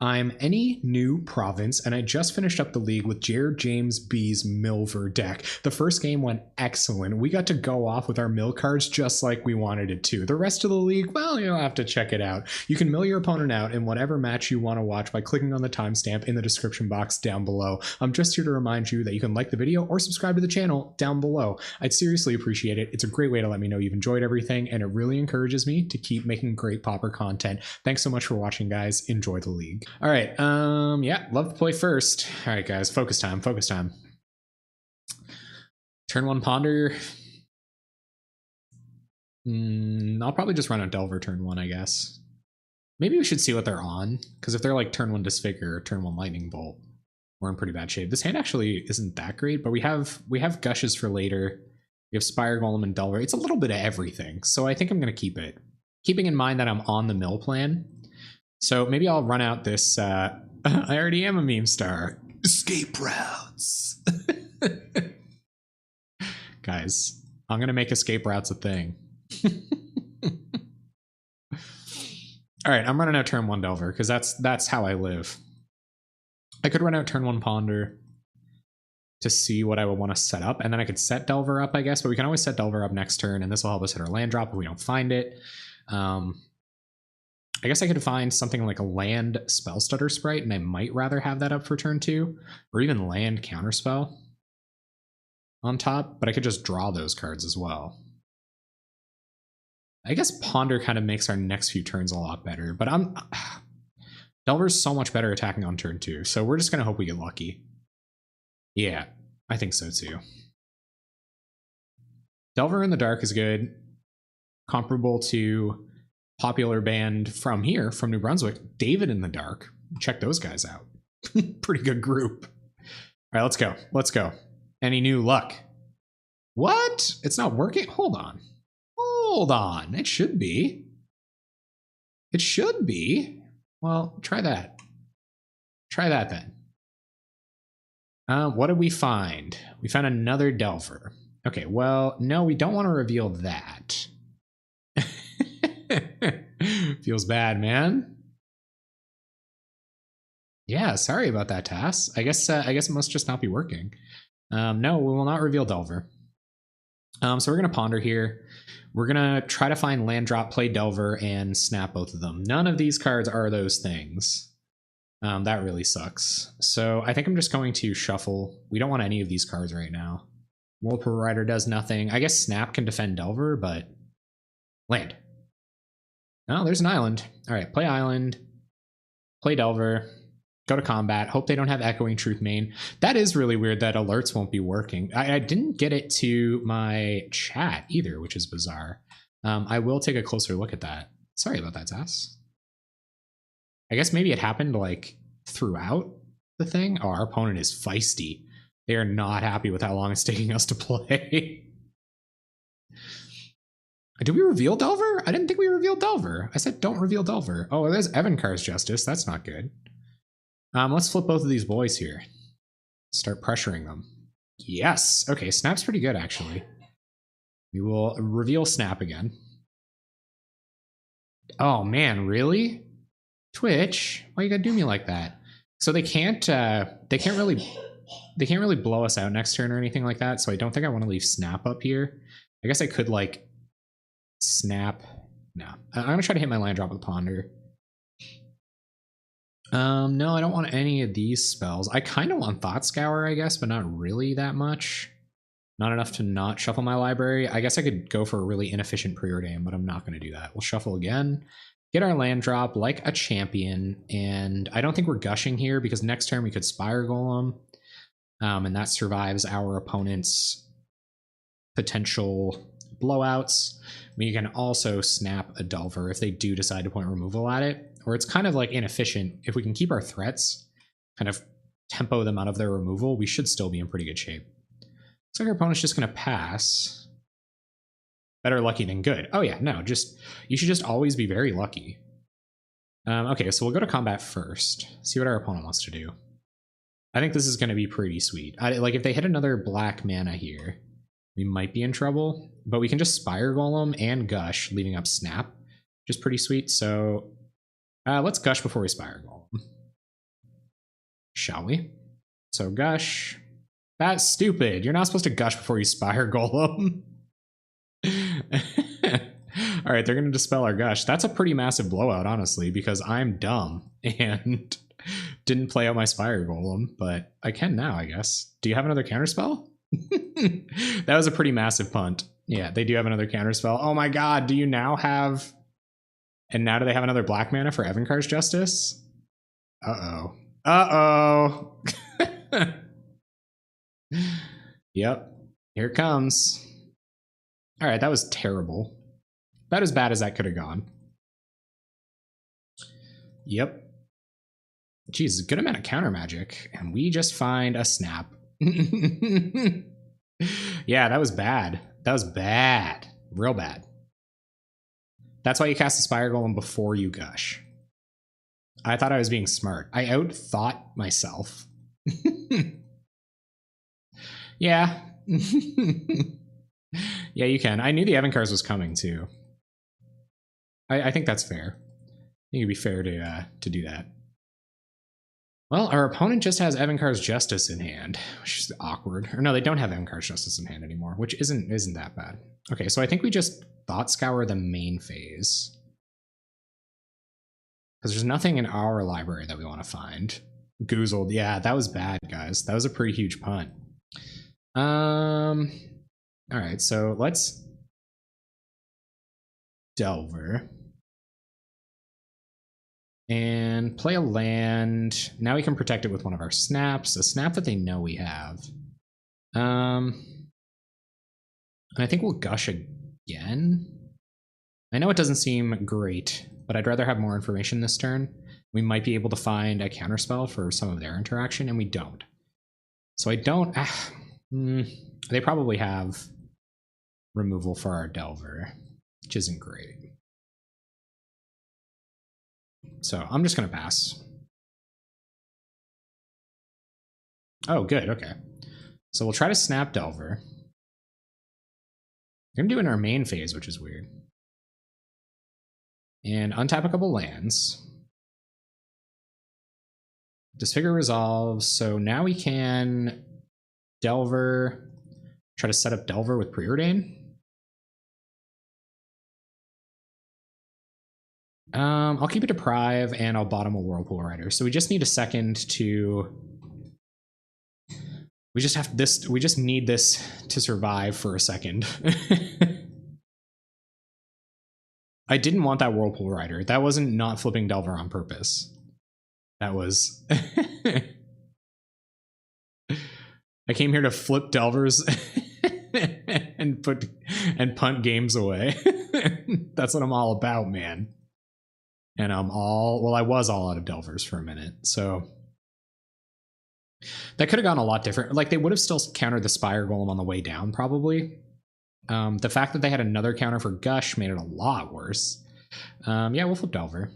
I'm any new province, and I just finished up the league with Jherjamesb's Millver deck. The first game went excellent. We got to go off with our mill cards just like we wanted it to. The rest of the league, well, you'll have to check it out. You can mill your opponent out in whatever match you want to watch by clicking on the timestamp in the description box down below. I'm just here to remind you that you can like the video or subscribe to the channel down below. I'd seriously appreciate it. It's a great way to let me know you've enjoyed everything, and it really encourages me to keep making great Pauper content. Thanks so much for watching, guys. Enjoy the league. All right, yeah, love to play first. All right, guys, focus time, focus time. Turn one Ponder. I'll probably just run out Delver turn one, I guess. Maybe we should see what they're on, because if they're like turn one Disfigure or turn one Lightning Bolt, we're in pretty bad shape. This hand actually isn't that great, but we have Gushes for later. We have Spire Golem and Delver. It's a little bit of everything, so I think I'm going to keep it. Keeping in mind that I'm on the mill plan. So maybe I'll run out this, I already am a meme star. Escape routes. Guys, I'm going to make escape routes a thing. All right, I'm running out turn one Delver because that's how I live. I could run out turn one Ponder to see what I would want to set up, and then I could set Delver up, I guess, but we can always set Delver up next turn, and this will help us hit our land drop if we don't find it. I guess I could find something like a land Spell Stutter Sprite, and I might rather have that up for turn two, or even land Counterspell on top, but I could just draw those cards as well. I guess Ponder kind of makes our next few turns a lot better, but Delver's so much better attacking on turn two, so we're just going to hope we get lucky. Yeah, I think so too. Delver in the Dark is good, comparable to popular band from here, from New Brunswick, David in the Dark. Check those guys out. Pretty good group. All right, let's go. Let's go. Any new luck? What? It's not working? Hold on. Hold on. It should be. It should be. Well, try that. Try that then. What did we find? We found another Delver. Okay, well, no, we don't want to reveal that. Feels bad, man. Yeah, sorry about that, Tass. I guess it must just not be working. No, we will not reveal Delver. So we're gonna Ponder here. We're gonna try to find land drop, play Delver, and snap both of them. None of these cards are those things. That really sucks. So I think I'm just going to shuffle. We don't want any of these cards right now. Whirlpool Rider does nothing. I guess Snap can defend Delver, but land. Oh, there's an island. All right, play island, play Delver, go to combat. Hope they don't have Echoing Truth main. That is really weird that alerts won't be working. I didn't get it to my chat either, which is bizarre. I will take a closer look at that. Sorry about that, Tass. I guess maybe it happened like throughout the thing. Oh, our opponent is feisty. They are not happy with how long it's taking us to play. Did we reveal Delver? I didn't think we revealed Delver. I said don't reveal Delver. Oh, there's Evankar's Justice. That's not good. Let's flip both of these boys here. Start pressuring them. Yes. Okay, Snap's pretty good, actually. We will reveal Snap again. Oh, man, really? Twitch? Why you gotta do me like that? So they can't really blow us out next turn or anything like that, so I don't think I want to leave Snap up here. I guess I could, like, Snap. No. I'm gonna try to hit my land drop with Ponder. No, I don't want any of these spells. I kind of want Thought Scour, I guess, but not really that much. Not enough to not shuffle my library. I guess I could go for a really inefficient preordain, but I'm not going to do that. We'll shuffle again, get our land drop like a champion, and I don't think we're gushing here because next turn we could Spire Golem, and that survives our opponent's potential blowouts. We can also snap a Delver if they do decide to point removal at it, or it's kind of like inefficient. If we can keep our threats, kind of tempo them out of their removal, we should still be in pretty good shape. Looks like our opponent's just going to pass. Better lucky than good. Oh yeah, no, you should just always be very lucky. Okay, so we'll go to combat first. See what our opponent wants to do. I think this is going to be pretty sweet. Like if they hit another black mana here, we might be in trouble, but we can just Spire Golem and Gush, leaving up Snap, which is pretty sweet. So let's Gush before we Spire Golem. shall we? So gush. That's stupid. You're not supposed to gush before you Spire Golem. All right, they're going to dispel our gush. That's a pretty massive blowout, honestly, because I'm dumb and didn't play out my Spire Golem, but I can now, I guess. Do you have another counterspell? That was a pretty massive punt. Yeah, they do have another counterspell. Oh my god, do you now have... And now do they have another black mana for Evankar's Justice? Uh-oh. Uh-oh! Yep, here it comes. Alright, that was terrible. About as bad as that could have gone. Yep. Jeez, a good amount of counter magic, and we just find a snap. Yeah, that was bad. That was bad. Real bad. That's why you cast the Spire Golem before you gush. I thought I was being smart. I out-thought myself. Yeah. Yeah, you can. I knew the Evankar's was coming, too. I think that's fair. I think it'd be fair to do that. Well, our opponent just has Evankar's Justice in hand, which is awkward. Or no, they don't have Evankar's Justice in hand anymore, which isn't that bad. Okay, so I think we just Thought Scour the main phase. Because there's nothing in our library that we want to find. Goozled, yeah, that was bad, guys. That was a pretty huge punt. Alright, so let's Delver. And play a land. Now we can protect it with one of our snaps. A snap that they know we have. And I think we'll gush again. I know it doesn't seem great, but I'd rather have more information this turn. We might be able to find a counterspell for some of their interaction, and we don't. So I don't... they probably have removal for our Delver, which isn't great. So I'm just going to pass. Oh, good. Okay. So we'll try to snap Delver. We're going to do it in our main phase, which is weird. And untap a couple lands. Disfigure resolves. So now we can Delver. Try to set up Delver with Preordain. I'll keep it Deprive, and I'll bottom a Whirlpool Rider. So we just need a second to... We just need this to survive for a second. I didn't want that Whirlpool Rider. That wasn't not flipping Delver on purpose. That was... I came here to flip Delvers and punt games away. That's what I'm all about, man. And I was all out of Delvers for a minute, so that could have gone a lot different. Like, they would have still countered the Spire Golem on the way down, probably. The fact that they had another counter for Gush made it a lot worse. Yeah, we'll flip Delver.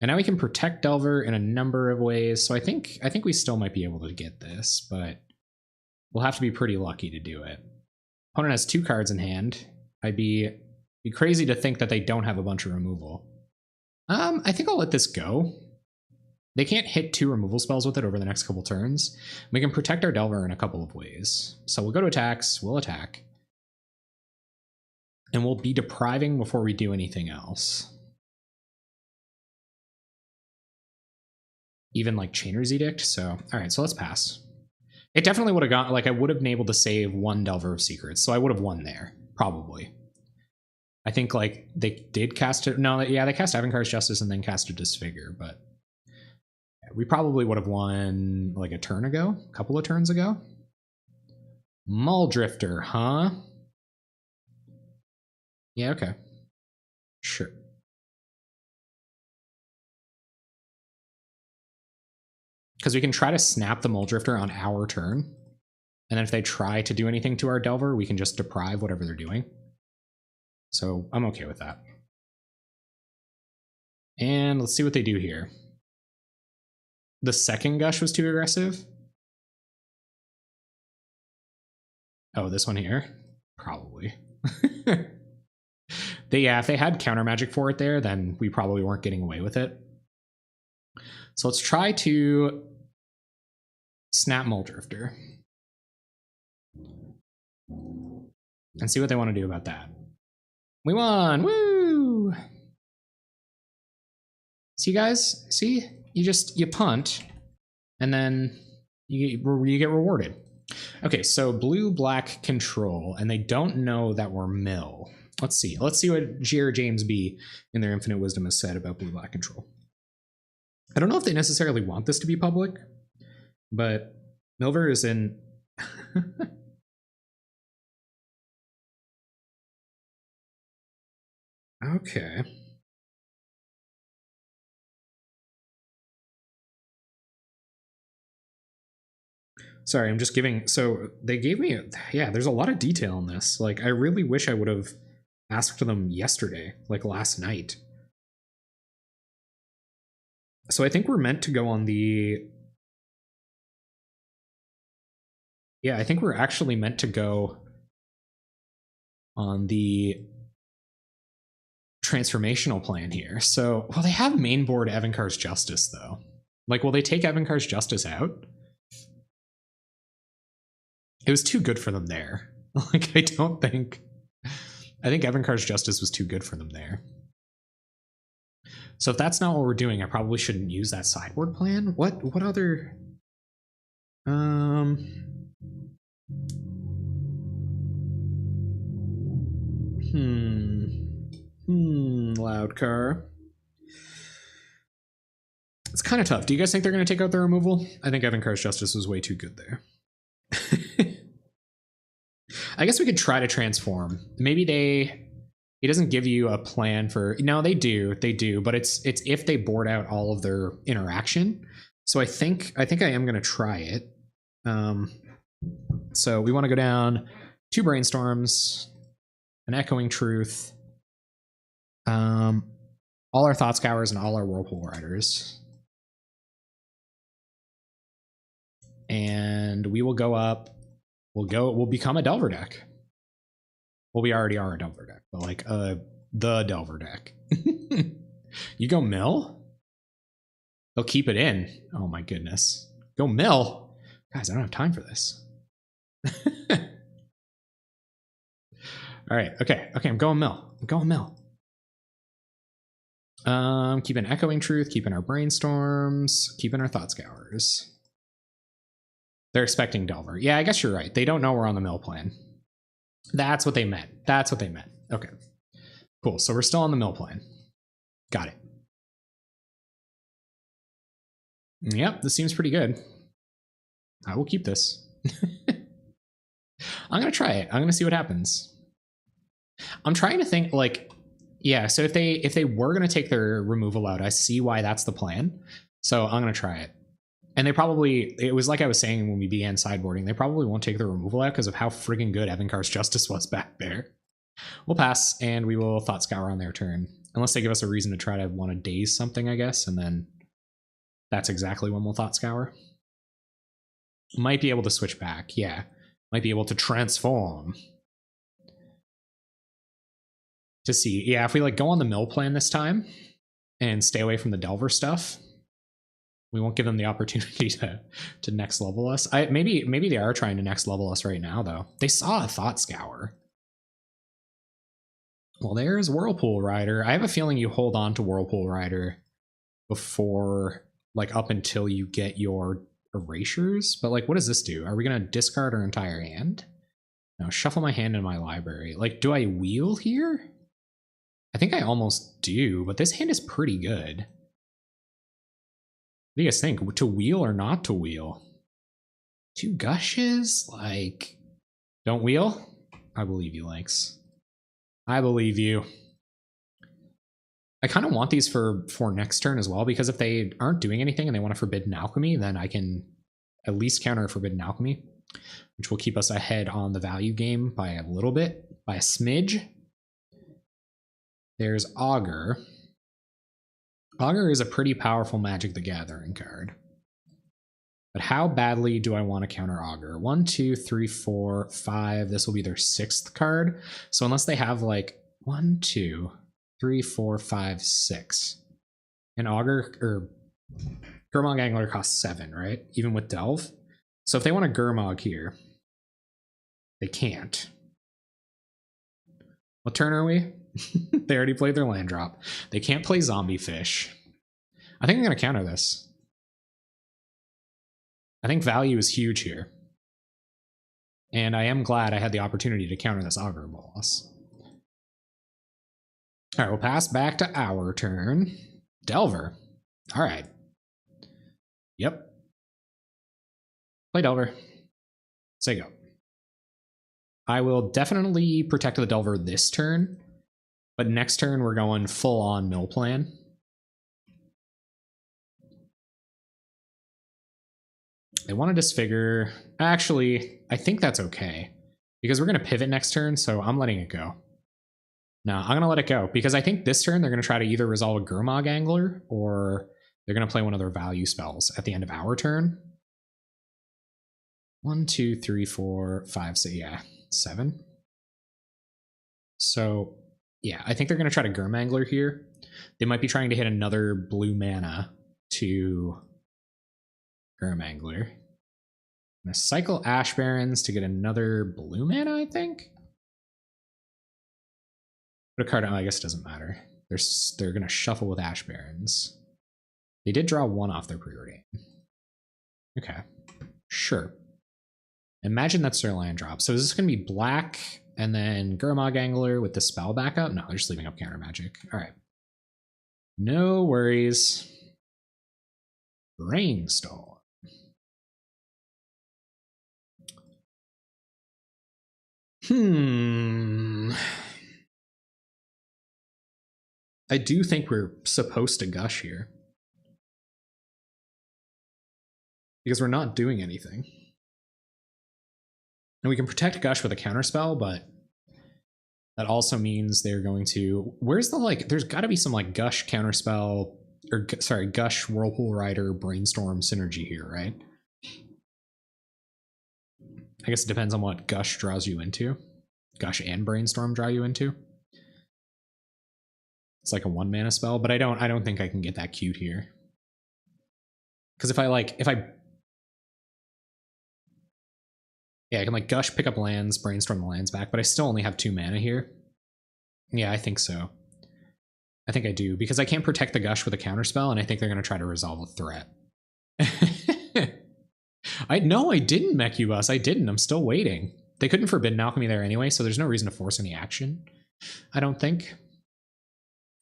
And now we can protect Delver in a number of ways, so I think we still might be able to get this, but we'll have to be pretty lucky to do it. Opponent has 2 cards in hand. I'd be crazy to think that they don't have a bunch of removal. I think I'll let this go. They can't hit 2 removal spells with it over the next couple turns. We can protect our Delver in a couple of ways. So we'll go to attacks, we'll attack. And we'll be depriving before we do anything else. Even like Chainer's Edict, so... Alright, so let's pass. It definitely would have gone... Like, I would have been able to save 1 Delver of Secrets, so I would have won there. Probably. I think, like, they did cast it. No, yeah, they cast Evankar's Justice and then cast a Disfigure, but we probably would have won, like, a turn ago, a couple of turns ago. Muldrifter, huh? Yeah, okay. Sure. Because we can try to snap the Muldrifter on our turn, and then if they try to do anything to our Delver, we can just deprive whatever they're doing. So I'm okay with that. And let's see what they do here. The second Gush was too aggressive. Oh, this one here? Probably. Yeah, if they had counter magic for it there, then we probably weren't getting away with it. So let's try to Snap Muldrifter. And see what they want to do about that. We won! Woo! See, guys? See? You punt, and then you get rewarded. Okay, so blue-black control, and they don't know that we're mill. Let's see. Let's see what Jherjamesb in their infinite wisdom has said about blue-black control. I don't know if they necessarily want this to be public, but Millver is in... Okay. Sorry, I'm just giving... So they gave me... Yeah, there's a lot of detail in this. Like, I really wish I would have asked them yesterday, like last night. So I think we're meant to go on the... Yeah, I think we're actually meant to go on the transformational plan here. So, well, they have mainboard Evankar's Justice, though. Like, will they take Evankar's Justice out? It was too good for them there. Like, I think Evankar's Justice was too good for them there. So if that's not what we're doing, I probably shouldn't use that sideboard plan. What other... Loudcar. It's kind of tough. Do you guys think they're going to take out the removal? I think Evankar's Justice was way too good there. I guess we could try to transform. Maybe he doesn't give you a plan for... No, they do, but it's if they board out all of their interaction. So I think I am going to try it. So we want to go down 2 Brainstorms, an Echoing Truth, all our Thought Scours and all our Whirlpool Riders. And we will go up. We'll become a Delver deck. Well, we already are a Delver deck, but like the Delver deck. You go mill? They'll keep it in. Oh my goodness. Go mill. Guys, I don't have time for this. All right. Okay. I'm going mill. Keeping Echoing Truth, keeping our Brainstorms, keeping our Thought Scours. They're expecting Delver. Yeah, I guess you're right. They don't know we're on the mill plan. That's what they meant. Okay. Cool. So we're still on the mill plan. Got it. Yep, this seems pretty good. I will keep this. I'm going to try it. I'm going to see what happens. I'm trying to think, like, yeah, so if they were going to take their removal out, I see why that's the plan. So I'm going to try it. And they probably, it was like I was saying when we began sideboarding, they probably won't take the removal out because of how friggin' good Evankar's Justice was back there. We'll pass, and we will Thought Scour on their turn. Unless they give us a reason to try to want to daze something, I guess, and then that's exactly when we'll Thought Scour. Might be able to switch back, yeah. Might be able to transform. To see, yeah, if we like go on the mill plan this time and stay away from the Delver stuff, we won't give them the opportunity to next level us. Maybe they are trying to next level us right now, though. They saw a Thought Scour. Well, there's Whirlpool Rider. I have a feeling you hold on to Whirlpool Rider before, like, up until you get your erasures. But, like, what does this do? Are we going to discard our entire hand? No, shuffle my hand in my library. Like, do I wheel here? I think I almost do, but this hand is pretty good. What do you guys think? To wheel or not to wheel? 2 gushes? Like, don't wheel? I believe you, Lynx. I believe you. I kind of want these for next turn as well, because if they aren't doing anything and they want a Forbidden Alchemy, then I can at least counter a Forbidden Alchemy, which will keep us ahead on the value game by a little bit, by a smidge. There's Augur. Augur is a pretty powerful Magic the Gathering card. But how badly do I want to counter Augur? 1, 2, 3, 4, 5. This will be their 6th card. So unless they have like 1, 2, 3, 4, 5, 6. And Augur, or Gurmag Angler costs 7, right? Even with Delve. So if they want a Gurmag here, they can't. What turn are we? They already played their land drop. They can't play Zombie Fish. I think I'm going to counter this. I think value is huge here. And I am glad I had the opportunity to counter this Augur Bolas. All right, we'll pass back to our turn. Delver. All right. Yep. Play Delver. Say go. I will definitely protect the Delver this turn, but next turn we're going full on mill plan. They want to disfigure. Actually, I think that's okay because we're going to pivot next turn, so I'm letting it go. No, I'm going to let it go because I think this turn they're going to try to either resolve a Gurmag Angler or they're going to play one of their value spells at the end of our turn. 1, 2, 3, 4, 5, 6, yeah, 7. So, yeah, I think they're going to try to Gurmangler here. They might be trying to hit another blue mana to Gurmangler. I'm going to cycle Ash Barrens to get another blue mana, I think. Put a card, oh, I guess it doesn't matter. They're going to shuffle with Ash Barrens. They did draw 1 off their preordain. Okay, sure. Imagine that's their land drop. So is this going to be black and then Gurmag Angler with the spell backup? No, they're just leaving up counter magic. All right. No worries. Brainstorm. I do think we're supposed to gush here. Because we're not doing anything. And we can protect Gush with a counterspell, but that also means they're going to... Where's the, like... There's got to be some, like, Gush counterspell... Or, sorry, Gush, Whirlpool Rider, Brainstorm synergy here, right? I guess it depends on what Gush draws you into. Gush and Brainstorm draw you into. It's like a 1-mana spell, but I don't think I can get that cute here. Because if I... Yeah, I can like Gush, pick up lands, Brainstorm the lands back, but I still only have 2 mana here. Yeah, I think so. I think I do, because I can't protect the Gush with a counterspell, and I think they're going to try to resolve a threat. No, I didn't Mechubus. I didn't. I'm still waiting. They couldn't Forbidden Alchemy there anyway, so there's no reason to force any action, I don't think.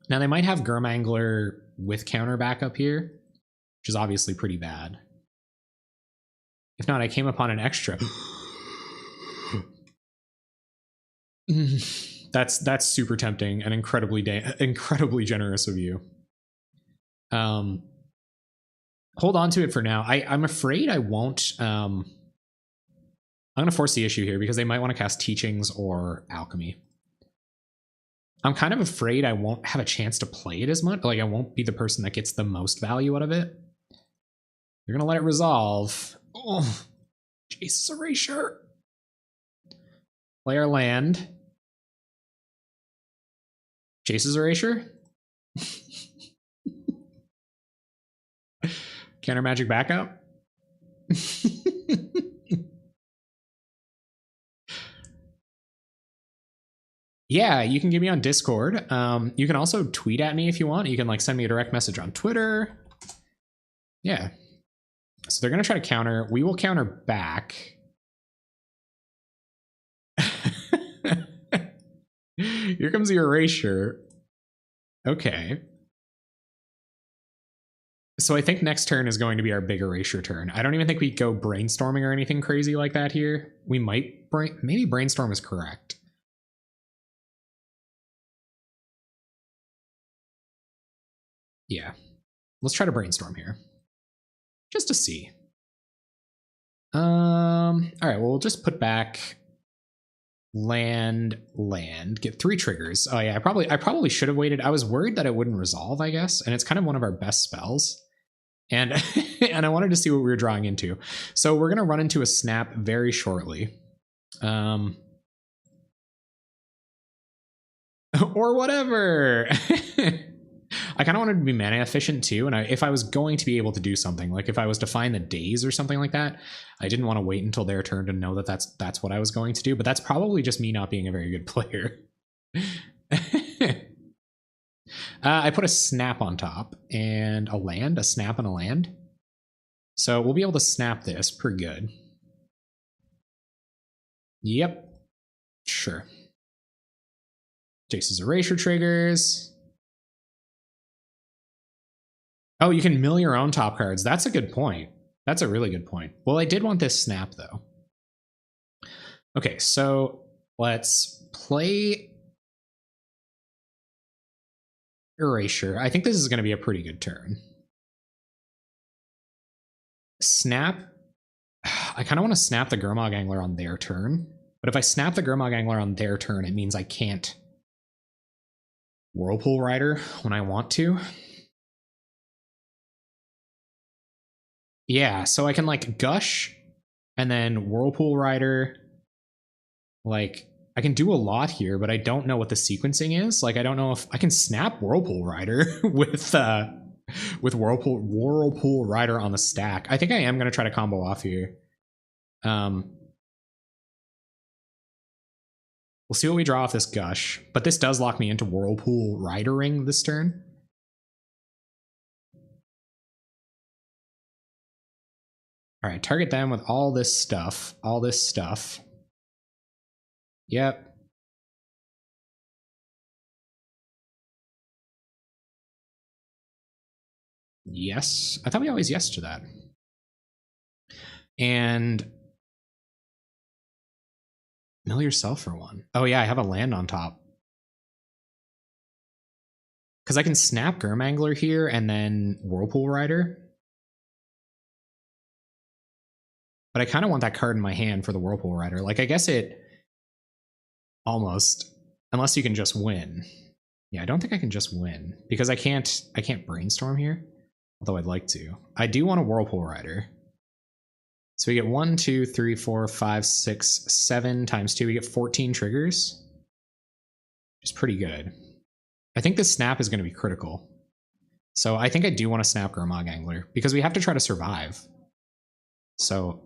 Now, they might have Gurmangler with counter backup here, which is obviously pretty bad. If not, I came upon an extra... That's super tempting and incredibly generous of you. Hold on to it for now. I'm afraid I won't. I'm going to force the issue here because they might want to cast Teachings or Alchemy. I'm kind of afraid I won't have a chance to play it as much. Like, I won't be the person that gets the most value out of it. They're going to let it resolve. Oh, Jesus Erasure. Play our land. Jace's Erasure? Counter magic backup? Yeah, you can get me on Discord. You can also tweet at me if you want. You can like send me a direct message on Twitter. Yeah. So they're going to try to counter. We will counter back. Here comes the Erasure. Okay. So I think next turn is going to be our big Erasure turn. I don't even think we go Brainstorming or anything crazy like that here. We might... Maybe Brainstorm is correct. Yeah. Let's try to Brainstorm here. Just to see. All right, well, we'll just put back... land, get 3 triggers. Oh yeah, I probably should have waited. I was worried that it wouldn't resolve, I guess, and it's kind of one of our best spells. And and I wanted to see what we were drawing into. So we're gonna run into a snap very shortly. Or whatever. I kind of wanted to be mana efficient too, and if I was going to be able to do something, like if I was to find the days or something like that, I didn't want to wait until their turn to know that that's what I was going to do, but that's probably just me not being a very good player. I put a snap on top and a land, a snap and a land. So we'll be able to snap this pretty good. Yep. Sure. Jace's Erasure triggers. Oh, you can mill your own top cards. That's a good point. That's a really good point. Well, I did want this snap, though. Okay, so let's play Erasure. I think this is going to be a pretty good turn. Snap. I kind of want to snap the Gurmag Angler on their turn. But if I snap the Gurmag Angler on their turn, it means I can't Whirlpool Rider when I want to. Yeah, so I can like Gush and then Whirlpool Rider. Like, I can do a lot here, but I don't know what the sequencing is. Like, I don't know if I can snap Whirlpool Rider with Whirlpool Rider on the stack. I think I am going to try to combo off here. We'll see what we draw off this Gush, but this does lock me into Whirlpool Ridering this turn. All right, target them with all this stuff. All this stuff. Yep. Yes. I thought we always yes to that. And mill yourself for one. Oh yeah, I have a land on top. Because I can snap Gurmangler here and then Whirlpool Rider. But I kind of want that card in my hand for the Whirlpool Rider. Like, I guess it almost, unless you can just win. Yeah, I don't think I can just win because I can't brainstorm here. Although I'd like to. I do want a Whirlpool Rider. So we get 1, 2, 3, 4, 5, 6, 7 times 2. We get 14 triggers. Which is pretty good. I think this snap is going to be critical. So I think I do want to snap Gurmag Angler because we have to try to survive. So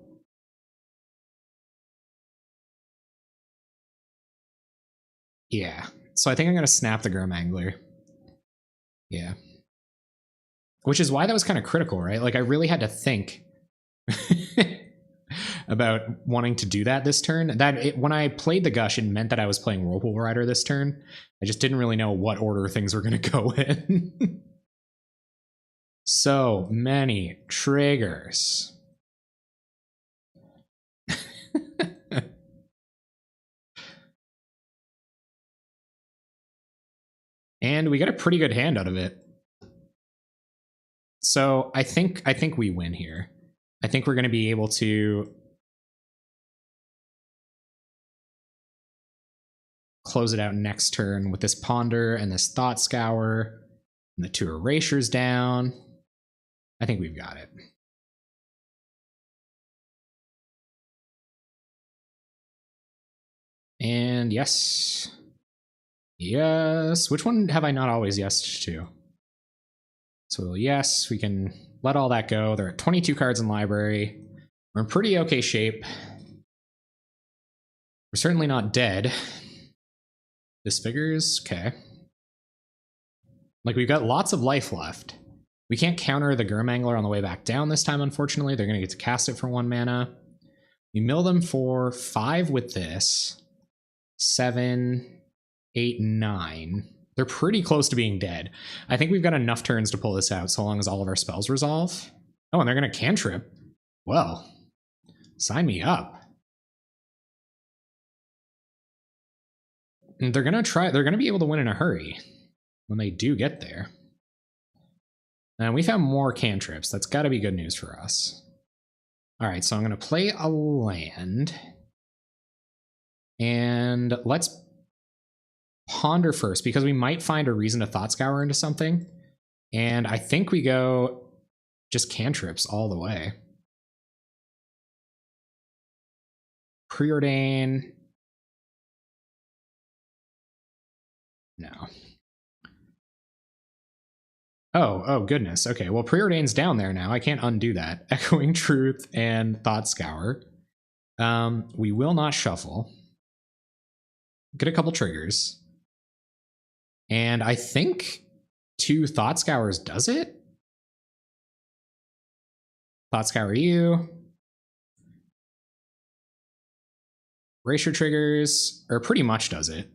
yeah. So I think I'm going to snap the Gurmangler. Yeah. Which is why that was kind of critical, right? Like, I really had to think about wanting to do that this turn. When I played the Gush, it meant that I was playing Whirlpool Rider this turn. I just didn't really know what order things were going to go in. So many triggers. And we get a pretty good hand out of it. So I think we win here. I think we're going to be able to close it out next turn with this Ponder and this Thought Scour and the 2 Erasures down. I think we've got it. And yes. Yes. Which one have I not always yesed to? So yes, we can let all that go. There are 22 cards in library. We're in pretty okay shape. We're certainly not dead. Disfigures, okay. Like, we've got lots of life left. We can't counter the Gurmangler on the way back down this time, unfortunately. They're going to get to cast it for 1 mana. We mill them for 5 with this. 7, 8, 9. They're pretty close to being dead. I think we've got enough turns to pull this out so long as all of our spells resolve. Oh, and they're going to cantrip. Well, sign me up. And they're going to be able to win in a hurry when they do get there. And we found more cantrips. That's got to be good news for us. All right, so I'm going to play a land. And let's ponder first, because we might find a reason to Thought Scour into something. And I think we go just cantrips all the way. Preordain. No. Oh, goodness. Okay, well, Preordain's down there now. I can't undo that. Echoing Truth and Thought Scour. We will not shuffle. Get a couple triggers. And I think 2 Thought Scours does it. Thought Scour you. Erasure triggers, or pretty much does it.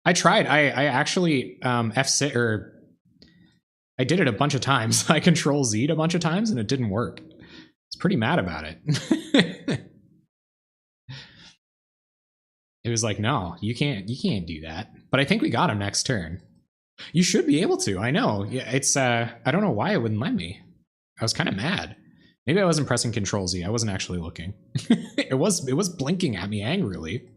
I tried. I actually F6 or I did it a bunch of times. I Control Z'd a bunch of times and it didn't work. I was pretty mad about it. It was like, no, you can't do that. But I think we got him next turn. You should be able to. I know. Yeah, it's I don't know why it wouldn't let me. I was kind of mad. Maybe I wasn't pressing Control Z. I wasn't actually looking. It was blinking at me angrily.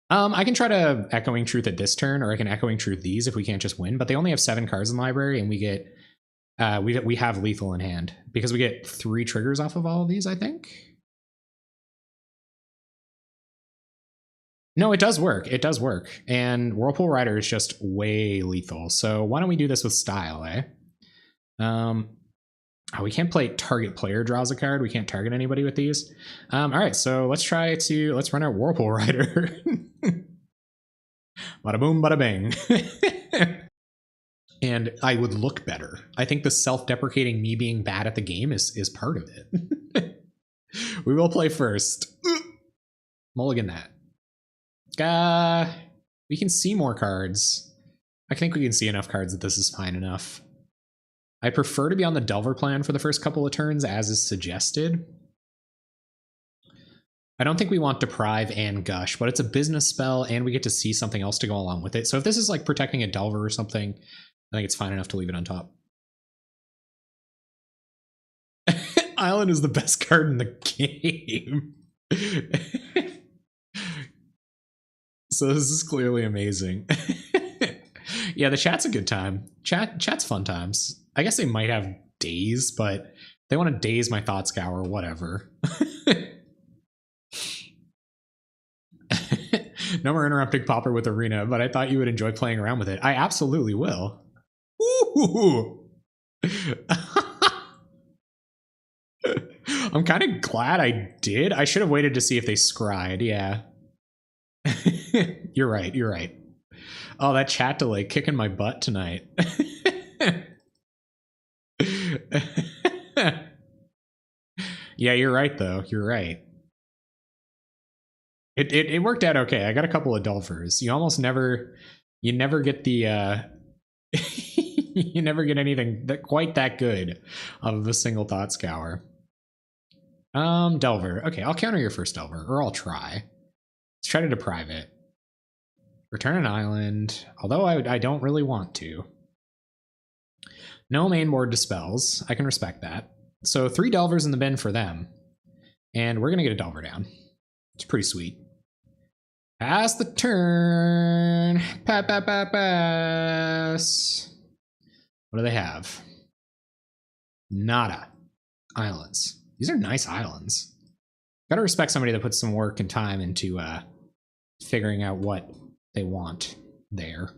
I can try to Echoing Truth at this turn, or I can Echoing Truth these if we can't just win. But they only have 7 cards in the library, and we get we have lethal in hand because we get 3 triggers off of all of these. I think. No, it does work. It does work, and Whirlpool Rider is just way lethal. So why don't we do this with style, eh? Oh, we can't play target player draws a card. We can't target anybody with these. All right, so let's run our Whirlpool Rider. Bada boom, bada bang. And I would look better. I think the self-deprecating me being bad at the game is part of it. We will play first. Mulligan that. We can see more cards. I think we can see enough cards that this is fine enough. I prefer to be on the Delver plan for the first couple of turns, as is suggested. I don't think we want Deprive and Gush, but it's a business spell, and we get to see something else to go along with it. So if this is like protecting a Delver or something, I think it's fine enough to leave it on top. Island is the best card in the game. So this is clearly amazing. Yeah, the chat's a good time. Chat's fun times. I guess they might have days, but they want to daze my Thought Scour, whatever. No more interrupting Pauper with Arena, but I thought you would enjoy playing around with it. I absolutely will. Ooh. I'm kind of glad I did. I should have waited to see if they scried, yeah. You're right, you're right. Oh, that chat delay kicking my butt tonight. Yeah, you're right, though. You're right. It worked out okay. I got a couple of Delvers. You never get the you never get anything quite that good of a single Thought Scour. Delver. Okay, I'll counter your first Delver, or I'll try. Let's try to deprive it. Return an island, although I don't really want to. No main board dispels. I can respect that. So 3 Delvers in the bin for them. And we're going to get a Delver down. It's pretty sweet. Pass the turn. Pass. What do they have? Nada. Islands. These are nice islands. Gotta respect somebody that puts some work and time into figuring out what they want there.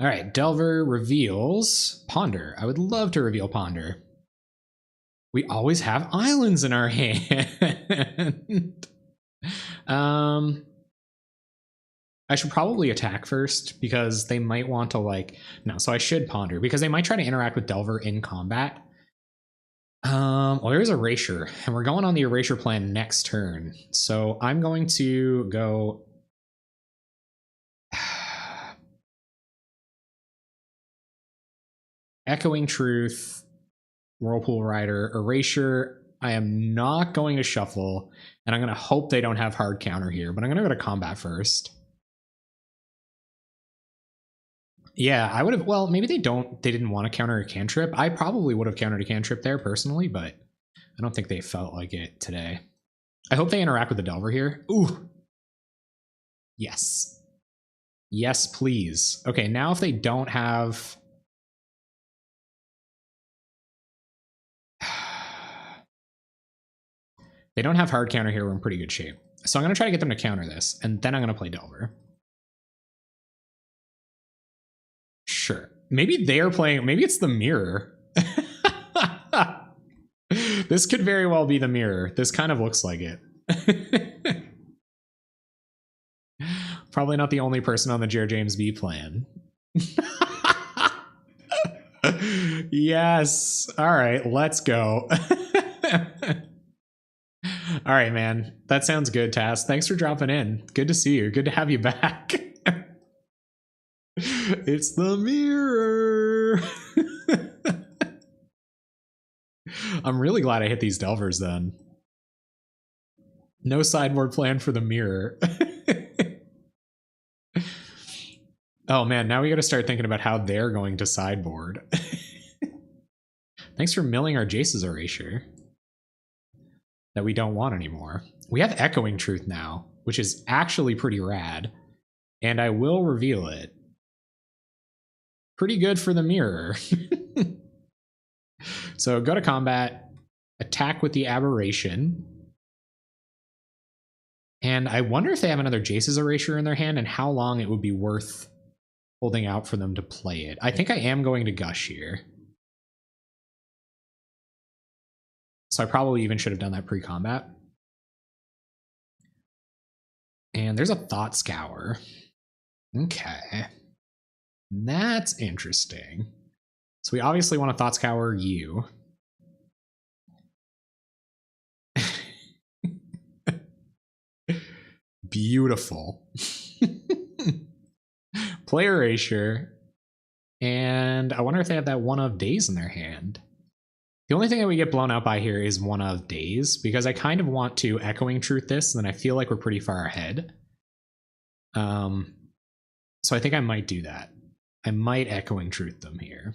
All right, Delver reveals Ponder. I would love to reveal Ponder. We always have islands in our hand. I should probably attack first because they might want to so I should Ponder because they might try to interact with Delver in combat. Well, there's Erasure, and we're going on the Erasure plan next turn. So I'm going to go. Echoing Truth, Whirlpool Rider, Erasure. I am not going to shuffle, and I'm going to hope they don't have hard counter here, but I'm going to go to combat first. Yeah, I would have. Well, maybe they didn't want to counter a cantrip. I probably would have countered a cantrip there personally, but I don't think they felt like it today. I hope they interact with the Delver here. Ooh. Yes. Yes, please. Okay, now if they don't have. They don't have hard counter here, we're in pretty good shape. So I'm going to try to get them to counter this, and then I'm going to play Delver. Maybe they are playing, maybe it's the mirror. This could very well be the mirror. This kind of looks like it. Probably not the only person on the Jherjamesb plan. Yes. All right, let's go. All right, man. That sounds good, Tass. Thanks for dropping in. Good to see you. Good to have you back. It's the mirror. I'm really glad I hit these Delvers then. No sideboard plan for the mirror. Oh man, now we got to start thinking about how they're going to sideboard. Thanks for milling our Jace's Erasure that we don't want anymore. We have Echoing Truth now, which is actually pretty rad, and I will reveal it. Pretty good for the mirror. So go to combat, attack with the Aberration. And I wonder if they have another Jace's Erasure in their hand and how long it would be worth holding out for them to play it. I think I am going to Gush here. So I probably even should have done that pre-combat. And there's a Thought Scour. Okay. That's interesting. So we obviously want to Thought Scour you. Beautiful. Play Erasure. And I wonder if they have that One of Days in their hand. The only thing that we get blown out by here is One of Days, because I kind of want to Echoing Truth this, and then I feel like we're pretty far ahead. So I think I might do that. I might Echoing Truth them here.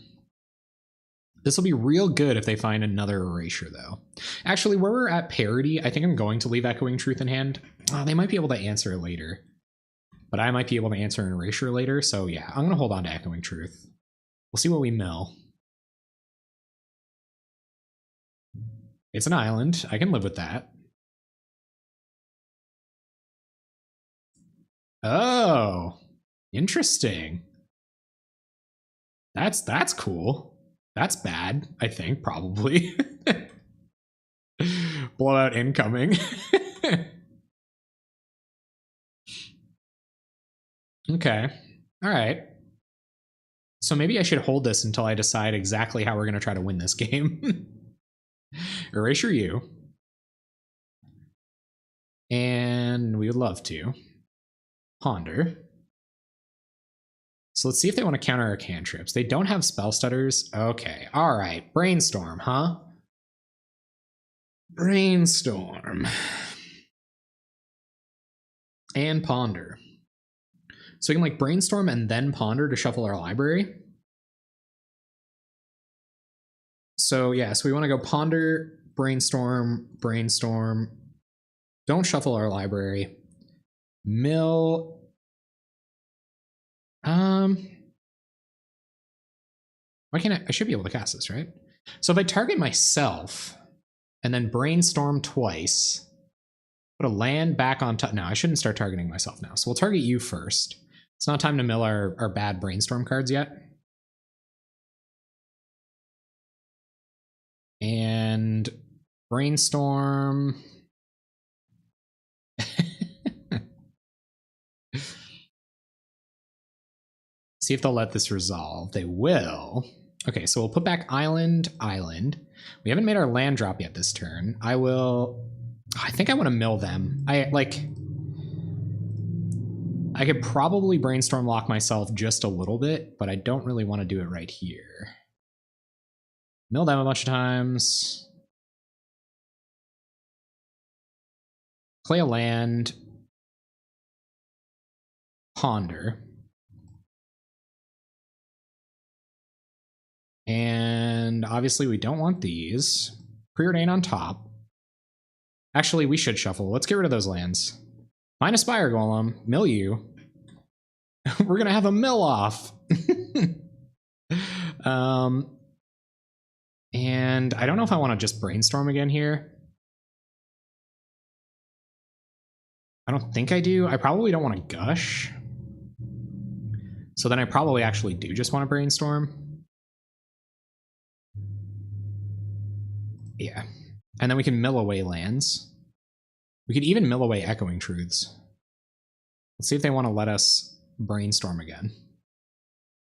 This will be real good if they find another Erasure, though. Actually, where we're at parity, I think I'm going to leave Echoing Truth in hand. They might be able to answer it later. But I might be able to answer an Erasure later, so yeah, I'm going to hold on to Echoing Truth. We'll see what we mill. It's an island. I can live with that. Oh, interesting. That's cool. That's bad, I think, probably. Blowout incoming. Okay. All right. So maybe I should hold this until I decide exactly how we're going to try to win this game. Erasure you. And we would love to. Ponder. So let's see if they want to counter our cantrips. They don't have spell stutters. Okay. All right. Brainstorm, huh? Brainstorm. And ponder. So we can like brainstorm and then ponder to shuffle our library. So yeah, so we want to go ponder, brainstorm, brainstorm. Don't shuffle our library. Mill. Why can't I should be able to cast this, right? So if I target myself and then brainstorm twice, put a land back on top. No, I shouldn't start targeting myself now. So we'll target you first. It's not time to mill our bad brainstorm cards yet. And brainstorm. See if they'll let this resolve. They will. Okay, so we'll put back island, island. We haven't made our land drop yet this turn. I think I want to mill them. I could probably brainstorm lock myself just a little bit, but I don't really want to do it right here. Mill them a bunch of times. Play a land. Ponder. And obviously we don't want these. Preordain on top. Actually, we should shuffle. Let's get rid of those lands. Find a Spire Golem. Mill you. We're going to have a mill off. And I don't know if I want to just brainstorm again here. I don't think I do. I probably don't want to gush. So then I probably actually do just want to brainstorm. Yeah. And then we can mill away lands. We could even mill away Echoing Truths. Let's see if they want to let us brainstorm again.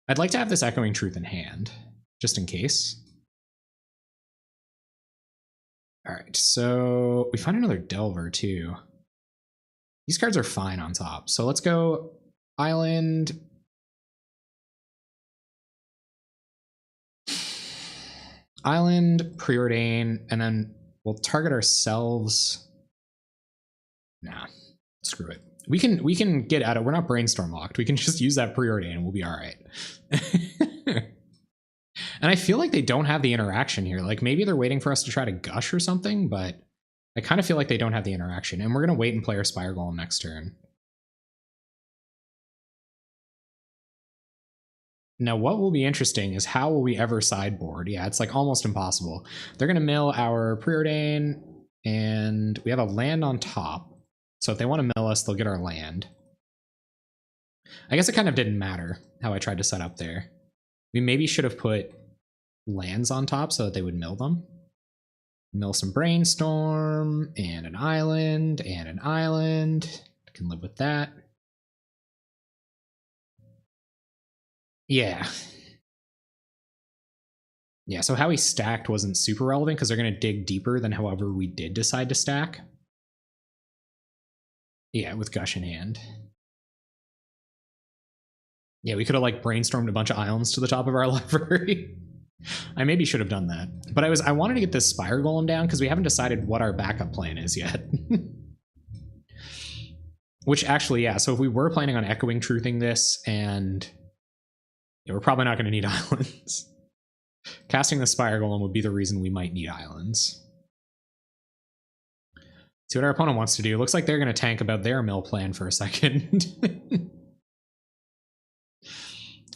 I'd like to have this Echoing Truth in hand, just in case. All right, so we find another Delver too. These cards are fine on top. So let's go Island. Island, Preordain, and then we'll target ourselves. Nah, screw it. We can get out of, we're not brainstorm locked. We can just use that Preordain and we'll be all right. And I feel like they don't have the interaction here. Like maybe they're waiting for us to try to gush or something, but I kind of feel like they don't have the interaction. And we're going to wait and play our Spire Golem next turn. Now, what will be interesting is how will we ever sideboard? Yeah, it's like almost impossible. They're going to mill our Preordain, and we have a land on top. So if they want to mill us, they'll get our land. I guess it kind of didn't matter how I tried to set up there. We maybe should have put lands on top so that they would mill them. Mill some Brainstorm, and an island, and an island. I can live with that. Yeah. Yeah, so how we stacked wasn't super relevant because they're going to dig deeper than however we did decide to stack. Yeah, with Gush in hand. Yeah, we could have like brainstormed a bunch of islands to the top of our library. I maybe should have done that. But I wanted to get this Spire Golem down because we haven't decided what our backup plan is yet. Which actually, yeah, so if we were planning on Echoing Truthing this, and yeah, we're probably not going to need islands. Casting the Spire Golem would be the reason we might need islands. See what our opponent wants to do. Looks like they're going to tank about their mill plan for a second.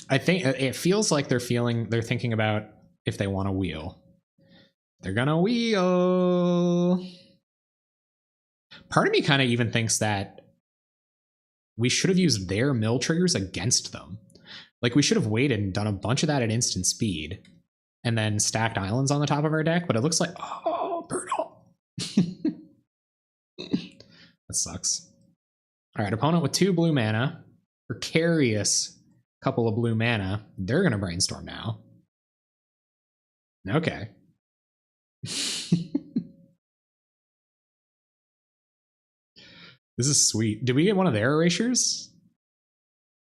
I think it feels like they're thinking about if they want to wheel. They're gonna wheel. Part of me kind of even thinks that we should have used their mill triggers against them. Like we should have waited and done a bunch of that at instant speed and then stacked islands on the top of our deck, but it looks like, oh, brutal. That sucks. All right, opponent with 2 blue mana, precarious couple of blue mana. They're gonna brainstorm now. Okay. This is sweet. Did we get one of their erasures?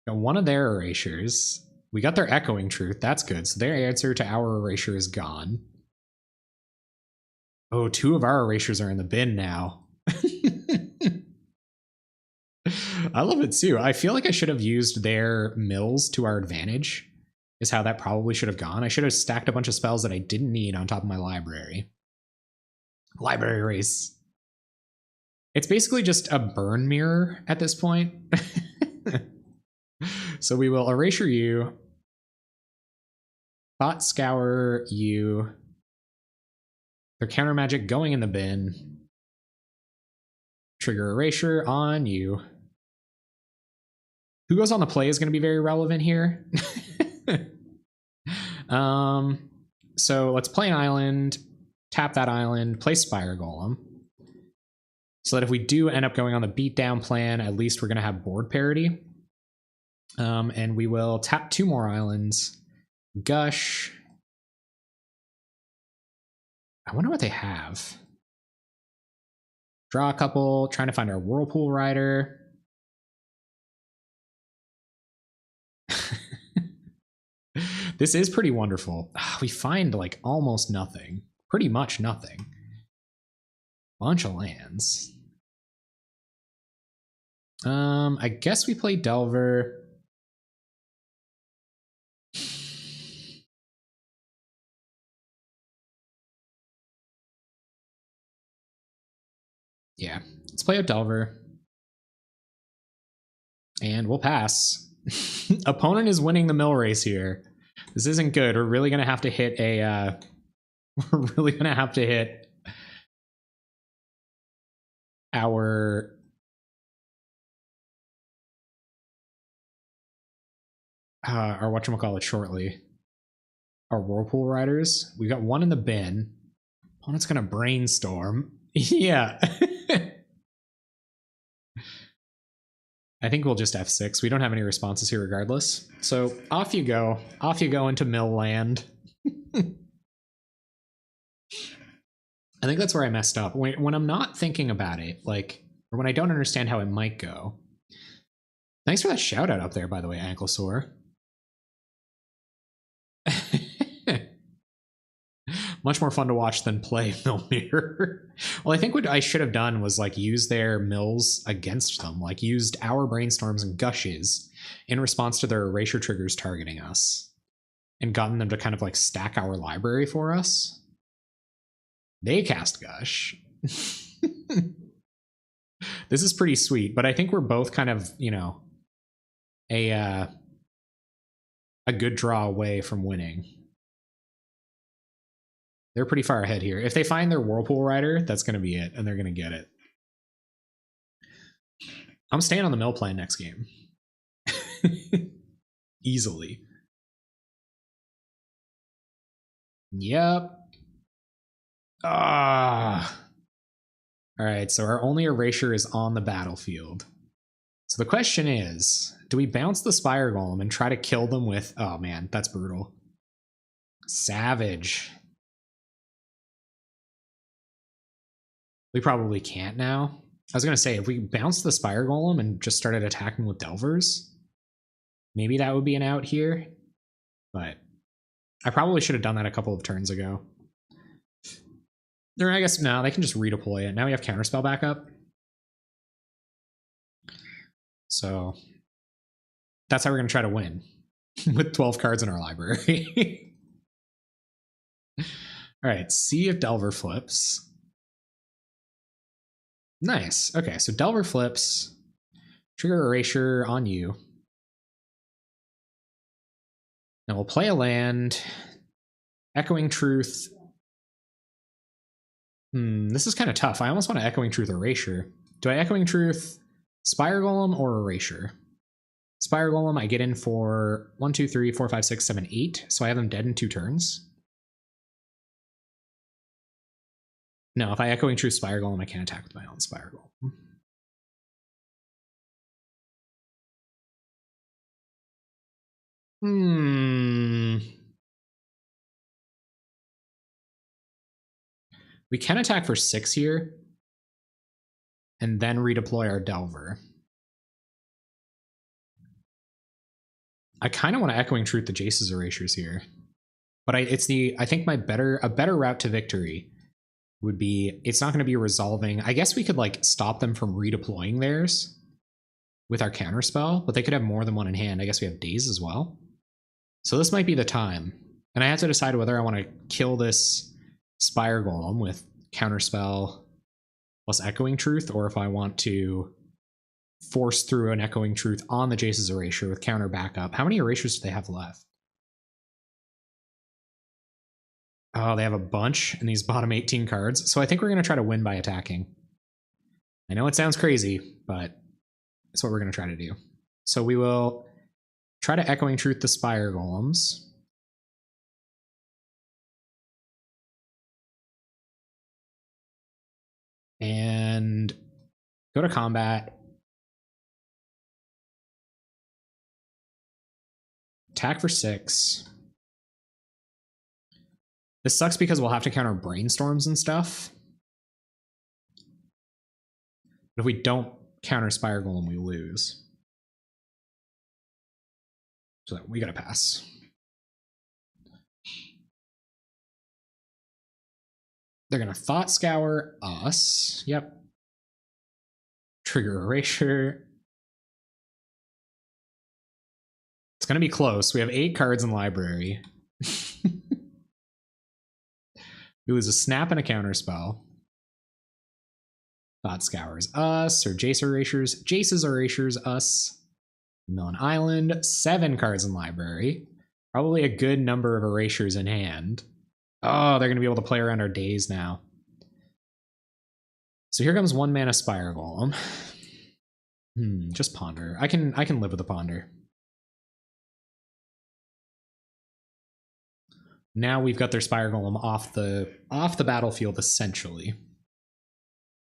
Got one of their erasures. We got their Echoing Truth. That's good. So their answer to our erasure is gone. Oh, 2 of our erasures are in the bin now. I love it too. I feel like I should have used their mills to our advantage, is how that probably should have gone. I should have stacked a bunch of spells that I didn't need on top of my library. Library race. It's basically just a burn mirror at this point. So we will erasure you, bot scour you, their counter magic going in the bin, trigger erasure on you. Who goes on the play is going to be very relevant here. So let's play an island, tap that island, play Spire Golem. So that if we do end up going on the beatdown plan, at least we're going to have board parity. And we will tap 2 more islands, Gush. I wonder what they have. Draw a couple, trying to find our Whirlpool Rider. This is pretty wonderful. We find like almost nothing. Pretty much nothing. Bunch of lands. I guess we play Delver. Yeah, let's play a Delver. And we'll pass. Opponent is winning the mill race here. This isn't good. We're really gonna have to hit a we're really gonna have to hit our our whatchamacallit shortly. Our Whirlpool Riders. We got one in the bin. Opponent's gonna brainstorm. Yeah. I think we'll just F6. We don't have any responses here regardless. So off you go. Off you go into mill land. I think that's where I messed up. When I'm not thinking about it, like, or when I don't understand how it might go. Thanks for that shout out up there, by the way, Anklesaur. Much more fun to watch than play Millver. Well, I think what I should have done was like use their mills against them, like used our brainstorms and gushes in response to their erasure triggers targeting us and gotten them to kind of like stack our library for us. They cast Gush. This is pretty sweet, but I think we're both kind of, you know, a good draw away from winning. They're pretty far ahead here. If they find their Whirlpool Rider, that's going to be it, and they're going to get it. I'm staying on the mill plan next game. Easily. Yep. Ah. All right, so our only erasure is on the battlefield. So the question is, do we bounce the Spire Golem and try to kill them with... Oh, man, that's brutal. Savage. We probably can't now. I was going to say, if we bounce the Spire Golem and just started attacking with Delvers, maybe that would be an out here. But I probably should have done that a couple of turns ago. Or I guess, no, they can just redeploy it. Now we have Counterspell backup. So that's how we're going to try to win. With 12 cards in our library. All right, see if Delver flips. Nice. Okay, so Delver flips. Trigger Erasure on you. Now we'll play a land. Echoing Truth. This is kind of tough. I almost want to Echoing Truth Erasure. Do I Echoing Truth Spire Golem or Erasure? Spire Golem, I get in for 1, 2, 3, 4, 5, 6, 7, 8. So I have them dead in 2 turns. No, if I Echoing Truth Spire Golem, I can't attack with my own Spire Golem. We can attack for 6 here. And then redeploy our Delver. I kind of want to Echoing Truth the Jace's Erasures here. But I think a better route to victory would be, it's not going to be resolving. I guess we could like stop them from redeploying theirs with our counterspell, but they could have more than one in hand. I guess we have Daze as well. So this might be the time. And I have to decide whether I want to kill this Spire Golem with counterspell plus Echoing Truth, or if I want to force through an Echoing Truth on the Jace's Erasure with counter backup. How many erasures do they have left? Oh, they have a bunch in these bottom 18 cards. So I think we're going to try to win by attacking. I know it sounds crazy, but it's what we're going to try to do. So we will try to Echoing Truth the Spire Golems. And go to combat. Attack for 6. This sucks because we'll have to counter brainstorms and stuff. But if we don't counter Spire Golem, we lose. So we gotta pass. They're gonna Thought Scour us. Yep. Trigger Erasure. It's gonna be close. We have 8 cards in library. We lose a Snap and a Counterspell. Thought Scours us, or Jace Erasures. Jace's Erasures us. Millen Island, 7 cards in library. Probably a good number of erasures in hand. Oh, they're going to be able to play around our Daze now. So here comes 1 mana Spire Golem. Just Ponder. I can live with a Ponder. Now we've got their Spire Golem off the battlefield essentially.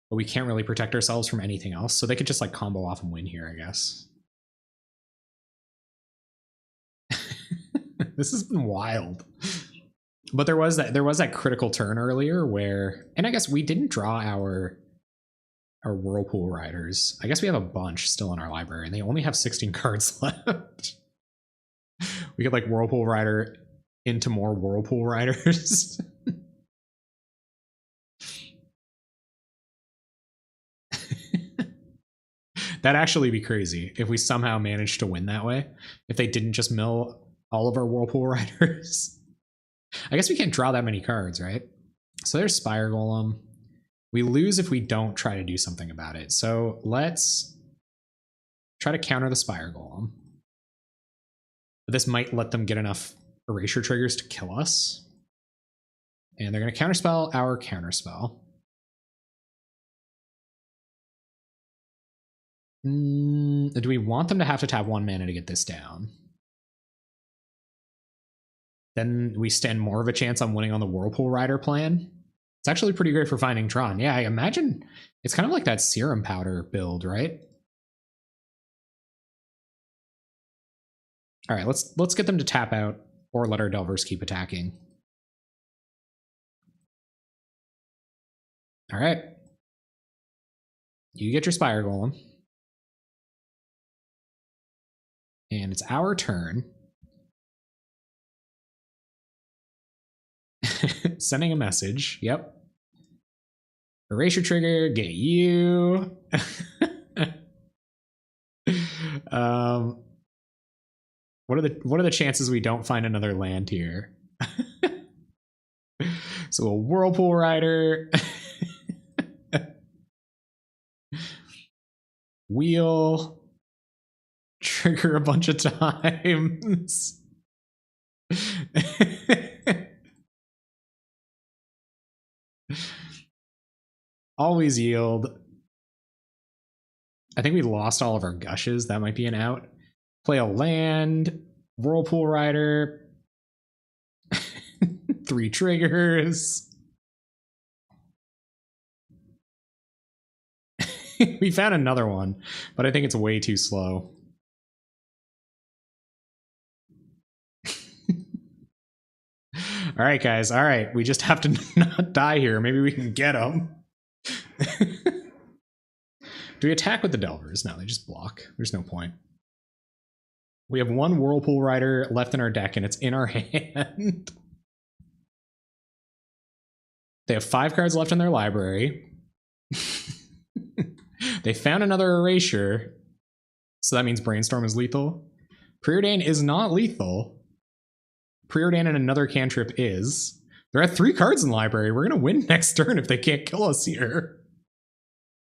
But we can't really protect ourselves from anything else, so they could just like combo off and win here, I guess. This has been wild. But there was that critical turn earlier where, and I guess we didn't draw our Whirlpool Riders. I guess we have a bunch still in our library, and they only have 16 cards left. We could like Whirlpool Rider into more Whirlpool Riders. That'd actually be crazy if we somehow managed to win that way. If they didn't just mill all of our Whirlpool Riders. I guess we can't draw that many cards, right? So there's Spire Golem. We lose if we don't try to do something about it. So let's try to counter the Spire Golem. But this might let them get enough erasure triggers to kill us. And they're going to counterspell our counterspell. Do we want them to have to tap 1 mana to get this down? Then we stand more of a chance on winning on the Whirlpool Rider plan. It's actually pretty great for finding Tron. Yeah, I imagine it's kind of like that Serum Powder build, right? All right, let's get them to tap out or let our Delvers keep attacking. All right. You get your Spire Golem. And it's our turn. Sending a message. Yep. Erasure trigger, get you. What are the chances we don't find another land here? So a Whirlpool Rider. Wheel. Trigger a bunch of times. Always yield. I think we lost all of our gushes. That might be an out. Play a land. Whirlpool Rider. 3 triggers. We found another one, but I think it's way too slow. All right, guys. All right. We just have to not die here. Maybe we can get them. Do we attack with the Delvers? No, they just block. There's no point. We have 1 Whirlpool Rider left in our deck, and it's in our hand. They have 5 cards left in their library. They found another Erasure, so that means Brainstorm is lethal. Preordain is not lethal. Preordain and another cantrip is. They're at 3 cards in the library. We're going to win next turn if they can't kill us here.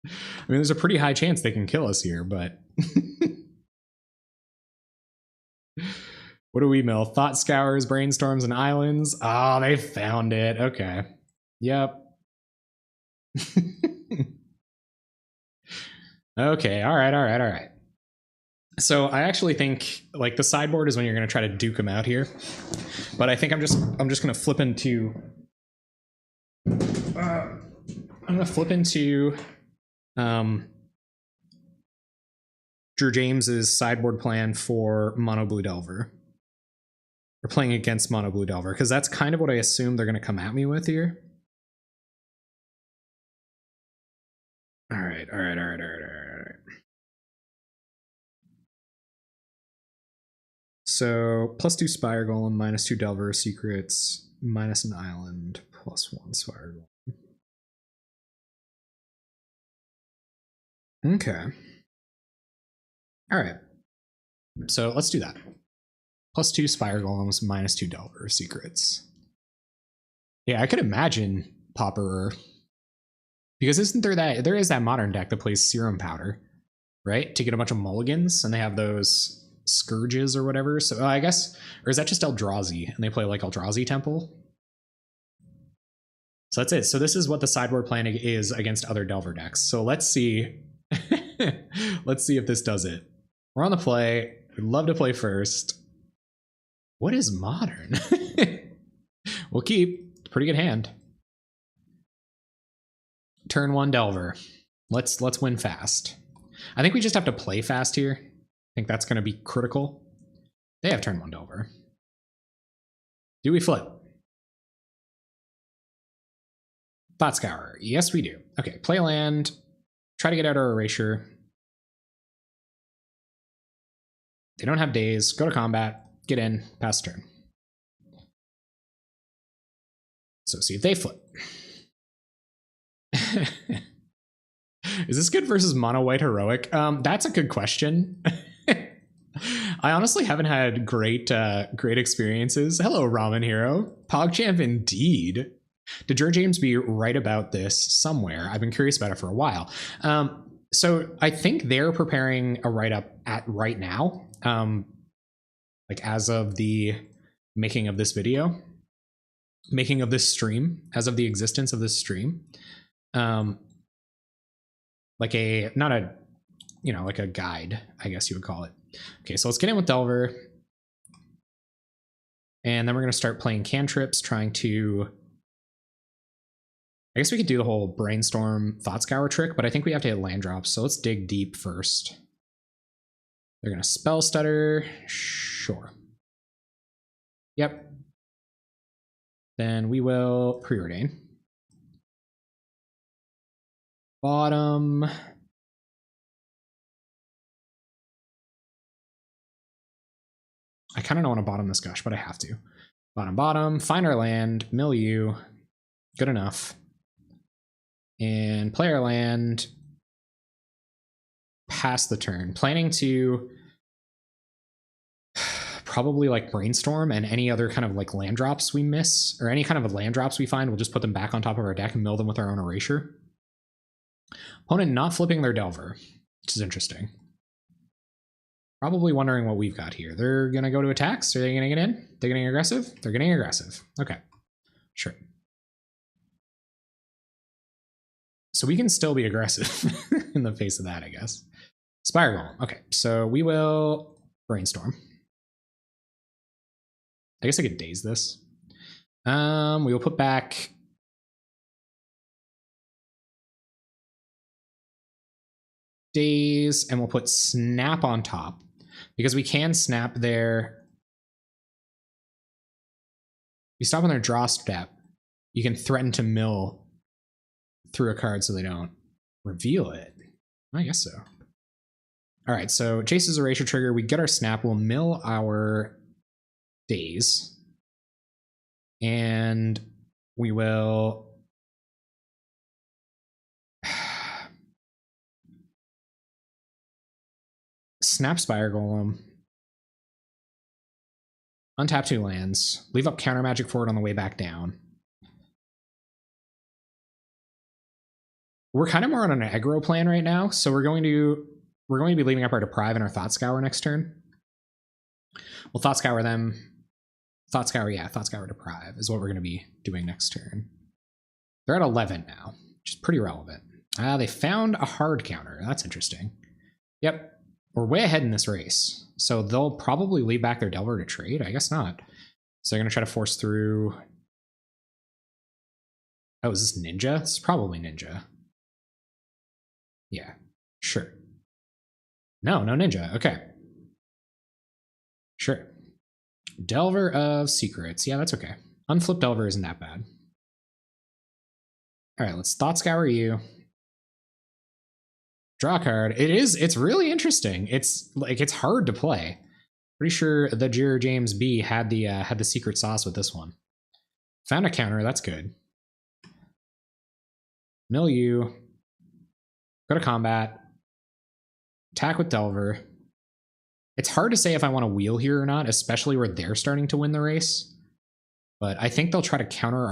I mean, there's a pretty high chance they can kill us here, but... What do we mill? Thought Scours, Brainstorms, and Islands. Oh, they found it. Okay. Yep. Okay, all right. So I actually think like the sideboard is when you're going to try to duke them out here, but I think I'm just going to flip into Jherjamesb's sideboard plan for Mono Blue Delver. We're playing against Mono Blue Delver because that's kind of what I assume they're going to come at me with here. All right. So +2 Spire Golem, -2 Delver Secrets, minus an Island, +1 Spire Golem. Okay. All right. So let's do that. +2 Spire Golems, -2 Delver Secrets. Yeah, I could imagine Pauper, because isn't there is that modern deck that plays Serum Powder, right? To get a bunch of mulligans, and they have those Scourges or whatever. So I guess, or is that just Eldrazi and they play like Eldrazi Temple? So that's it. So this is what the sideboard plan is against other Delver decks. So let's see. Let's see if this does it. We're on the play. We'd love to play first. What is modern? We'll keep. Pretty good hand. Turn 1 Delver. Let's win fast. I think we just have to play fast here. I think that's going to be critical. They have turn 1 Delver. Do we flip? Thought Scour. Yes, we do. Okay, play land. Try to get out our erasure. They don't have days. Go to combat. Get in. Pass turn. So see if they flip. Is this good versus mono white heroic? That's a good question. I honestly haven't had great experiences. Hello, Ramen Hero. PogChamp indeed. Did Jherjamesb write about this somewhere? I've been curious about it for a while. So I think they're preparing a write-up right now, like as of the making of this video, making of this stream, as of the existence of this stream. Like not a, like a guide, I guess you would call it. Okay, so let's get in with Delver. And then we're going to start playing cantrips, trying to... I guess we could do the whole brainstorm thought scour trick, but I think we have to hit land drops, so let's dig deep first. They're going to spell stutter. Sure. Yep. Then we will preordain. Bottom. I kind of don't want to bottom this gush, but I have to. Bottom. Find our land. Mill you. Good enough. And play our land. Pass the turn. Planning to probably like brainstorm, and any other kind of like land drops we miss, or any kind of land drops we find, we'll just put them back on top of our deck and mill them with our own erasure. Opponent not flipping their Delver, which is interesting. Probably wondering what we've got here. They're going to go to attacks. Are they going to get in? They're getting aggressive? They're getting aggressive. Okay. Sure. So we can still be aggressive in the face of that, I guess. Spire Golem. Okay, so we will brainstorm. I guess I could daze this. We will put back... daze, and we'll put snap on top, because we can snap their... You stop on their draw step, you can threaten to mill through a card so they don't reveal it. I guess so. All right, so Jace's erasure trigger, we get our snap, we'll mill our daze, and we will snap Spire Golem, untap 2 lands, leave up counter magic for it on the way back down. We're kind of more on an aggro plan right now, so we're going to be leaving up our Deprive and our Thought Scour next turn. We'll Thought Scour them. Thought Scour Deprive is what we're going to be doing next turn. They're at 11 now, which is pretty relevant. They found a hard counter. That's interesting. Yep, we're way ahead in this race. So they'll probably leave back their Delver to trade? I guess not. So they're going to try to force through... Oh, is this Ninja? This is probably Ninja. Yeah, sure. No Ninja. Okay. Sure. Delver of Secrets. Yeah, that's okay. Unflipped Delver isn't that bad. All right, let's Thought Scour you. Draw a card. It's really interesting. It's hard to play. Pretty sure the Jherjamesb had the secret sauce with this one. Found a counter, that's good. Mill you. Go to combat. Attack with Delver. It's hard to say if I want to wheel here or not, especially where they're starting to win the race. But I think they'll try to counter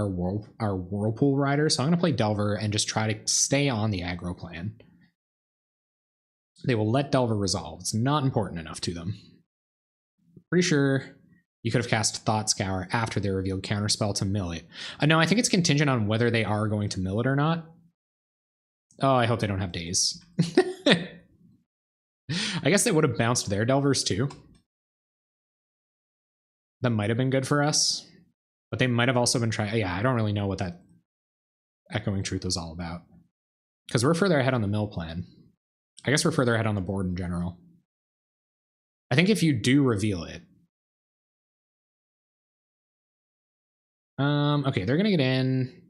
our Whirlpool Rider, so I'm going to play Delver and just try to stay on the aggro plan. They will let Delver resolve. It's not important enough to them. Pretty sure you could have cast Thought Scour after they revealed Counterspell to mill it. No, I think it's contingent on whether they are going to mill it or not. Oh, I hope they don't have days. I guess they would have bounced their Delvers too. That might have been good for us. But they might have also been trying. Yeah, I don't really know what that Echoing Truth was all about. Because we're further ahead on the mill plan. I guess we're further ahead on the board in general. I think if you do reveal it. Okay, they're going to get in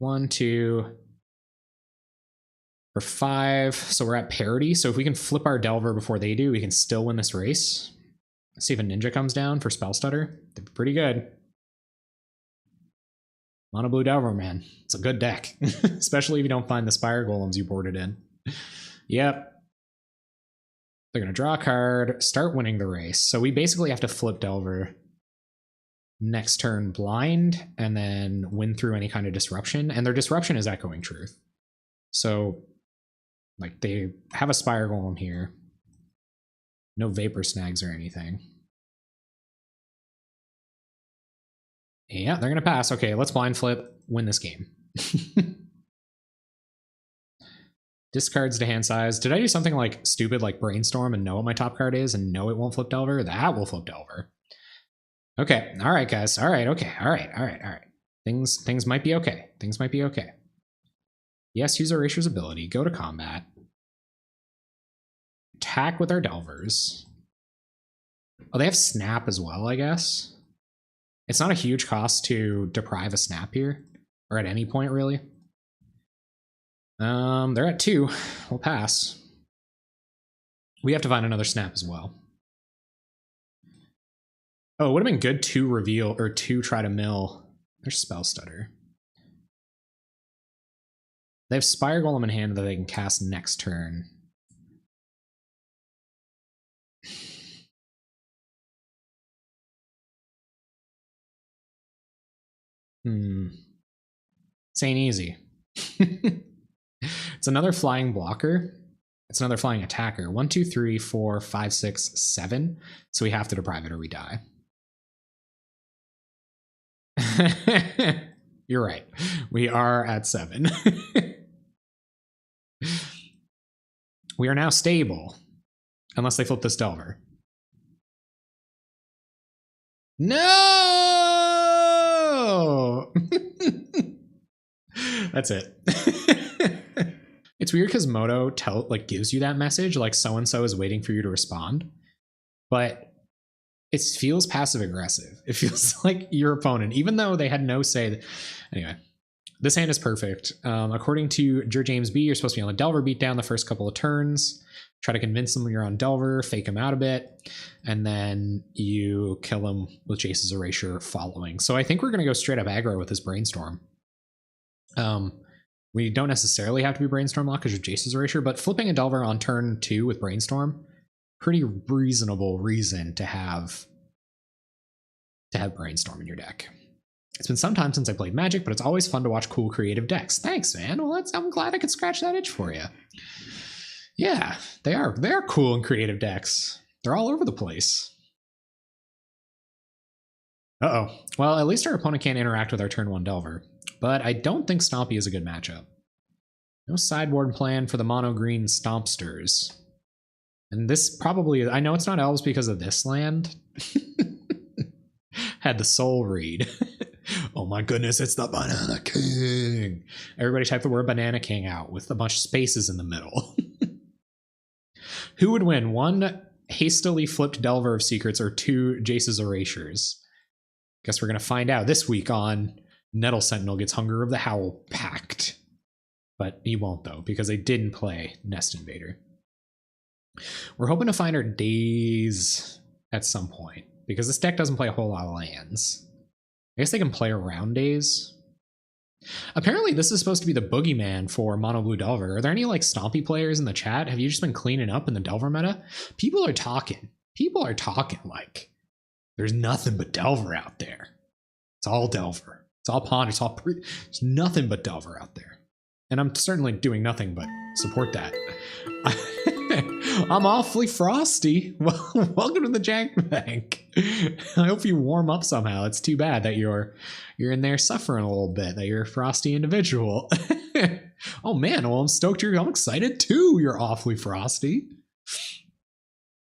1, 2 for 5. So we're at parity. So if we can flip our Delver before they do, we can still win this race. Let's see if a Ninja comes down for Spell Stutter. They're pretty good. Mono Blue Delver, man. It's a good deck. Especially if you don't find the Spire Golems you boarded in. Yep. They're going to draw a card, start winning the race. So we basically have to flip Delver next turn blind and then win through any kind of disruption. And their disruption is Echoing Truth. So, like, they have a Spire Golem here. No Vapor Snags or anything. Yeah, they're going to pass. Okay, let's blind flip, win this game. Discards to hand size. Did I do something like stupid like Brainstorm and know what my top card is and know it won't flip Delver? That will flip Delver. Okay, all right, guys. All right, okay, all right. Things might be okay. Things might be okay. Yes, use Erasure's ability. Go to combat. Attack with our Delvers. Oh, they have Snap as well, I guess. It's not a huge cost to deprive a Snap here, or at any point, really. They're at 2. We'll pass. We have to find another Snap as well. Oh, it would have been good to reveal, or to try to mill. There's Spell Stutter. They have Spire Golem in hand that they can cast next turn. This ain't easy. It's another flying blocker. It's another flying attacker. 1, 2, 3, 4, 5, 6, 7. So we have to deprive it or we die. You're right. We are at 7. We are now stable. Unless they flip this Delver. No! That's it. It's weird because Moto gives you that message, like so-and-so is waiting for you to respond. But it feels passive-aggressive. It feels like your opponent, even though they had no say. Anyway, this hand is perfect. According to Jherjamesb, you're supposed to be on the Delver beatdown the first couple of turns. Try to convince them you're on Delver, fake him out a bit, and then you kill him with Jace's Erasure following. So I think we're going to go straight up aggro with this Brainstorm. We don't necessarily have to be Brainstorm locked because of Jace's Erasure, but flipping a Delver on turn 2 with Brainstorm, pretty reasonable reason to have Brainstorm in your deck. It's been some time since I played Magic, but it's always fun to watch cool creative decks. Thanks, man. Well, I'm glad I could scratch that itch for you. Yeah, they are cool and creative decks. They're all over the place. Uh-oh. Well, at least our opponent can't interact with our turn 1 Delver. But I don't think Stompy is a good matchup. No sideboard plan for the mono-green Stompsters. And this probably... I know it's not Elves because of this land. Had the soul read. Oh my goodness, it's the Banana King. Everybody type the word Banana King out with a bunch of spaces in the middle. Who would win? 1 hastily flipped Delver of Secrets or 2 Jace's Erasures? Guess we're going to find out this week on Nettle Sentinel gets Hunger of the Howl Pact. But he won't, though, because they didn't play Nest Invader. We're hoping to find our Daze at some point, because this deck doesn't play a whole lot of lands. I guess they can play around Daze. Apparently, this is supposed to be the boogeyman for Mono Blue Delver. Are there any, like, Stompy players in the chat? Have you just been cleaning up in the Delver meta? People are talking. People are talking like there's nothing but Delver out there. It's all Delver. It's all Pond. It's all there's nothing but Delver out there. And I'm certainly doing nothing but support that. I'm awfully frosty. Well, welcome to the Jank Bank. I hope you warm up somehow. It's too bad that you're in there suffering a little bit, that you're a frosty individual. Oh man, well I'm stoked I'm excited too. You're awfully frosty.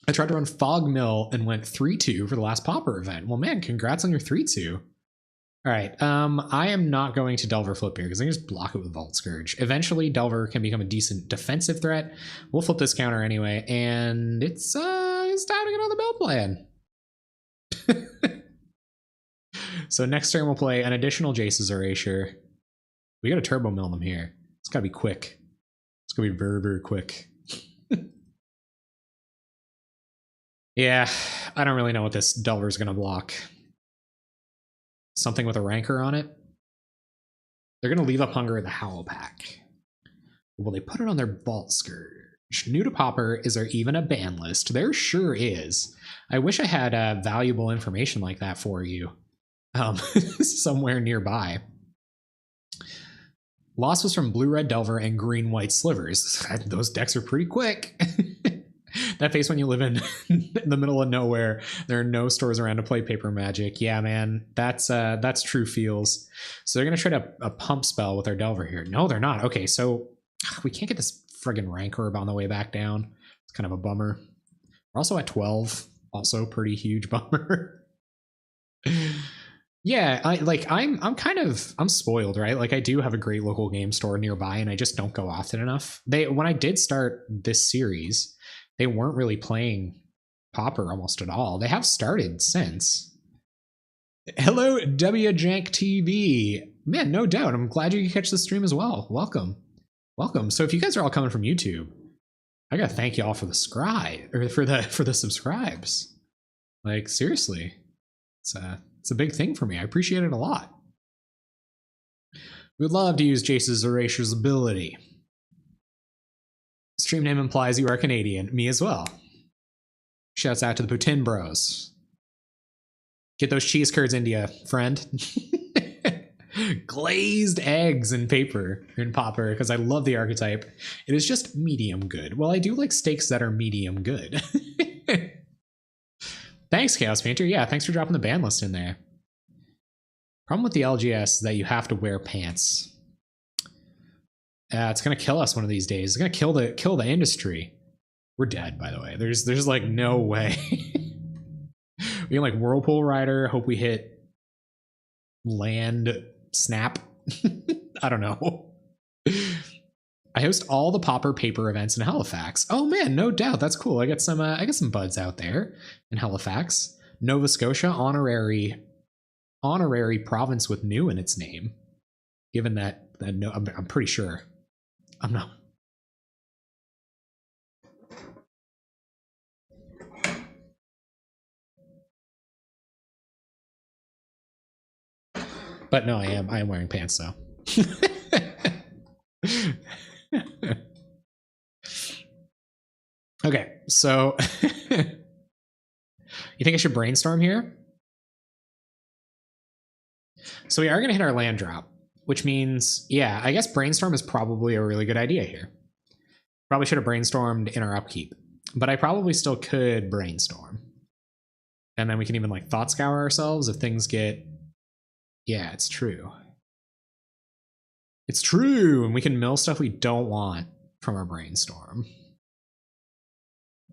I tried to run Fog Mill and went 3-2 for the last Pauper event. Well man, congrats on your 3-2. All right, I am not going to Delver flip here because I can just block it with Vault Scourge. Eventually, Delver can become a decent defensive threat. We'll flip this counter anyway, and it's time to get on the mill plan. So next turn we'll play an additional Jace's Erasure. We got to turbo mill them here. It's got to be quick. It's going to be very, very quick. Yeah, I don't really know what this Delver's going to block. Something with a Rancor on it? They're going to leave up Hunger in the Howl Pack. Will they put it on their Vault Scourge? New to Pauper, is there even a ban list? There sure is. I wish I had valuable information like that for you. Somewhere nearby. Loss was from Blue-Red Delver and Green-White Slivers. Those decks are pretty quick. That face when you live in the middle of nowhere, there are no stores around to play Paper Magic. Yeah, man, that's true feels. So they're gonna try a pump spell with our Delver here. No, they're not. Okay, so we can't get this friggin' Rancor on the way back down. It's kind of a bummer. We're also at 12. Also pretty huge bummer. Yeah, I'm spoiled, right? Like I do have a great local game store nearby and I just don't go often enough. When I did start this series, they weren't really playing Pauper almost at all. They have started since. Hello, WJank TV. Man, no doubt. I'm glad you could catch the stream as well. Welcome. Welcome. So if you guys are all coming from YouTube, I gotta thank you all for the for the subscribes. Like seriously. It's a big thing for me. I appreciate it a lot. We'd love to use Jace's Erasure's ability. Stream name implies you are Canadian. Me as well. Shouts out to the Putin bros. Get those cheese curds, India, friend. Glazed eggs in paper in Pauper, because I love the archetype. It is just medium good. Well, I do like steaks that are medium good. Thanks, Chaos Painter. Yeah, thanks for dropping the ban list in there. Problem with the LGS is that you have to wear pants. It's gonna kill us one of these days. It's gonna kill the industry. We're dead, by the way. There's like no way. We can like Whirlpool Rider. Hope we hit land snap. I don't know. I host all the Pauper paper events in Halifax. Oh man, no doubt. That's cool. I got some buds out there in Halifax. Nova Scotia, honorary province with new in its name. Given that no, I'm pretty sure. I'm not. But no, I am wearing pants though. Okay, so you think I should brainstorm here? So we are going to hit our land drop, which means, yeah, I guess brainstorm is probably a really good idea here. Probably should have brainstormed in our upkeep, but I probably still could brainstorm. And then we can even like thought scour ourselves if things get, yeah, it's true. It's true, and we can mill stuff we don't want from our brainstorm.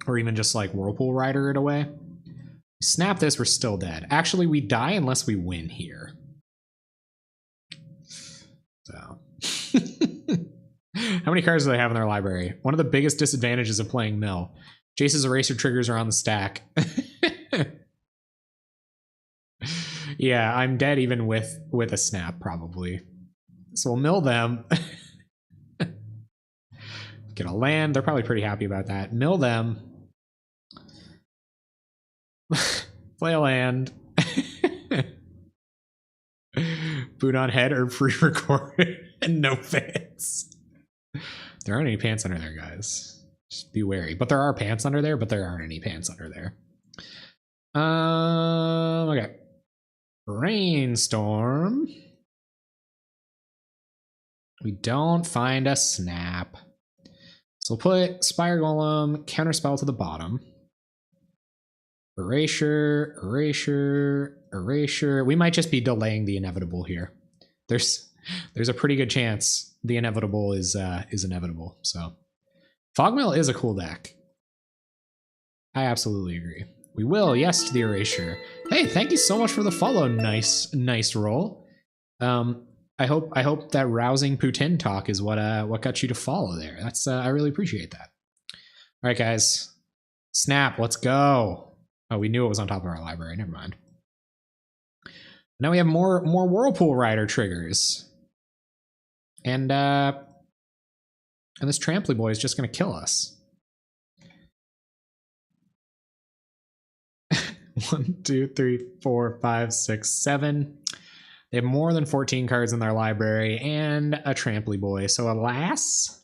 Or even just like Whirlpool Rider it away. Snap this, we're still dead. Actually, we die unless we win here. So. How many cards do they have in their library? One of the biggest disadvantages of playing mill. Jace's Eraser triggers are on the stack. Yeah, I'm dead even with a snap, probably. So we'll mill them. Get a land. They're probably pretty happy about that. Mill them. Play a land. Boot on head or pre-recorded and no pants. There aren't any pants under there, guys. Just be wary. But there are pants under there, but there aren't any pants under there. Okay. Brainstorm. We don't find a snap. So we'll put Spire Golem, Counterspell to the bottom. Erasure, Erasure, Erasure. We might just be delaying the inevitable here. There's a pretty good chance the inevitable is inevitable. So Fogmill is a cool deck. I absolutely agree. We will, yes, to the Erasure. Hey, thank you so much for the follow. Nice roll. I hope that rousing Putin talk is what got you to follow there. That's I really appreciate that. All right, guys, snap. Let's go. Oh, we knew it was on top of our library. Never mind. Now we have more Whirlpool Rider triggers, and this Tramply boy is just gonna kill us. 1, 2, 3, 4, 5, 6, 7. They have more than 14 cards in their library and a Tramply boy. So alas,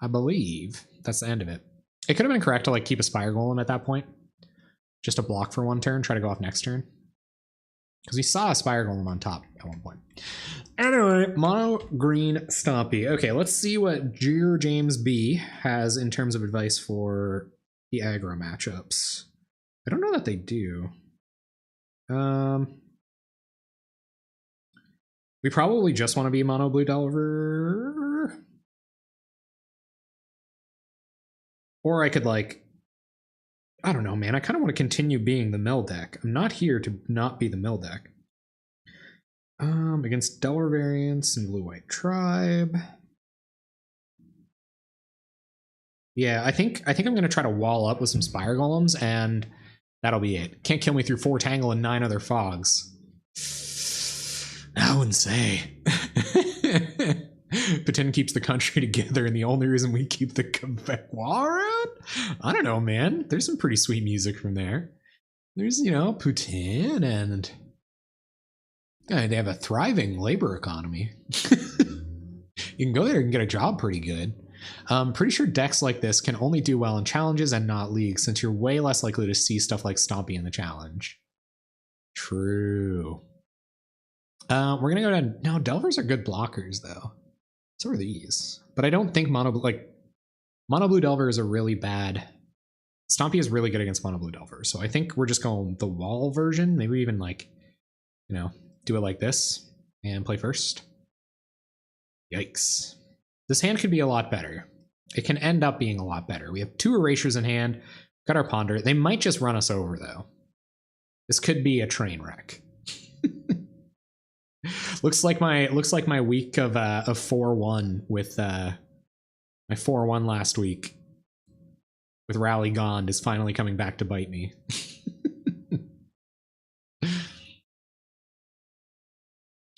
I believe that's the end of it. It could have been correct to like keep a Spire Golem at that point. Just a block for one turn, try to go off next turn. Because we saw a Spire Golem on top at one point. Anyway, mono green Stompy. Okay, let's see what Jherjamesb has in terms of advice for the aggro matchups. I don't know that they do. We probably just want to be mono blue Delver. Or I could like, I don't know, man. I kind of want to continue being the mill deck. I'm not here to not be the mill deck. Against Delver variants and blue-white tribe. Yeah, I think I'm gonna try to wall up with some Spire Golems, and that'll be it. Can't kill me through 4 Tangle and 9 other fogs. I wouldn't say. Pretend keeps the country together, and the only reason we keep the Quebec wall around? I don't know, man. There's some pretty sweet music from there. There's, you know, Putin, and they have a thriving labor economy. You can go there and get a job pretty good. Pretty sure decks like this can only do well in challenges and not leagues, since you're way less likely to see stuff like Stompy in the challenge. True. We're gonna go to no. Delvers are good blockers though. So are these. But I don't think mono blue Delver is a really bad. Stompy is really good against mono blue Delver. So I think we're just going the wall version. Maybe even like, you know, do it like this and play first. Yikes. This hand could be a lot better. It can end up being a lot better. We have 2 erasures in hand. Got our Ponder. They might just run us over though. This could be a train wreck. looks like my week of 4-1 with my 4-1 last week with Rally Gond is finally coming back to bite me.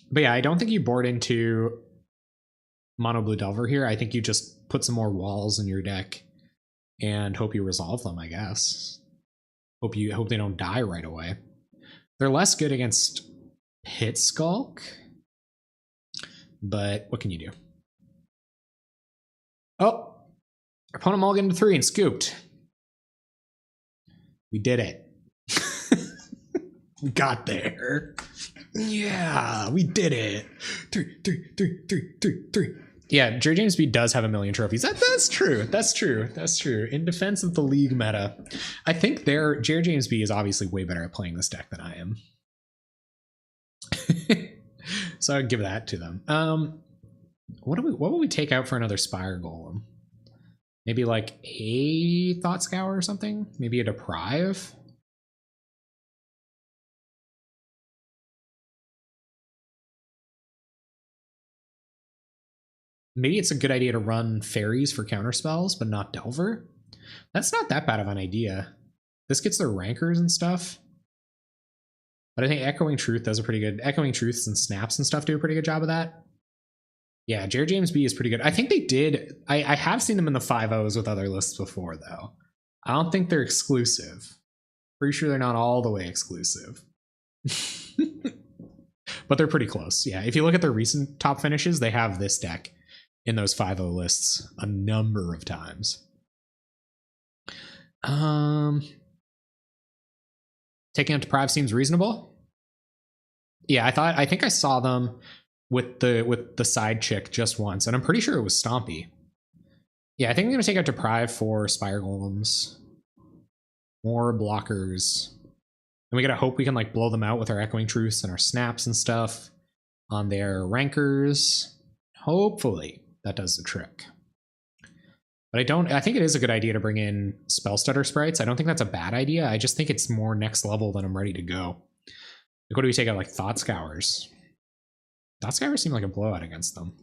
But yeah, I don't think you board into mono blue Delver here. I think you just put some more walls in your deck and hope you resolve them, I guess. Hope they don't die right away. They're less good against Pit Skulk, but what can you do? Oh, our opponent mulliganed to 3 and scooped. We did it. We got there. Yeah, we did it. 3. Yeah, Jherjamesb does have 1 million trophies. That's true. That's true. That's true. In defense of the league meta, I think Jherjamesb is obviously way better at playing this deck than I am. So I'd give that to them. What will we take out for another Spire Golem? Maybe like a Thought Scour or something? Maybe a Deprive? Maybe it's a good idea to run fairies for counter spells, but not Delver. That's not that bad of an idea. This gets their rankers and stuff. But I think Echoing Truth does a pretty good... Echoing Truths and Snaps and stuff do a pretty good job of that. Yeah, Jherjamesb is pretty good. I think they did... I have seen them in the 5-0s with other lists before, though. I don't think they're exclusive. Pretty sure they're not all the way exclusive. But they're pretty close. Yeah, if you look at their recent top finishes, they have this deck in those 5-0 lists a number of times. Taking out Deprive seems reasonable. Yeah, I think I saw them with the side chick just once, and I'm pretty sure it was Stompy. Yeah, I think I'm gonna take out Deprive for Spire Golems. More blockers. And we gotta hope we can like blow them out with our Echoing Truths and our Snaps and stuff on their rankers. Hopefully that does the trick. But I think it is a good idea to bring in Spell Stutter Sprites. I don't think that's a bad idea. I just think it's more next level than I'm ready to go. Like, what do we take out? Like Thought Scours. Thought Scour seemed like a blowout against them.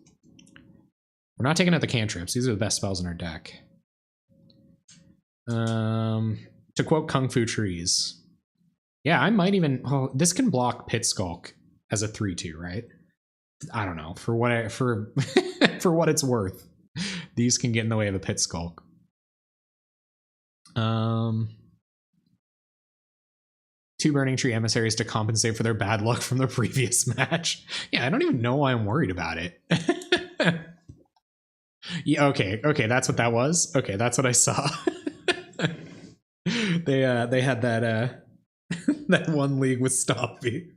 We're not taking out the cantrips. These are the best spells in our deck. To quote Kung Fu Trees. Yeah, I might even... Oh, this can block Pit Skulk as a 3-2, right? I don't know. For what for what it's worth, these can get in the way of a Pit Skulk. 2 Burning Tree Emissaries to compensate for their bad luck from the previous match. Yeah, I don't even know why I'm worried about it. Yeah, okay, that's what that was. Okay, that's what I saw. They had that that one league with Stompy.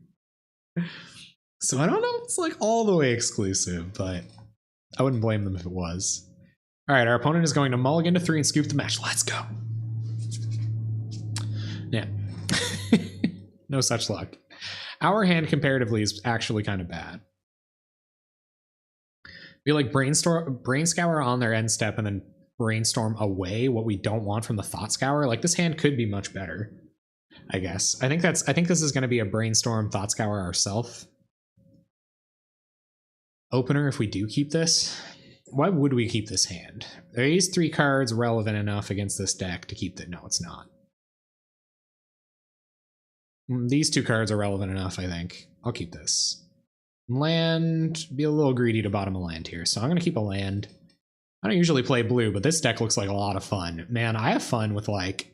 So I don't know if it's like all the way exclusive, but I wouldn't blame them if it was. All right, our opponent is going to mulligan to 3 and scoop the match. Let's go. Yeah. No such luck. Our hand comparatively is actually kind of bad. We like brain scour on their end step and then brainstorm away what we don't want from the thought scour. Like this hand could be much better, I guess. I think this is going to be a brainstorm thought scour ourselves opener if we do keep this. Why would we keep this hand? Are these 3 cards relevant enough against this deck to keep that? No, it's not. These 2 cards are relevant enough, I think. I'll keep this. Land, be a little greedy to bottom a land here, so I'm going to keep a land. I don't usually play blue, but this deck looks like a lot of fun. Man, I have fun with, like,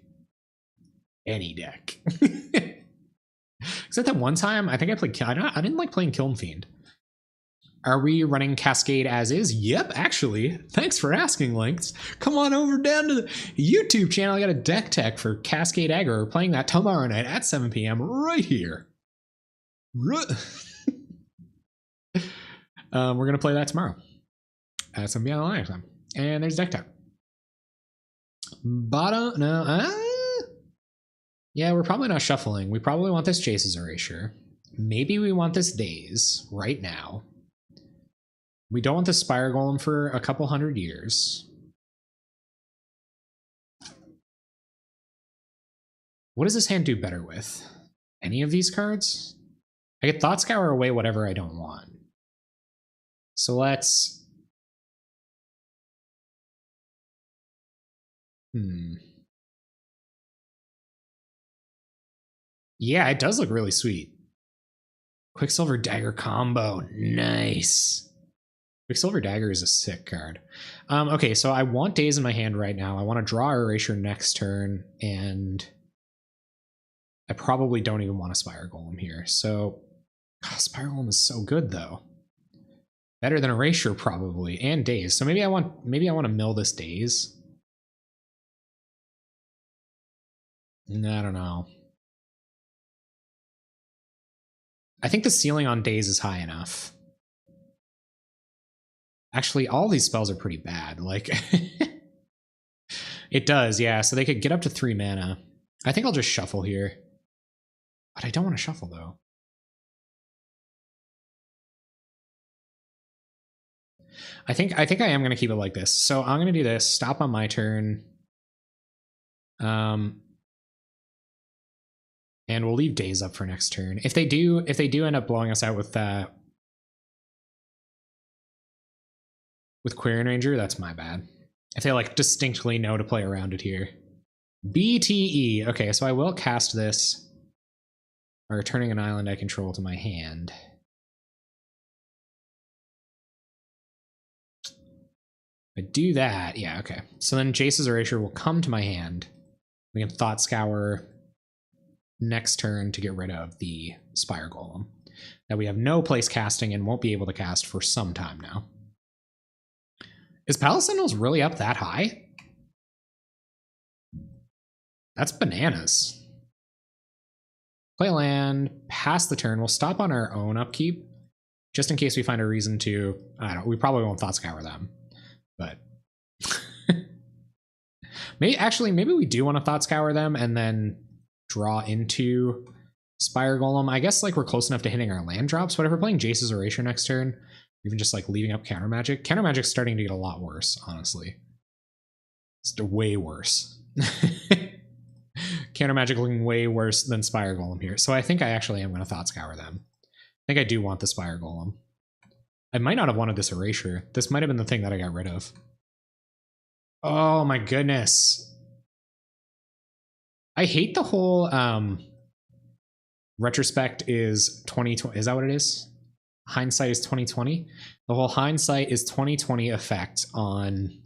any deck. Except that one time, I think I played... I didn't like playing Kiln Fiend. Are we running Cascade as is? Yep, actually. Thanks for asking, Links. Come on over down to the YouTube channel. I got a deck tech for Cascade Aggro. We're playing that tomorrow night at 7 p.m. right here. We're going to play that tomorrow at 7 p.m. live time. And there's deck tech. Bottom, no, yeah, we're probably not shuffling. We probably want this Jace's Erasure. Maybe we want this Daze right now. We don't want the Spire Golem for a couple 100 years. What does this hand do better with? Any of these cards? I get Thought Scour away whatever I don't want. So let's... Yeah, it does look really sweet. Quicksilver Dagger combo. Nice. Quicksilver Dagger is a sick card. Okay, so I want Daze in my hand right now. I want to draw Erasure next turn, and I probably don't even want a Spire Golem here. So, Spire Golem is so good, though. Better than Erasure, probably, and Daze. So maybe I want to mill this Daze. I don't know. I think the ceiling on Daze is high enough. Actually, all these spells are pretty bad. Like, it does, yeah. So they could get up to 3 mana. I think I'll just shuffle here. But I don't want to shuffle, though. I think I am going to keep it like this. So I'm going to do this. Stop on my turn. And we'll leave Daze up for next turn. If they do end up blowing us out with Quarian Ranger, that's my bad. If they like distinctly know to play around it here. BTE. Okay, so I will cast this by returning an island I control to my hand. If I do that, yeah, okay. So then Jace's Erasure will come to my hand. We can Thought Scour next turn to get rid of the Spire Golem that we have no place casting and won't be able to cast for some time now. Is Palace Sentinels really up that high? That's bananas. Play land, pass the turn. We'll stop on our own upkeep just in case we find a reason to. I don't know. We probably won't Thought Scour them, but maybe we do want to Thought Scour them and then draw into Spire Golem. I guess like we're close enough to hitting our land drops, but if we're playing Jace's Erasure next turn, even just like leaving up Counter Magic's starting to get a lot worse, honestly. It's way worse. Counter Magic looking way worse than Spire Golem here. So I think I actually am going to Thought Scour them. I think I do want the Spire Golem. I might not have wanted this erasure. This might have been the thing that I got rid of. Oh my goodness. I hate the whole retrospect is 2020. Is that what it is? Hindsight is 2020. The whole hindsight is 2020 effect on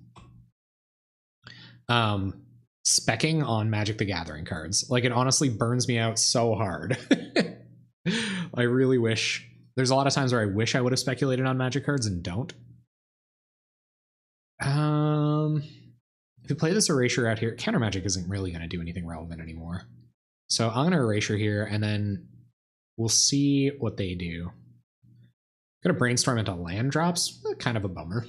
speccing on Magic the Gathering cards. Like, it honestly burns me out so hard. I really wish. There's a lot of times where I wish I would have speculated on Magic cards and don't. If we play this erasure out here, counter Magic isn't really going to do anything relevant anymore. So I'm going to erasure here, and then we'll see what they do. Going to brainstorm into land drops. Kind of a bummer.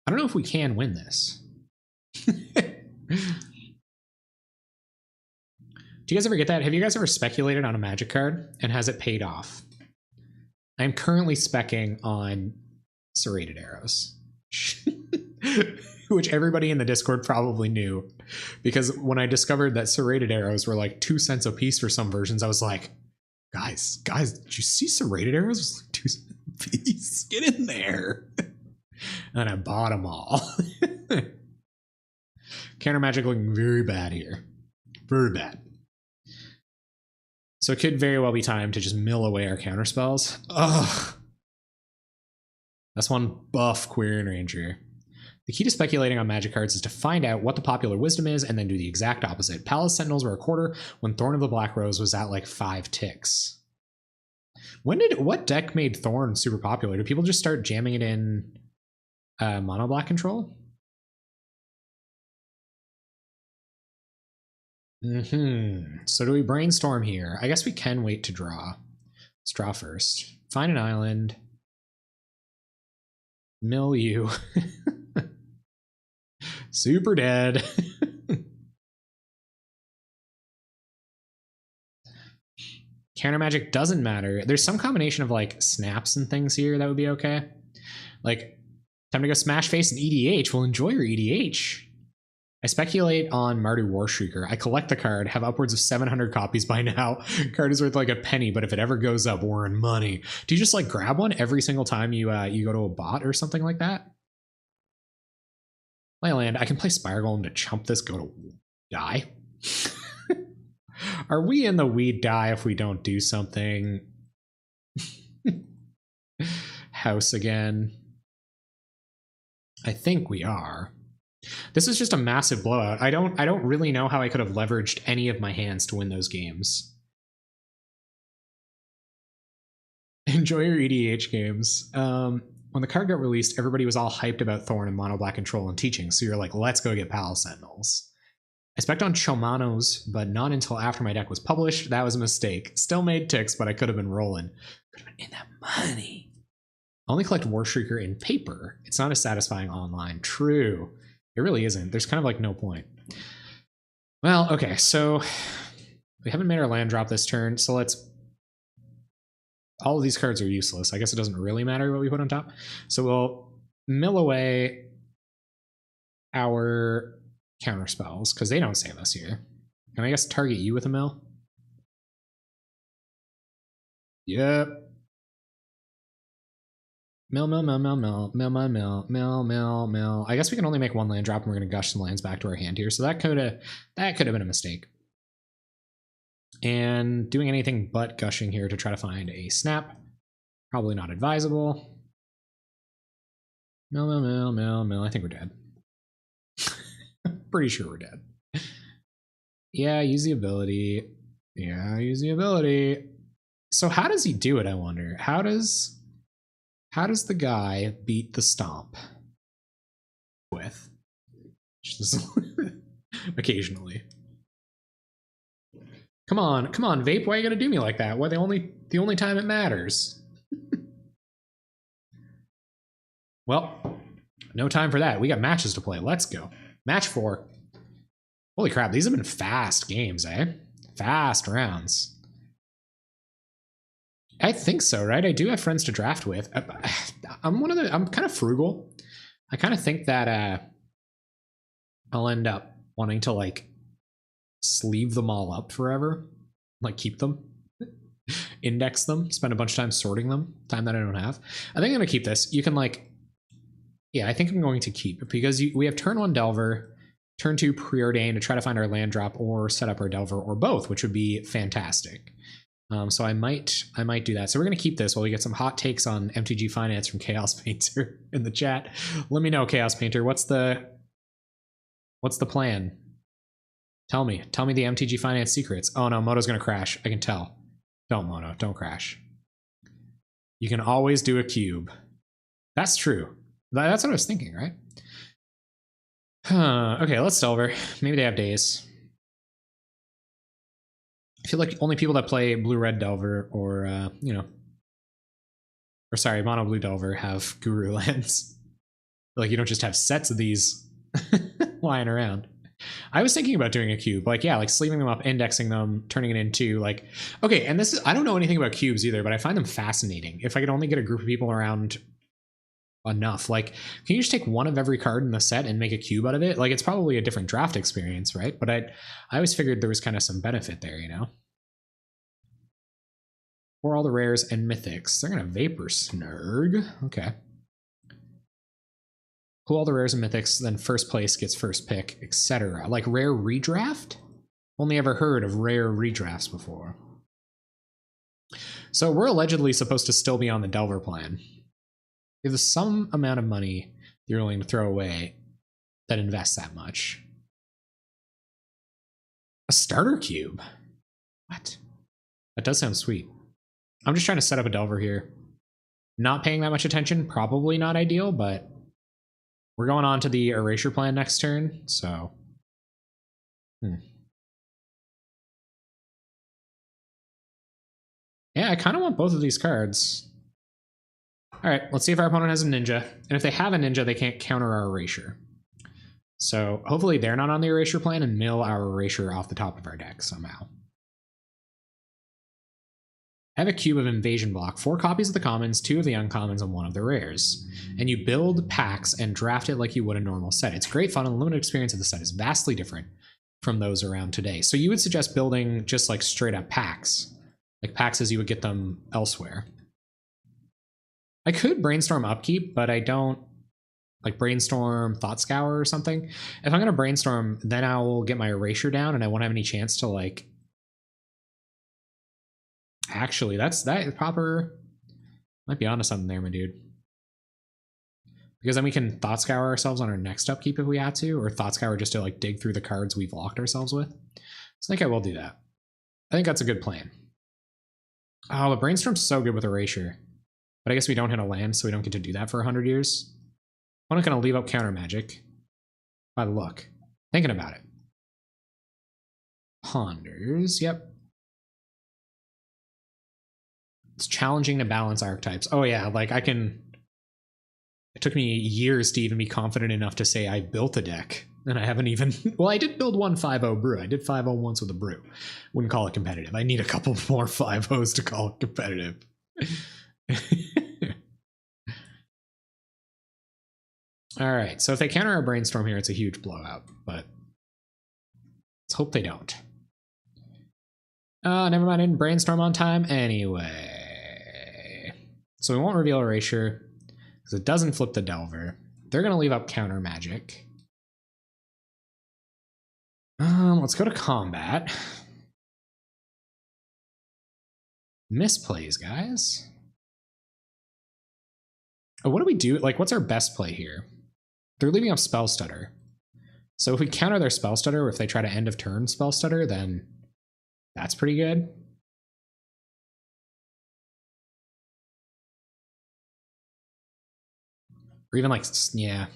I don't know if we can win this. Do you guys ever get that? Have you guys ever speculated on a Magic card and has it paid off? I'm currently speccing on Serrated Arrows. Which everybody in the Discord probably knew, because when I discovered that Serrated Arrows were like 2 cents a piece for some versions, I was like, guys, did you see Serrated Arrows was like 2 cents a piece? Get in there. And I bought them all. Counter Magic looking very bad here. Very bad. So it could very well be time to just mill away our counter spells. Ugh. That's one buff Quirion Ranger. The key to speculating on Magic cards is to find out what the popular wisdom is and then do the exact opposite. Palace Sentinels were a quarter when Thorn of the Black Rose was at like 5 ticks. What deck made Thorn super popular? Did people just start jamming it in mono black control? So do we brainstorm here? I guess we can wait to draw. Let's draw first. Find an island. Mill you. Super dead. Counter Magic doesn't matter. There's some combination of like snaps and things here that would be okay. Like, time to go smash face and EDH. Well, enjoy your EDH. I speculate on Mardu Warshrieker. I collect the card, have upwards of 700 copies by now. Card is worth like a penny, but if it ever goes up, we're in money. Do you just like grab one every single time you go to a bot or something like that? Play land. I can play Spire Golem to chump this, go to die. Are we in the we die if we don't do something? House again. I think we are. This is just a massive blowout. I don't really know how I could have leveraged any of my hands to win those games. Enjoy your EDH games. When the card got released, everybody was all hyped about Thorn and Mono Black Control and Teaching, so you're like, let's go get Palace Sentinels. I spec'd on Chomanos, but not until after my deck was published. That was a mistake. Still made ticks, but I could have been rolling. Could have been in that money. I only collect Warshrieker in paper. It's not as satisfying online. True. It really isn't. There's kind of like no point. Well, okay, so we haven't made our land drop this turn, so let's... All of these cards are useless. I guess it doesn't really matter what we put on top. So we'll mill away our counter spells, because they don't save us here. Can I guess target you with a mill? Yep. Mill. I guess we can only make one land drop and we're going to gush some lands back to our hand here. So that could have been a mistake. And doing anything but gushing here to try to find a snap, probably not advisable. Mill. I think we're dead. Pretty sure we're dead. Yeah, use the ability. So how does he do it, I wonder? How does the guy beat the Stomp? With just occasionally. Come on, Vape, why are you gonna do me like that? Why the only time it matters? Well, no time for that. We got matches to play. Let's go. Match 4. Holy crap, these have been fast games, eh? Fast rounds. I think so, right? I do have friends to draft with. I'm kind of frugal. I kind of think that I'll end up wanting to like sleeve them all up forever, like keep them. index them, spend a bunch of time sorting them, time that I don't have. I think I'm going to keep this. You can like, yeah, I think I'm going to keep it because we have turn 1 Delver, turn 2 Preordain to try to find our land drop or set up our Delver or both, which would be fantastic. So I might do that. So we're going to keep this while we get some hot takes on MTG Finance from Chaos Painter in the chat. Let me know, Chaos Painter, what's the plan? Tell me the MTG Finance secrets. Oh no, Moto's going to crash. I can tell. Don't, Moto, don't crash. You can always do a cube. That's true. That's what I was thinking, right? Okay, let's Delver. Maybe they have days. I feel like only people that play blue-red Delver or, you know, or sorry, mono-blue Delver have Guru lands. Like, you don't just have sets of these lying around. I was thinking about doing a cube, like, yeah, like sleeving them up, indexing them, turning it into, like, okay, and this is, I don't know anything about cubes either, but I find them fascinating. If I could only get a group of people around enough, like, can you just take one of every card in the set and make a cube out of it? Like, it's probably a different draft experience, right? But I always figured there was kind of some benefit there, you know? For all the rares and mythics, they're gonna Vapor Snurg. Okay. Pull all the rares and mythics, then first place gets first pick, etc. Like rare redraft? Only ever heard of rare redrafts before. So we're allegedly supposed to still be on the Delver plan. There's some amount of money you're willing to throw away that invests that much. A starter cube? What? That does sound sweet. I'm just trying to set up a Delver here. Not paying that much attention, probably not ideal, but we're going on to the Erasure plan next turn, so... Yeah, I kind of want both of these cards. Alright, let's see if our opponent has a Ninja. And if they have a Ninja, they can't counter our Erasure. So hopefully they're not on the Erasure plan and mill our Erasure off the top of our deck somehow. I have a cube of Invasion block, 4 copies of the commons, 2 of the uncommons, and 1 of the rares. And you build packs and draft it like you would a normal set. It's great fun, and the limited experience of the set is vastly different from those around today. So you would suggest building just like straight up packs, like packs as you would get them elsewhere. I could brainstorm upkeep, but I don't like brainstorm Thought Scour or something. If I'm going to brainstorm, then I will get my Erasure down and I won't have any chance to like... Actually, that Pauper might be onto something there, my dude. Because then we can Thought Scour ourselves on our next upkeep if we had to, or Thought Scour just to like dig through the cards we've locked ourselves with. So I think I will do that. I think that's a good plan. Oh, the Brainstorm's so good with Erasure. But I guess we don't hit a land, so we don't get to do that for 100 years. I'm not going to leave up counter magic. By the look. Thinking about it. Ponders, yep. It's challenging to balance archetypes. Oh yeah, like I can... It took me years to even be confident enough to say I built a deck. And I haven't even... Well, I did build one 5-0 brew. I did 5-0 once with a brew. Wouldn't call it competitive. I need a couple more 5-0s to call it competitive. Alright, so if they counter our Brainstorm here, it's a huge blowout. But let's hope they don't. Never mind, I didn't Brainstorm on time anyway. So we won't reveal Erasure, because it doesn't flip the Delver. They're going to leave up counter magic. Let's go to combat. Misplays, guys. Oh, what do we do? Like, what's our best play here? They're leaving up Spell Stutter. So if we counter their Spell Stutter, or if they try to end of turn Spell Stutter, then that's pretty good. Or even like, yeah.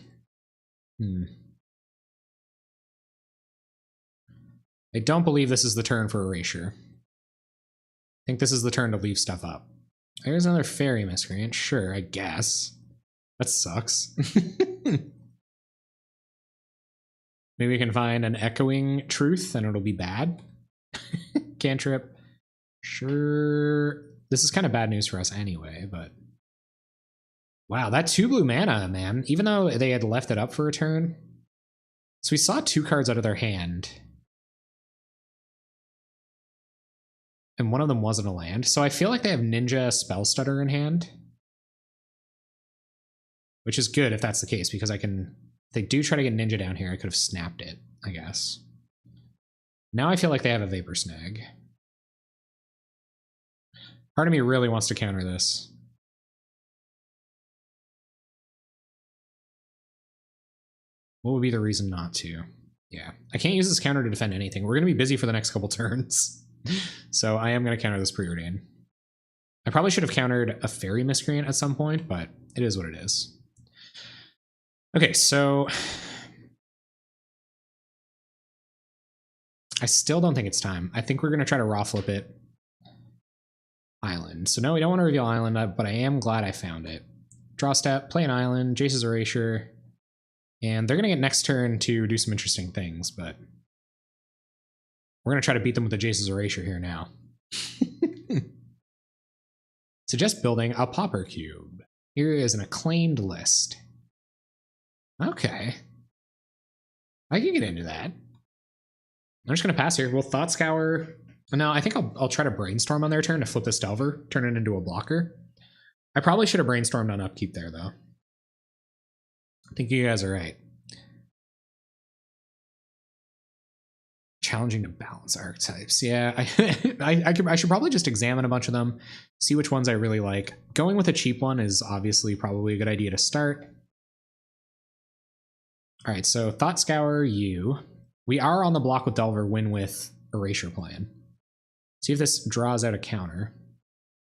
I don't believe this is the turn for Erasure. I think this is the turn to leave stuff up. There's another Fairy Miscreant. Sure, I guess. That sucks. Maybe we can find an Echoing Truth and it'll be bad. Cantrip. Sure. This is kind of bad news for us anyway, but... Wow, that 2 blue mana, man. Even though they had left it up for a turn. So we saw 2 cards out of their hand. and one of them wasn't a land. So I feel like they have Ninja Spell Stutter in hand, which is good if that's the case, because I can, if they do try to get Ninja down here, I could have snapped it, I guess. Now I feel like they have a Vapor Snag. Part of me really wants to counter this. What would be the reason not to? Yeah, I can't use this counter to defend anything. We're going to be busy for the next couple turns. So I am going to counter this Preordain. I probably should have countered a Fairy Miscreant at some point, but it is what it is. Okay, so I still don't think it's time. I think we're going to try to raw flip it. Island. So no, we don't want to reveal Island, but I am glad I found it. Draw step, play an Island, Jace's Erasure, and they're going to get next turn to do some interesting things, but we're going to try to beat them with the Jace's Erasure here now. Suggest building a Pauper Cube. Here is an acclaimed list. Okay. I can get into that. I'm just going to pass here. We'll Thought Scour. No, I think I'll try to Brainstorm on their turn to flip this Delver, turn it into a blocker. I probably should have Brainstormed on upkeep there, though. I think you guys are right. Challenging to balance archetypes. Yeah, I should probably just examine a bunch of them, see which ones I really like. Going with a cheap one is obviously probably a good idea to start. All right, so Thought Scour you. We are on the block with Delver, win with Erasure Plan. See if this draws out a counter.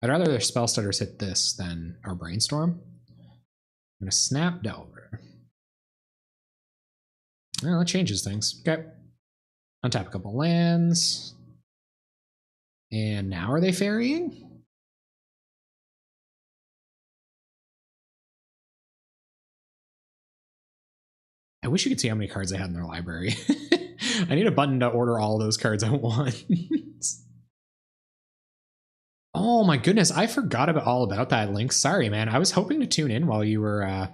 I'd rather their Spell Stutters hit this than our Brainstorm. I'm going to snap Delver. Well, that changes things. Okay. Untap a couple lands. And now are they ferrying? I wish you could see how many cards I had in their library. I need a button to order all of those cards at once. Oh my goodness, I forgot all about that, Link. Sorry, man. I was hoping to tune in while you were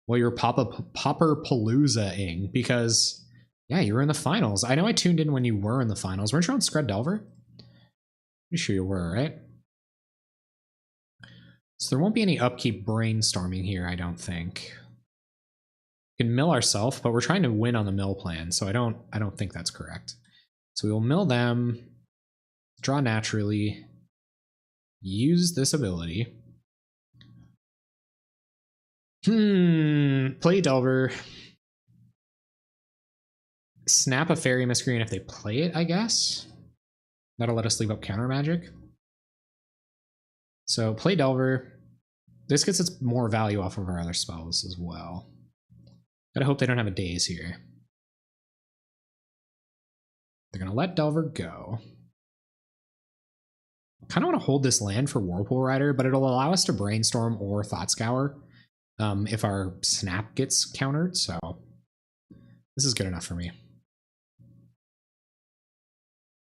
Pauper-palooza-ing, because yeah, you were in the finals. I know I tuned in when you were in the finals. Weren't you on Scrud Delver? Pretty sure you were, right? So there won't be any upkeep brainstorming here, I don't think. We can mill ourselves, but we're trying to win on the mill plan, so I don't think that's correct. So we will mill them, draw naturally, use this ability. Play Delver. Snap a Fairy Miscreant if they play it, I guess. That'll let us leave up counter magic. So play Delver. This gets us more value off of our other spells as well. Gotta hope they don't have a daze here. They're gonna let Delver go. Kind of want to hold this land for Whirlpool Rider, but it'll allow us to Brainstorm or Thought Scour if our snap gets countered, so this is good enough for me.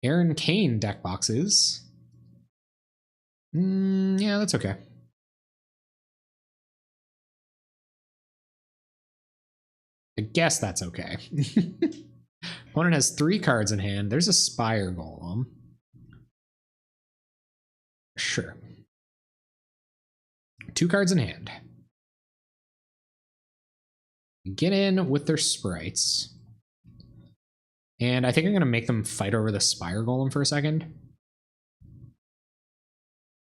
Aaron Kane deck boxes. Yeah, that's okay. I guess that's okay. Opponent has 3 cards in hand. There's a Spire Golem. Sure. 2 cards in hand. Get in with their sprites. And I think I'm going to make them fight over the Spire Golem for a second.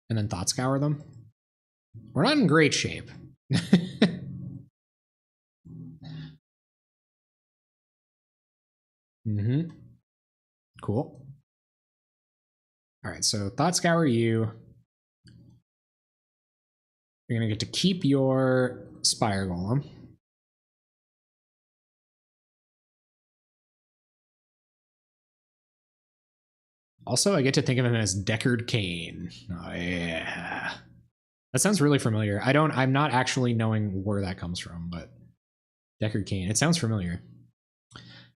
And then Thought Scour them. We're not in great shape. Cool. All right, so Thought Scour you. You're going to get to keep your Spire Golem. Also, I get to think of him as Deckard Cain. Oh, yeah. That sounds really familiar. I'm not actually knowing where that comes from, but Deckard Cain. It sounds familiar.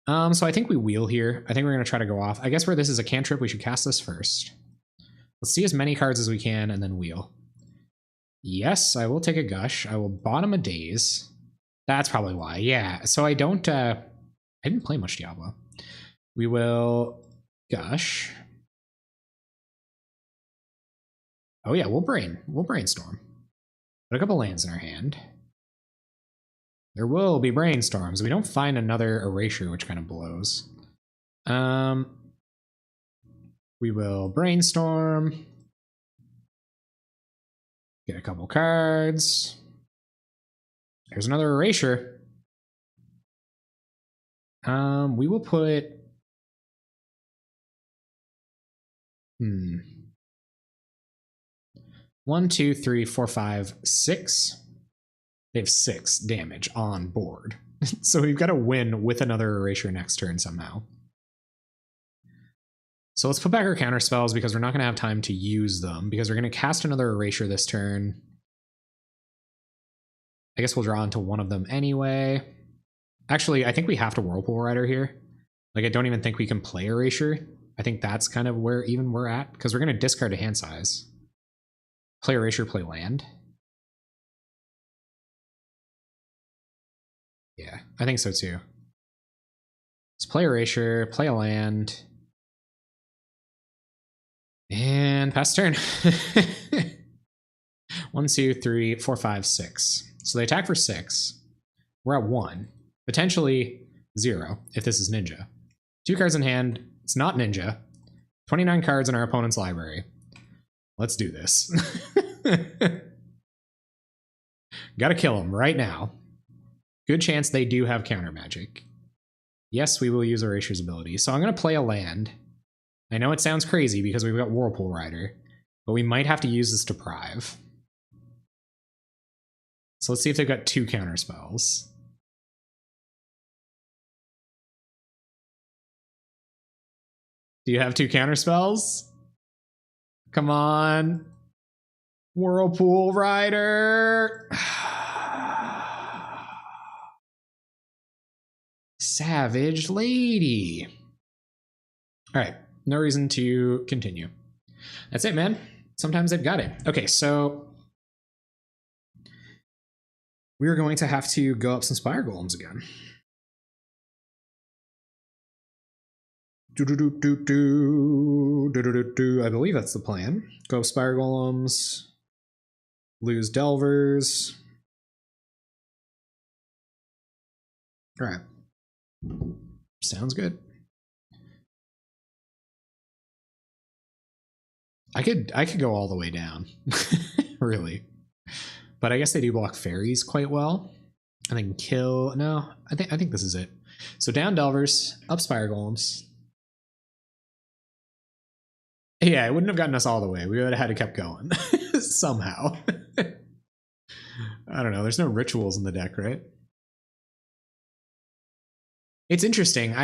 So I think we wheel here. I think we're going to try to go off. I guess where this is a cantrip, we should cast this first. Let's see as many cards as we can and then wheel. Yes, I will take a Gush. I will bottom a Daze. That's probably why. Yeah, so I didn't play much Diablo. We will Gush. Oh yeah, we'll brainstorm. Put a couple lands in our hand. There will be brainstorms. We don't find another erasure, which kind of blows. We will brainstorm. Get a couple cards. There's another erasure. We will put... 1, 2, 3, 4, 5, 6. They have 6 damage on board. So we've got to win with another erasure next turn somehow. So let's put back our counter spells because we're not going to have time to use them because we're going to cast another erasure this turn. I guess we'll draw into one of them anyway. Actually, I think we have to Whirlpool Rider here. Like, I don't even think we can play erasure. I think that's kind of where even we're at because we're going to discard a hand size. Play erasure, play land. Yeah, I think so too. Let's play erasure, play a land. And pass turn. 1, 2, 3, 4, 5, 6. So they attack for 6. We're at 1. Potentially 0 if this is Ninja. 2 cards in hand. It's not Ninja. 29 cards in our opponent's library. Let's do this. Gotta kill them right now. Good chance they do have counter magic. Yes, we will use Erasure's ability. So I'm going to play a land. I know it sounds crazy because we've got Whirlpool Rider, but we might have to use this Deprive. So let's see if they've got 2 counter spells. Do you have 2 counter spells? Come on. Whirlpool Rider. Savage Lady. All right. No reason to continue. That's it, man. Sometimes they've got it. Okay, so we're going to have to go up some Spire Golems again. I believe that's the plan. Go up Spire Golems. Lose Delvers. All right. Sounds good. I could go all the way down, really, but I guess they do block fairies quite well, and they can kill. No, I think this is it. So down Delvers, up Spire Golems. Yeah, it wouldn't have gotten us all the way. We would have had to kept going somehow. I don't know. There's no rituals in the deck, right? It's interesting.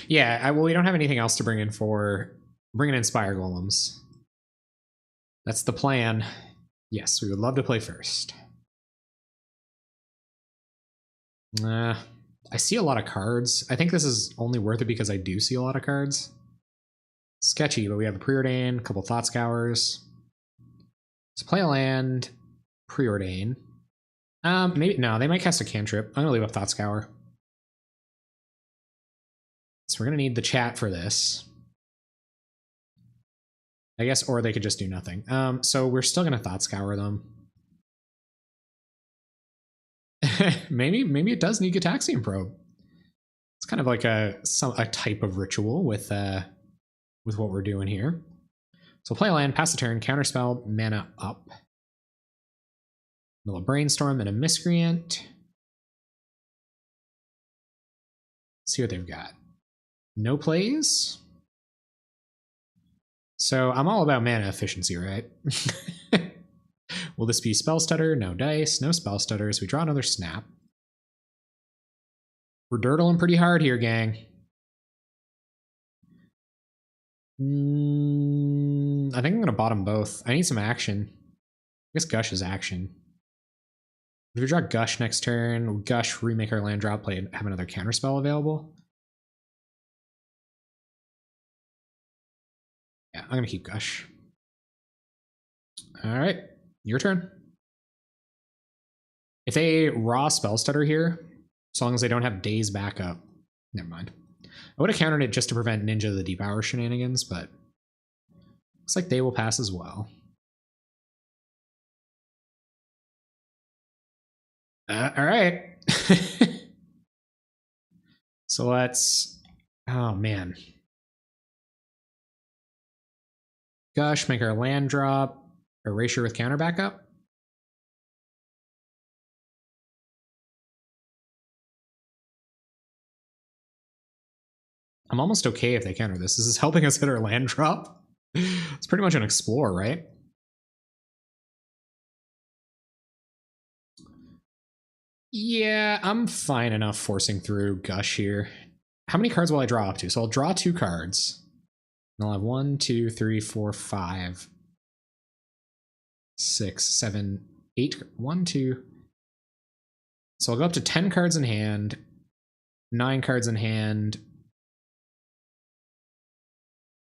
Yeah. Well, we don't have anything else to bring in for. Bringing in Spire Golems. That's the plan. Yes, we would love to play first. I see a lot of cards. I think this is only worth it because I do see a lot of cards. Sketchy, but we have a Preordain, a couple Thought Scours. Let's play a land, Preordain. Maybe, no, they might cast a cantrip. I'm gonna leave up Thought Scour. So we're gonna need the chat for this. I guess, or they could just do nothing. So we're still gonna Thought Scour them. maybe it does need Gitaxian Probe. It's kind of like a type of ritual with what we're doing here. So play a land, pass the turn, counterspell, mana up. Mill a Brainstorm and a Miscreant. Let's see what they've got. No plays. So I'm all about mana efficiency, right? Will this be Spell Stutter? No dice, no Spell Stutters. We draw another Snap. We're dirtling pretty hard here, gang. I think I'm going to bottom both. I need some action. I guess Gush is action. If we draw Gush next turn, Gush, remake our land drop, play, have another counterspell available. Yeah, I'm going to keep Gush. All right, your turn. If they raw Spell Stutter here, so long as they don't have Daze backup, never mind. I would have countered it just to prevent Ninja the Deep Hour shenanigans, but Looks like they will pass as well. All right. So let's, oh man. Gush, make our land drop, erasure with counter backup. I'm almost okay if they counter this. This is helping us hit our land drop. It's pretty much an explore, right? Yeah, I'm fine enough forcing through Gush here. How many cards will I draw up to? So I'll draw 2 cards. And I'll have 1, 2, 3, 4, 5, 6, 7, 8. 1, 2. So I'll go up to 10 cards in hand, 9 cards in hand,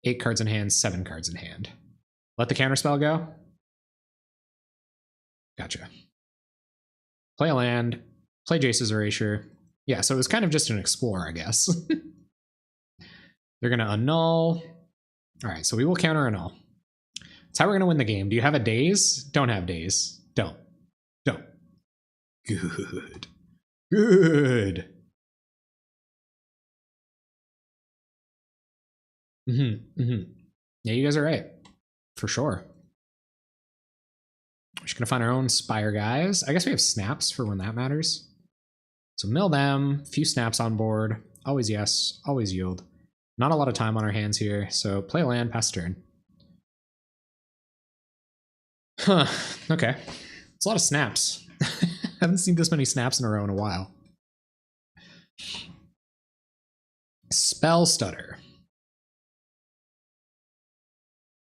8 cards in hand, 7 cards in hand. Let the counterspell go. Gotcha. Play a land, play Jace's Erasure. Yeah, so it was kind of just an explore, I guess. They're going to annul. All right, so we will counter annul. That's how we're going to win the game. Do you have a daze? Don't have daze. Don't. Good. Good. Yeah, you guys are right. For sure. We're just going to find our own Spire guys. I guess we have snaps for when that matters. So mill them. Few snaps on board. Always yes. Always yield. Not a lot of time on our hands here. So play a land, pass turn. Huh. Okay. It's a lot of snaps. Haven't seen this many snaps in a row in a while. Spell Stutter.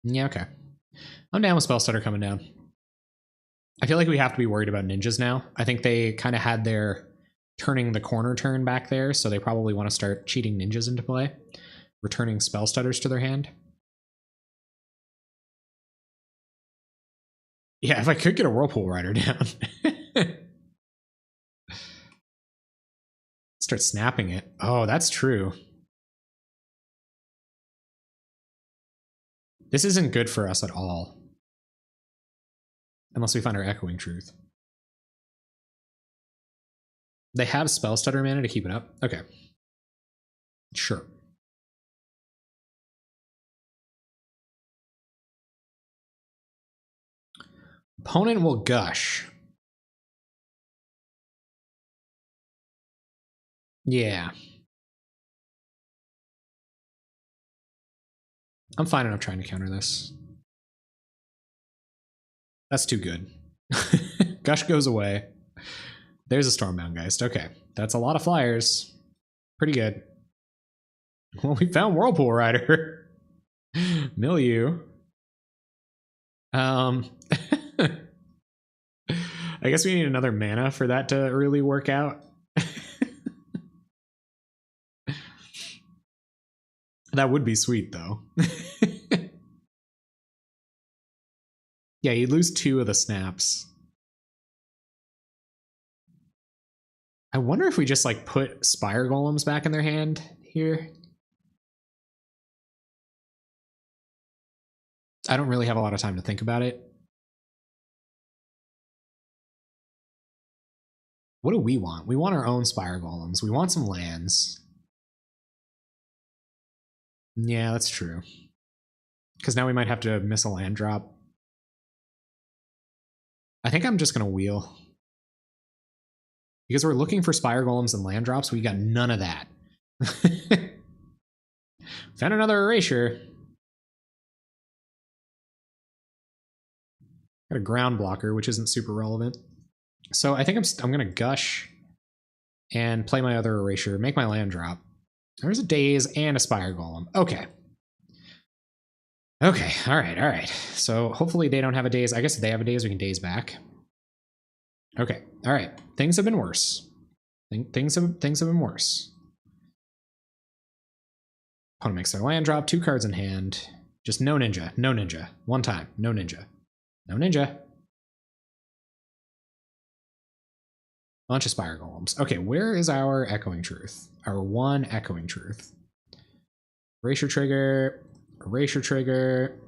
Yeah, okay. I'm down with Spell Stutter coming down. I feel like we have to be worried about ninjas now. I think they kind of had their turning the corner turn back there, so they probably want to start cheating ninjas into play, returning Spell Stutters to their hand. Yeah, if I could get a Whirlpool Rider down. Start snapping it. Oh, that's true. This isn't good for us at all. Unless we find our Echoing Truth. They have Spell Stutter mana to keep it up? Okay. Sure. Opponent will Gush. Yeah. I'm fine enough trying to counter this. That's too good. Gush goes away. There's a Stormbound Geist. Okay. That's a lot of flyers. Pretty good. Well, we found Whirlpool Rider. Milieu. I guess we need another mana for that to really work out. That would be sweet, though. Yeah, you'd lose 2 of the snaps. I wonder if we just like put Spire Golems back in their hand here. I don't really have a lot of time to think about it. What do we want? We want our own Spire Golems. We want some lands. Yeah, that's true. Because now we might have to miss a land drop. I think I'm just going to wheel. Because we're looking for Spire Golems and land drops, we got none of that. Found another Erasure. Got a Ground Blocker, which isn't super relevant. So I think I'm going to Gush and play my other Erasure, make my land drop. There's a Daze and a Spire Golem. Okay. Okay, all right. So hopefully they don't have a Daze. I guess if they have a Daze, we can Daze back. Okay, all right. Things have been worse. Things have been worse. Opponent makes their land drop, 2 cards in hand. Just no ninja, no ninja. One time, no ninja. No ninja. Bunch of Spire Golems. Okay, where is our Echoing Truth? Our one Echoing Truth. Erasure trigger. Erasure trigger.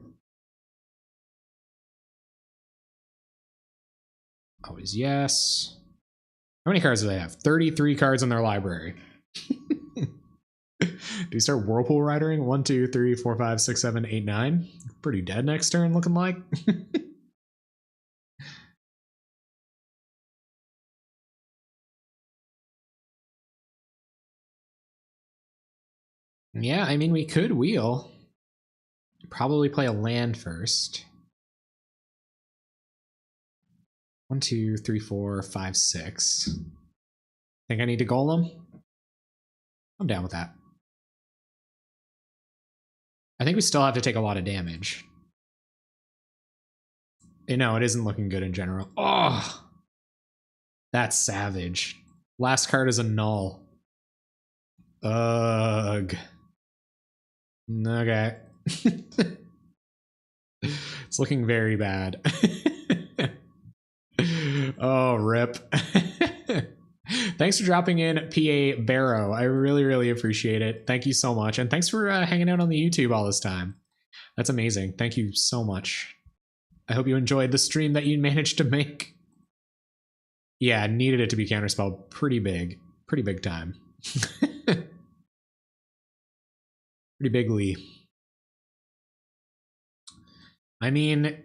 Always yes. How many cards do they have? 33 cards in their library. Do we start Whirlpool Ridering? 1, 2, 3, 4, 5, 6, 7, 8, 9. Pretty dead next turn, looking like. Yeah, I mean, we could wheel. Probably play a land first. 1, 2, 3, 4, 5, 6. Think I need to golem? I'm down with that. I think we still have to take a lot of damage. No, it isn't looking good in general. Oh, that's savage. Last card is a null. Ugh. Okay. It's looking very bad. Oh, rip. Thanks for dropping in, PA Barrow. I really, really appreciate it. Thank you so much. And thanks for hanging out on the YouTube all this time. That's amazing. Thank you so much. I hope you enjoyed the stream that you managed to make. Yeah, needed it to be counterspelled pretty big time. Pretty bigly. I mean,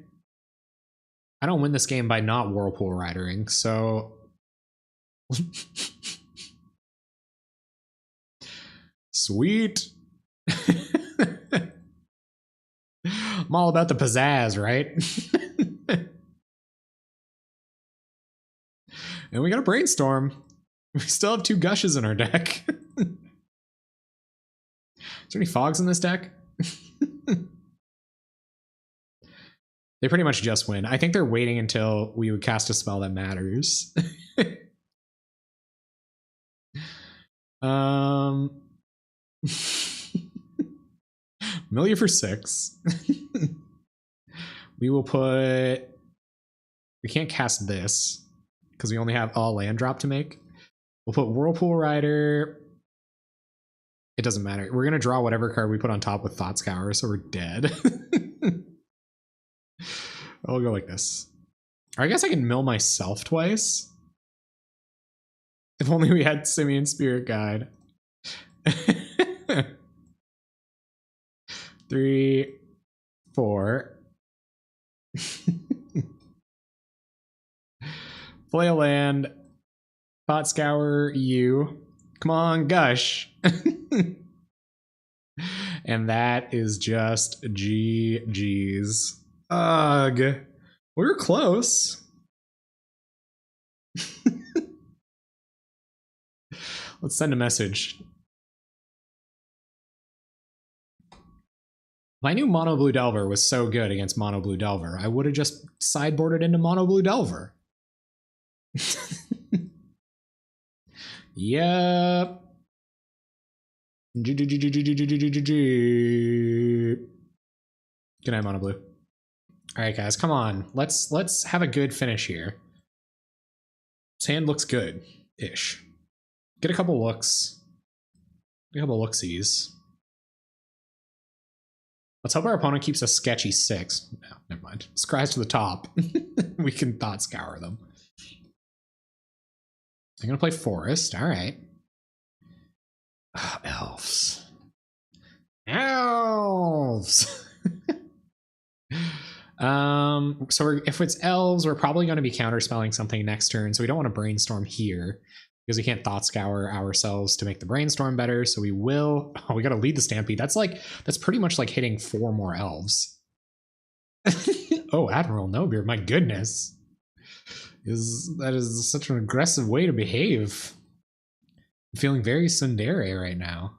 I don't win this game by not Whirlpool Ridering, so... Sweet. I'm all about the pizzazz, right? And we got a brainstorm. We still have 2 gushes in our deck. Is there any fogs in this deck? They pretty much just win. I think they're waiting until we would cast a spell that matters. Millver for 6. We will put... We can't cast this because we only have a land drop to make. We'll put Whirlpool Rider. It doesn't matter. We're going to draw whatever card we put on top with Thought Scour, so we're dead. I'll go like this. Or I guess I can mill myself twice. If only we had Simian Spirit Guide. 3, 4. Play a land. Thought Scour you. Come on, gush. And that is just GG's. Ugh. We were close. Let's send a message. If I knew Mono Blue Delver was so good against Mono Blue Delver, I would have just sideboarded into Mono Blue Delver. Yep. Good night, Mono Blue. All right, guys, come on. Let's have a good finish here. This hand looks good-ish. Get a couple looks. Get a couple looksies. Let's hope our opponent keeps a sketchy 6. No, never mind. Scries to the top. We can Thought Scour them. I'm gonna play Forest. All right. Oh, Elves. Elves. So if it's Elves, we're probably going to be counterspelling something next turn. So we don't want to brainstorm here because we can't Thought Scour ourselves to make the brainstorm better. So we will. Oh, we got to lead the Stampede. That's pretty much like hitting 4 more Elves. Oh, Admiral Nobeard, my goodness. That is such an aggressive way to behave. I'm feeling very tsundere right now.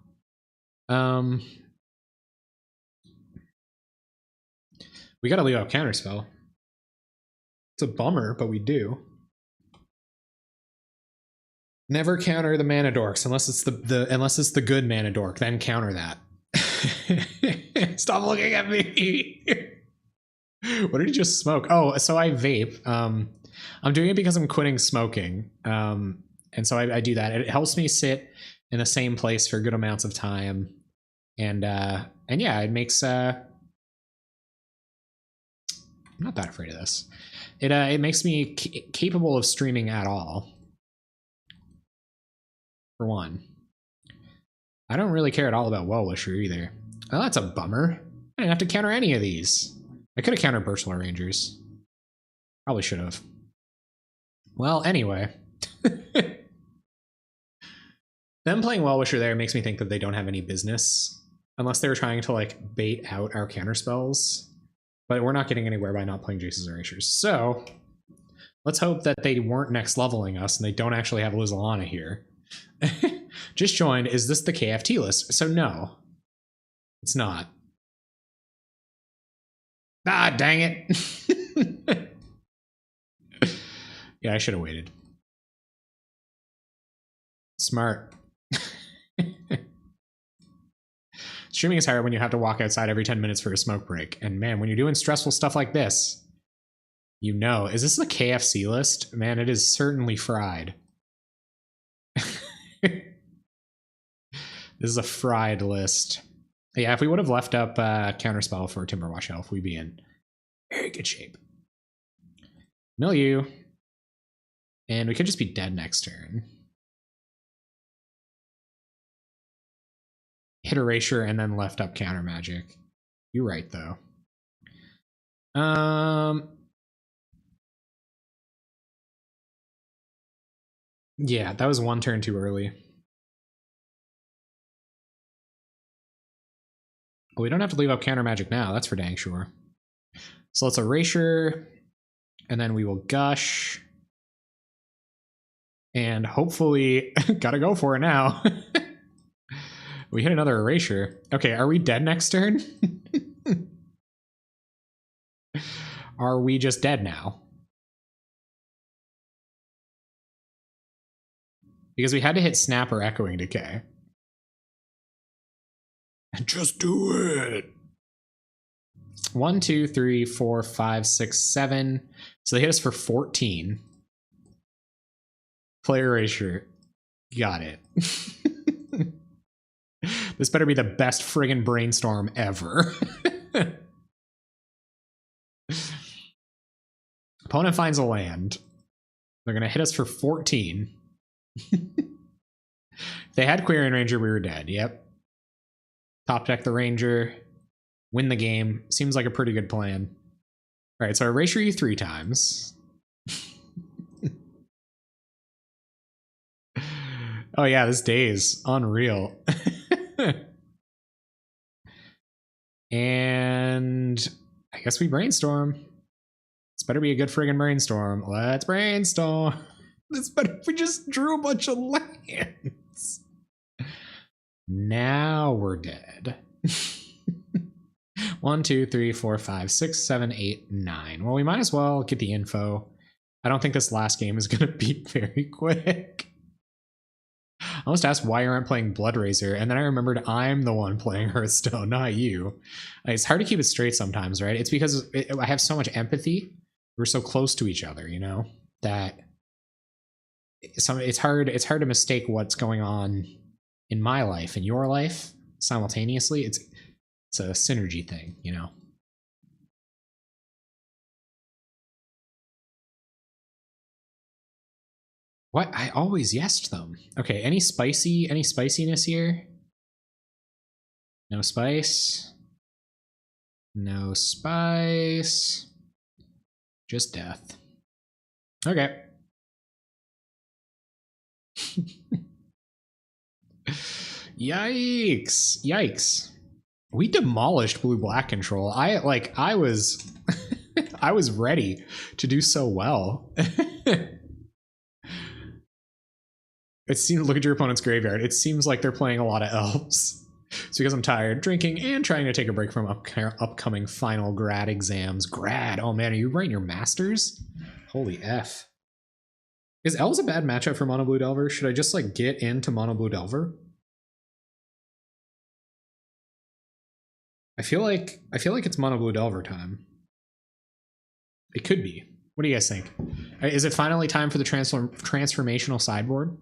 We gotta leave out Counterspell. It's a bummer, but we do. Never counter the Mana Dorks unless it's unless it's the good Mana Dork. Then counter that. Stop looking at me. What did you just smoke? Oh, so I vape. I'm doing it because I'm quitting smoking. And so I do that. It helps me sit in the same place for good amounts of time. And yeah, it makes I'm not that afraid of this. It makes me capable of streaming at all. For one. I don't really care at all about Well-Wisher either. Oh, that's a bummer. I didn't have to counter any of these. I could have countered Birchwell Rangers. Probably should have. Well, anyway. Them playing Well-Wisher there makes me think that they don't have any business. Unless they were trying to, like, bait out our counter spells. But we're not getting anywhere by not playing Jace's Erasures. So, let's hope that they weren't next leveling us and they don't actually have Lizalana here. Just joined. Is this the KFT list? So no. It's not. Ah, dang it. Yeah, I should have waited. Smart. Streaming is hard when you have to walk outside every 10 minutes for a smoke break. And man, when you're doing stressful stuff like this, you know. Is this the KFC list? Man, it is certainly fried. This is a fried list. Yeah, if we would have left up Counterspell for Timberwash Elf, we'd be in very good shape. Milieu. And we could just be dead next turn. Hit Erasure and then left up Counter Magic. You're right, though. Yeah, that was one turn too early. Well, we don't have to leave up Counter Magic now. That's for dang sure. So let's Erasure. And then we will Gush. And hopefully, gotta go for it now. We hit another Erasure. Okay, are we dead next turn? Are we just dead now? Because we had to hit Snap or Echoing Decay. Just do it. 1, 2, 3, 4, 5, 6, 7. So they hit us for 14. Play Erasure. Got it. This better be the best friggin' brainstorm ever. Opponent finds a land. They're going to hit us for 14. If they had Quirion Ranger, we were dead. Yep. Top deck the Ranger. Win the game. Seems like a pretty good plan. All right, so I Erasure you 3 times. Oh yeah, this day is unreal. And I guess we brainstorm. This better be a good friggin' brainstorm. Let's brainstorm. This better if we just drew a bunch of lands. Now we're dead. 1, 2, 3, 4, 5, 6, 7, 8, 9. Well, we might as well get the info. I don't think this last game is going to be very quick. I almost asked why you aren't playing Bloodrazor, and then I remembered I'm the one playing Hearthstone, not you. It's hard to keep it straight sometimes, right? It's because I have so much empathy. We're so close to each other, you know, that it's hard to mistake what's going on in my life and your life simultaneously. It's a synergy thing, you know. What? I always yesed them. Okay, any spiciness here? No spice. No spice. Just death. Okay. Yikes. Yikes. We demolished blue-black control. I was I was ready to do so well. It seems, look at your opponent's graveyard. It seems like they're playing a lot of elves. It's because I'm tired, drinking, and trying to take a break from upcoming final grad exams. Grad? Oh man, are you writing your masters? Holy F. Is Elves a bad matchup for Mono Blue Delver? Should I just like get into Mono Blue Delver? I feel like it's Mono Blue Delver time. It could be. What do you guys think? Is it finally time for the transformational sideboard?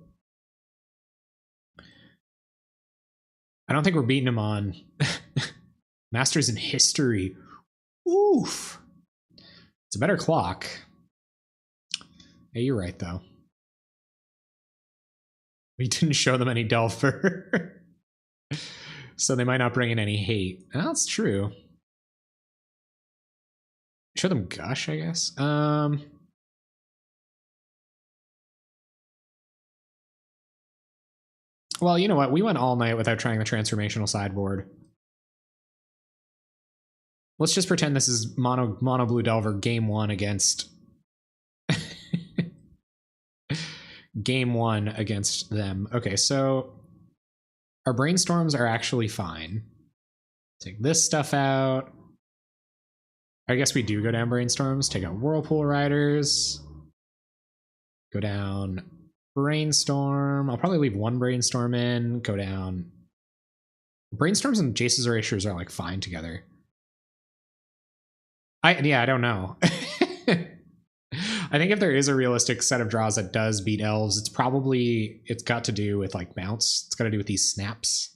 I don't think we're beating him on Masters in History. Oof. It's a better clock. Hey, you're right, though. We didn't show them any Delver. So they might not bring in any hate. Oh, that's true. Show them Gush, I guess. Well, you know what? We went all night without trying the transformational sideboard. Let's just pretend this is mono blue Delver game 1 against game 1 against them. Okay, so our brainstorms are actually fine. Take this stuff out. I guess we do go down brainstorms. Take out Whirlpool Riders. Go down Brainstorm. I'll probably leave one Brainstorm in. Go down. Brainstorms and Jace's Erasures are like fine together. I don't know. I think if there is a realistic set of draws that does beat Elves, it's got to do with like bounce. It's got to do with these snaps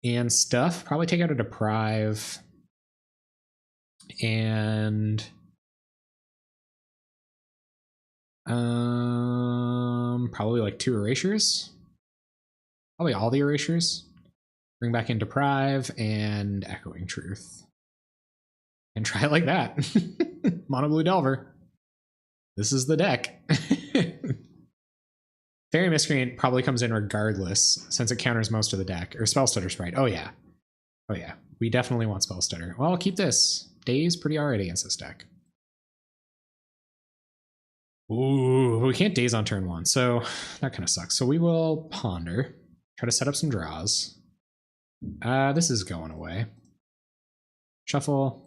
and stuff. Probably take out a Deprive and probably like 2 Erasures. Probably all the Erasures. Bring back in Deprive and Echoing Truth. And try it like that. Mono blue Delver. This is the deck. Fairy Miscreant probably comes in regardless, since it counters most of the deck. Or Spellstutter Sprite. Oh yeah. Oh yeah. We definitely want Spellstutter. Well, I'll keep this. Daze pretty alright against this deck. Ooh, we can't Daze on turn 1, so that kind of sucks. So we will Ponder. Try to set up some draws. This is going away. Shuffle.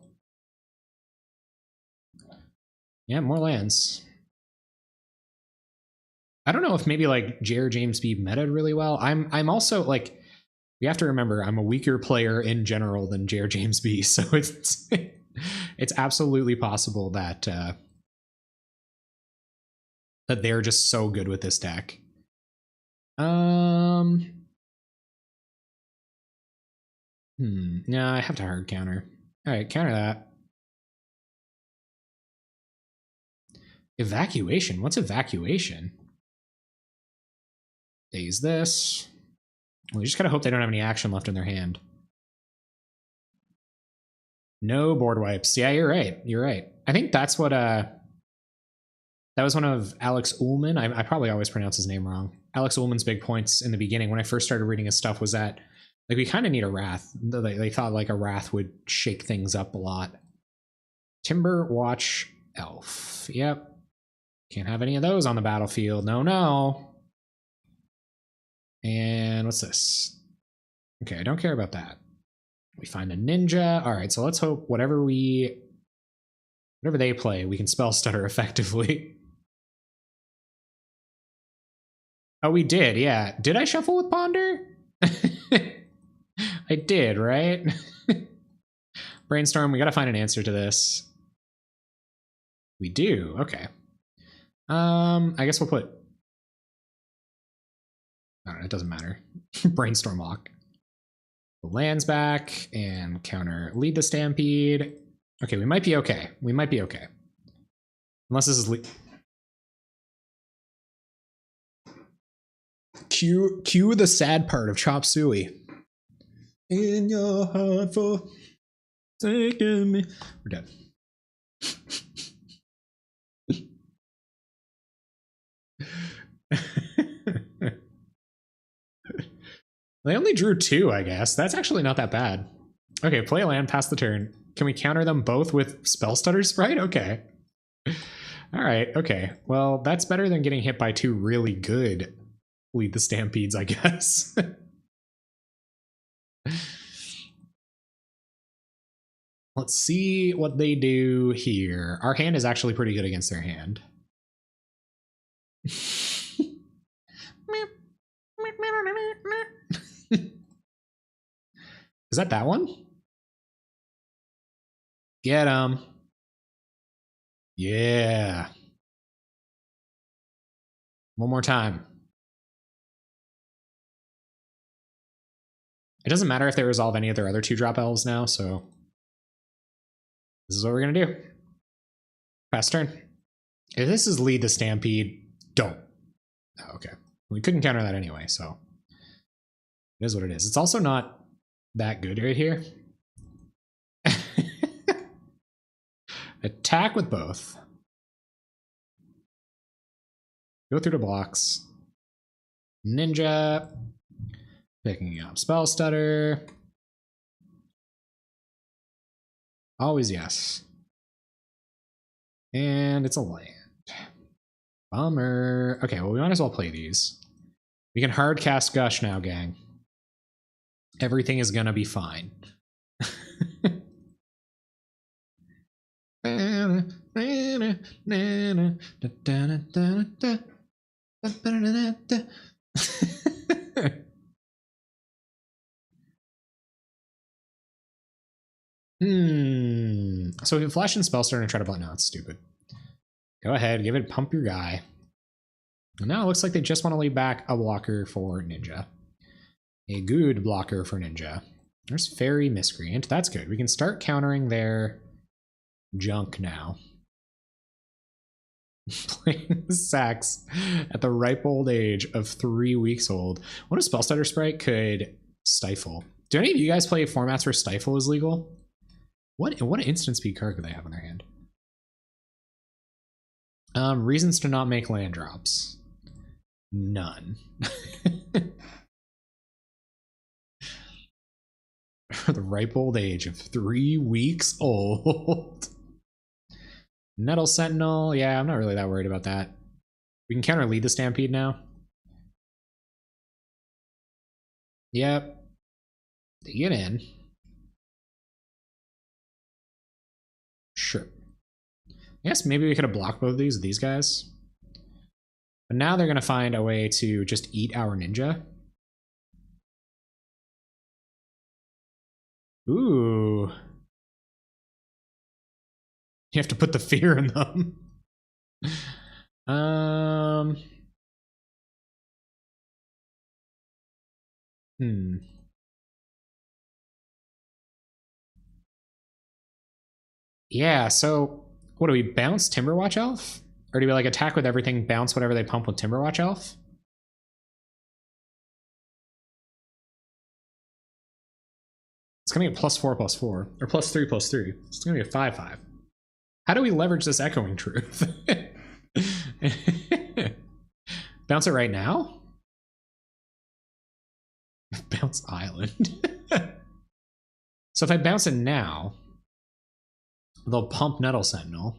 Yeah, more lands. I don't know if maybe like Jherjamesb metaed really well. I'm also like, we have to remember I'm a weaker player in general than Jherjamesb, so it's absolutely possible that that they're just so good with this deck. No, I have to hard counter. All right, counter that. Evacuation? What's evacuation? Daze this. We just gotta hope they don't have any action left in their hand. No board wipes. Yeah, you're right. You're right. I think that's what that was one of Alex Ullman. I probably always pronounce his name wrong. Alex Ullman's big points in the beginning when I first started reading his stuff was that like we kind of need a Wrath. They thought like a Wrath would shake things up a lot. Timber Watch Elf. Yep. Can't have any of those on the battlefield. No, no. And what's this? Okay, I don't care about that. We find a ninja. All right, so let's hope whatever they play, we can spell stutter effectively. Oh, we did, yeah. Did I shuffle with Ponder? I did, right? Brainstorm, we gotta find an answer to this. We do, okay. I guess we'll put... I don't know, it doesn't matter. Brainstorm lock. The land's back and counter lead the Stampede. Okay, we might be okay. We might be okay. Unless this is... Cue the sad part of Chop Suey. In your heart for taking me. We're dead. They only drew 2, I guess. That's actually not that bad. Okay, play a land, pass the turn. Can we counter them both with Spellstutter Sprite? Okay. All right, okay. Well, that's better than getting hit by 2 really good lead the Stampedes, I guess. Let's see what they do here. Our hand is actually pretty good against their hand. Is that one? Get him. Yeah. One more time. It doesn't matter if they resolve any of their other 2-drop elves now, so this is what we're gonna do. Pass turn. If this is lead the Stampede, don't. Oh, okay. We couldn't counter that anyway, so it is what it is. It's also not that good right here. Attack with both. Go through the blocks. Ninja. Picking up Spell Stutter. Always yes. And it's a land. Bummer. Okay, well, we might as well play these. We can hard cast Gush now, gang. Everything is gonna be fine. So we can flash in Spellstarter and try to block. No, it's stupid. Go ahead, give it, pump your guy. And now it looks like they just want to leave back a blocker for Ninja. A good blocker for Ninja. There's Fairy Miscreant. That's good. We can start countering their junk now. Playing the sax at the ripe old age of 3 weeks old. What if Spellstutter Sprite could stifle? Do any of you guys play formats where stifle is legal? What instant speed card could they have in their hand? Reasons to not make land drops. None. The ripe old age of 3 weeks old. Nettle Sentinel. Yeah, I'm not really that worried about that. We can counter lead the Stampede now. Yep. They get in. Sure. I guess maybe we could have blocked both of these guys. But now they're going to find a way to just eat our Ninja. Ooh. You have to put the fear in them. Yeah, so what do we bounce Timberwatch Elf? Or do we like attack with everything, bounce whatever they pump with Timberwatch Elf? It's gonna be a +4/+4, or +3/+3. It's gonna be a 5/5. How do we leverage this Echoing Truth? Bounce it right now? Bounce Island. So if I bounce it now, they'll pump Nettle Sentinel.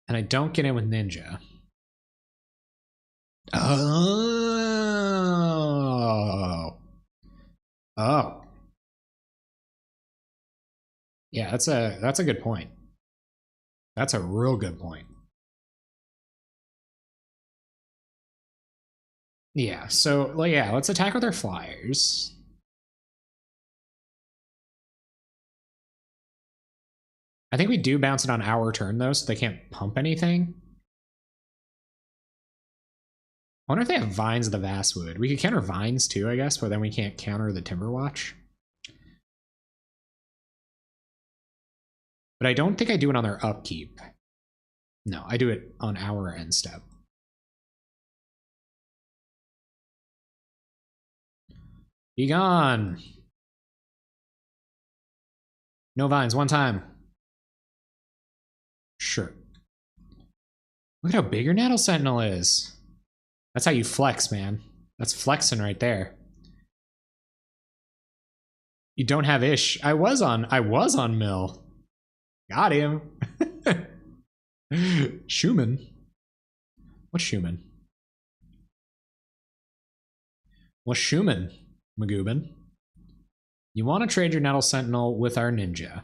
And I don't get in with Ninja. Oh. Oh. Yeah, that's a good point. That's a real good point. Yeah, so well, yeah, let's attack with our flyers. I think we do bounce it on our turn though, so they can't pump anything. I wonder if they have Vines of the Vastwood. We could counter Vines too, I guess, but then we can't counter the Timberwatch. But I don't think I do it on their upkeep. No, I do it on our end step. Be gone. No Vines, one time. Sure. Look at how big your Nettle Sentinel is. That's how you flex, man. That's flexing right there. You don't have Ish. I was on Mill. Got him. Schumann. What's Schumann? What's Schumann, Magooban? You want to trade your Nettle Sentinel with our Ninja.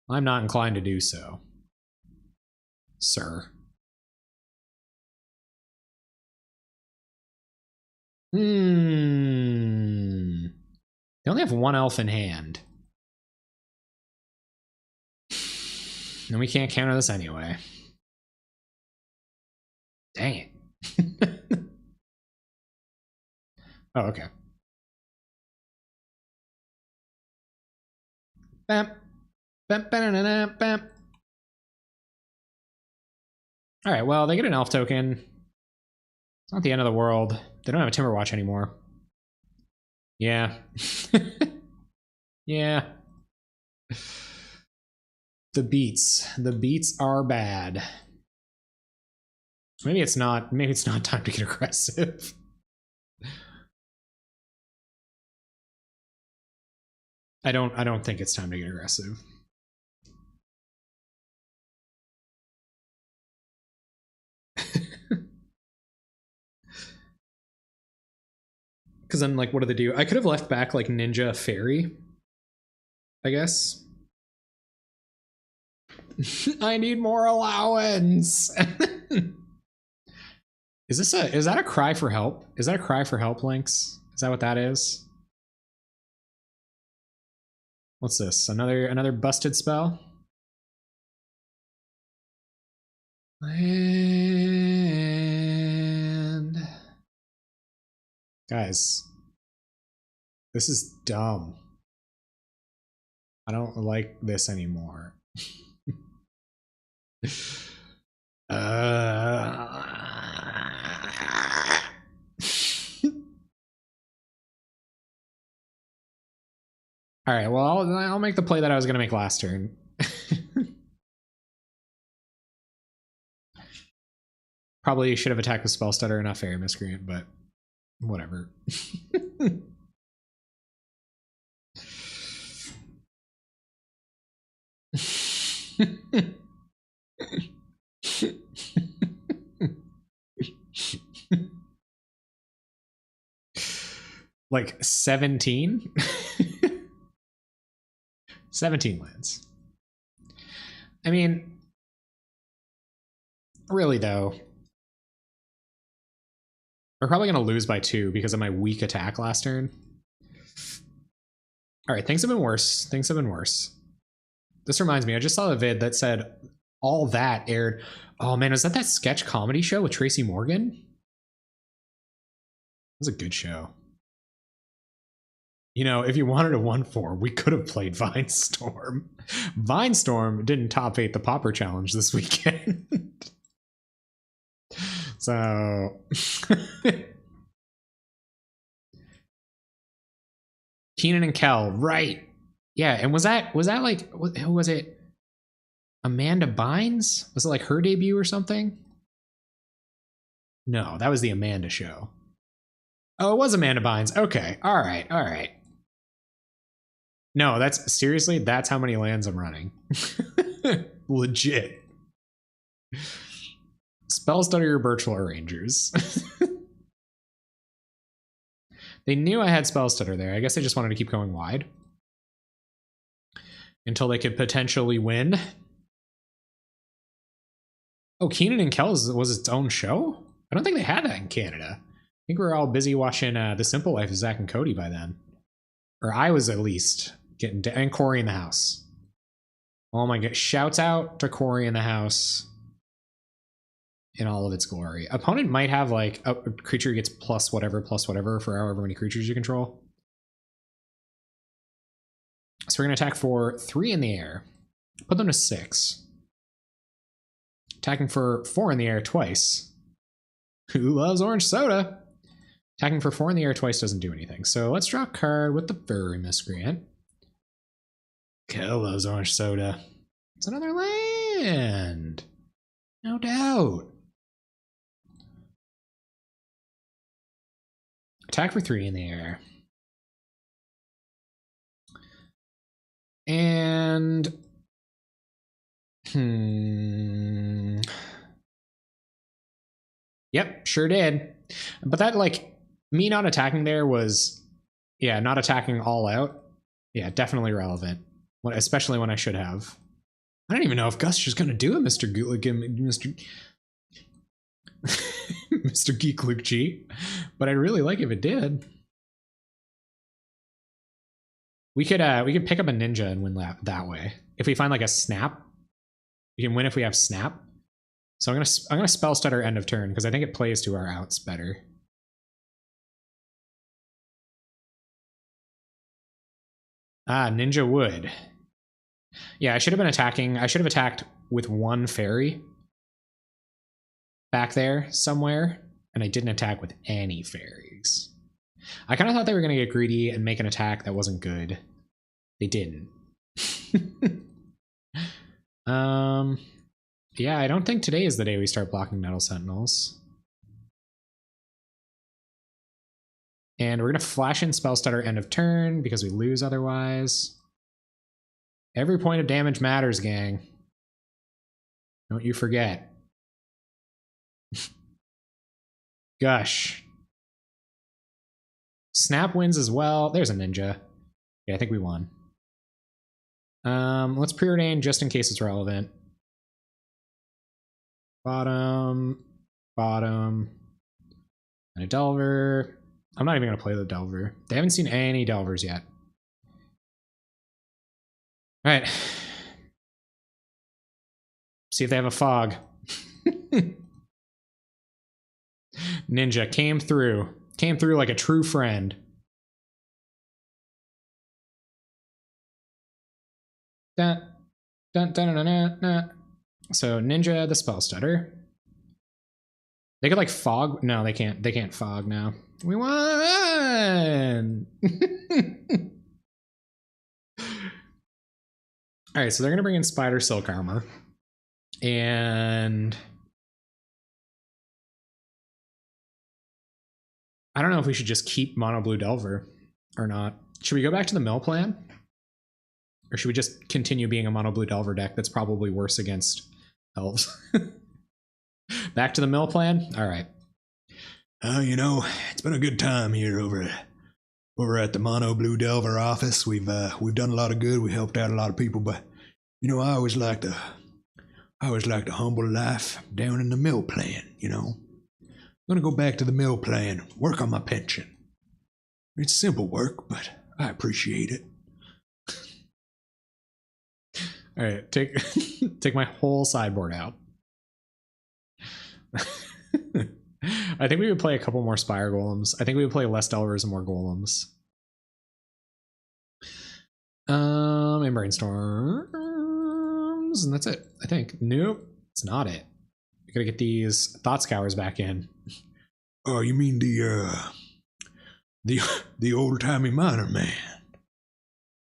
I'm not inclined to do so, sir. They only have one elf in hand. And we can't counter this anyway. Dang it. Oh, okay. Bam. Bam, bam, bam, bam. All right, well, they get an elf token. It's not the end of the world. They don't have a Timber Watch anymore. Yeah. Yeah. The beats are bad. Maybe it's not time to get aggressive. I don't think it's time to get aggressive. Because then, like, what do they do? I could have left back, like, Ninja Fairy, I guess. I need more allowance. Is that a cry for help? Is that a cry for help, Lynx? Is that what that is? What's this? Another busted spell? And guys, this is dumb. I don't like this anymore. All right, well, I'll make the play that I was going to make last turn. Probably should have attacked with Spell Stutter and not Fairy Miscreant, but whatever. Like 17? 17 lands. I mean, really though, we're probably going to lose by 2 because of my weak attack last turn. All right, things have been worse. Things have been worse. This reminds me, I just saw a vid that said all that aired. Oh man, was that sketch comedy show with Tracy Morgan? It was a good show. You know, if you wanted a 1/4, we could have played Vinestorm. Vinestorm didn't top 8 the Pauper Challenge this weekend. So Keenan and Kel, right? Yeah, and was that like, who was it? Amanda Bynes? Was it like her debut or something? No, that was the Amanda show. Oh, it was Amanda Bynes. Okay, all right. No, that's how many lands I'm running. Legit. Spell Stutter or Birchwell Rangers. They knew I had Spell Stutter there. I guess they just wanted to keep going wide until they could potentially win. Oh, Keenan and Kel was its own show? I don't think they had that in Canada. I think we were all busy watching The Simple Life of Zach and Cody by then. Or I was at least getting to, and Corey in the House. Oh my god, shouts out to Corey in the House in all of its glory. Opponent might have like a creature gets plus whatever for however many creatures you control. So we're going to attack for 3 in the air. Put them to 6. Attacking for 4 in the air twice. Who loves orange soda? Attacking for 4 in the air twice doesn't do anything. So let's draw a card with the Furry Miscreant. Kel loves orange soda. It's another land. No doubt. Attack for 3 in the air. And yep, sure did. But that, like, me not attacking there was, yeah, not attacking all out. Yeah, definitely relevant. Especially when I should have. I don't even know if Guster's gonna do it, Mr. Mr. Geek Luke G. But I'd really like if it did. We could pick up a ninja and win that way. If we find like a snap, we can win if we have snap. So I'm gonna Spell Stutter end of turn because I think it plays to our outs better. Ah, Ninja would. Yeah, I should have been attacking. I should have attacked with 1 fairy. back there somewhere, and I didn't attack with any fairies. I kind of thought they were going to get greedy and make an attack that wasn't good. They didn't. Yeah, I don't think today is the day we start blocking Nettle Sentinels. And we're going to flash in Spell Stutter end of turn because we lose otherwise. Every point of damage matters, gang. Don't you forget. Gush. Snap wins as well. There's a ninja. Yeah, I think we won. Let's preordain just in case it's relevant. Bottom, bottom, and a Delver. I'm not even going to play the Delver. They haven't seen any Delvers yet. All right. See if they have a fog. Ninja came through. Came through like a true friend. Dun, dun, dun, dun, dun, dun. So Ninja, the Spell Stutter. They could like fog. No, they can't. They can't fog now. We won. All right, so they're gonna bring in Spider Silk Armor, and I don't know if we should just keep Mono Blue Delver or not. Should we go back to the mill plan? Or should we just continue being a Mono Blue Delver deck that's probably worse against Elves? Back to the mill plan? All right. You know, it's been a good time here over at the Mono Blue Delver office. We've done a lot of good. We helped out a lot of people, but you know, I always liked a humble life down in the mill plan, you know. I'm gonna go back to the mill plan, work on my pension. It's simple work, but I appreciate it. All right, take my whole sideboard out. I think we would play a couple more Spire Golems. I think we would play less Delvers and more Golems. And Brainstorms, and that's it. I think. Nope, it's not it. We gotta get these Thought Scours back in. Oh, you mean the old-timey miner man?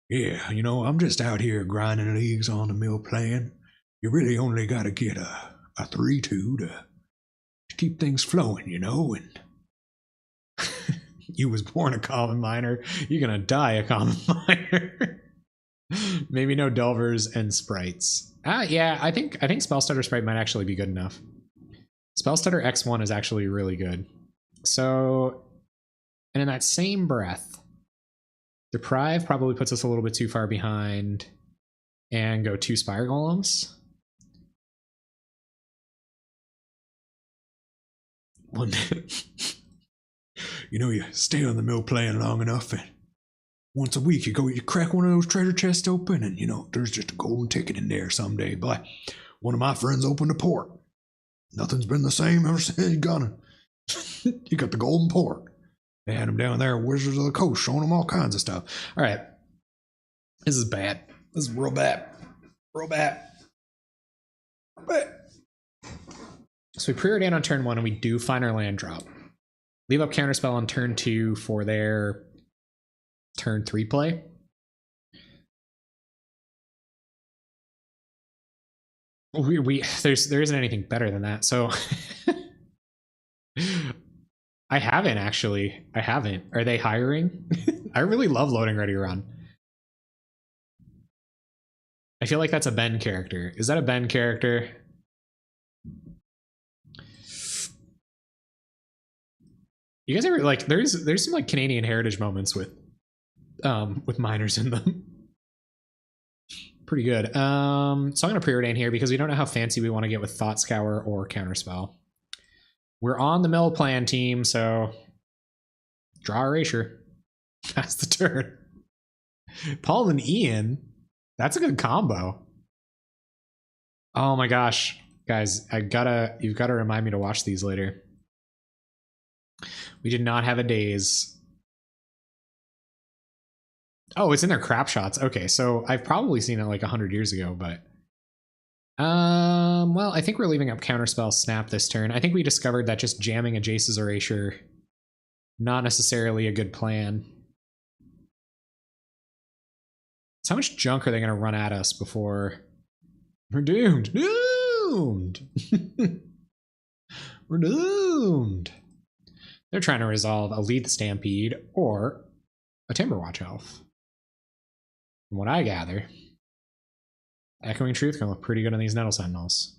Yeah, you know, I'm just out here grinding leagues on the mill plan. You really only gotta get a 3-2 to keep things flowing, you know, and you was born a common miner, you're gonna die a common miner. Maybe no Delvers and Sprites. Yeah, I think Spellstutter Sprite might actually be good enough. Spellstutter X1 is actually really good. So, and in that same breath, Deprive probably puts us a little bit too far behind, and go 2 Spire Golems. One you know, you stay on the mill plan long enough, and once a week you crack one of those treasure chests open, and you know, there's just a golden ticket in there someday. But one of my friends opened a port. Nothing's been the same ever since he's gone. You got the golden port. They had him down there at Wizards of the Coast showing him all kinds of stuff. All right. This is bad. This is real bad. Real bad. Real bad. So we preordain on turn 1 and we do find our land drop. Leave up Counterspell on turn 2 for their turn 3 play. There isn't anything better than that. So I haven't actually. I haven't. Are they hiring? I really love Loading Ready Run. I feel like that's a Ben character. Is that a Ben character? You guys ever like there's some like Canadian heritage moments with miners in them. Pretty good. So I'm gonna preordain here because we don't know how fancy we want to get with Thought Scour or Counterspell. We're on the mill plan team, so draw erasure. That's the turn. Paul and Ian. That's a good combo. Oh my gosh. Guys, you've gotta remind me to watch these later. We did not have a daze. Oh, it's in their crap shots. Okay, so I've probably seen it like 100 years ago, but Well, I think we're leaving up Counterspell Snap this turn. I think we discovered that just jamming a Jace's Erasure, not necessarily a good plan. So how much junk are they going to run at us before... We're doomed! Doomed! We're doomed! They're trying to resolve a Lead the Stampede or a Timberwatch Elf. From what I gather, Echoing Truth can look pretty good on these Nettle Sentinels.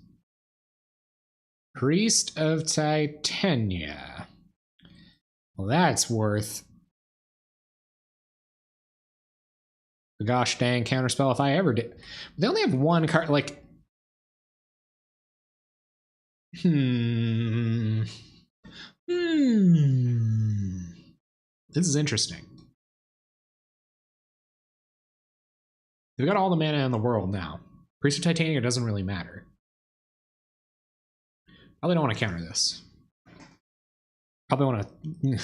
Priest of Titania. Well, that's worth the gosh dang counterspell if I ever did. They only have one card, like... This is interesting. They've got all the mana in the world now. Priest of Titania doesn't really matter. Probably don't want to counter this. Probably want to...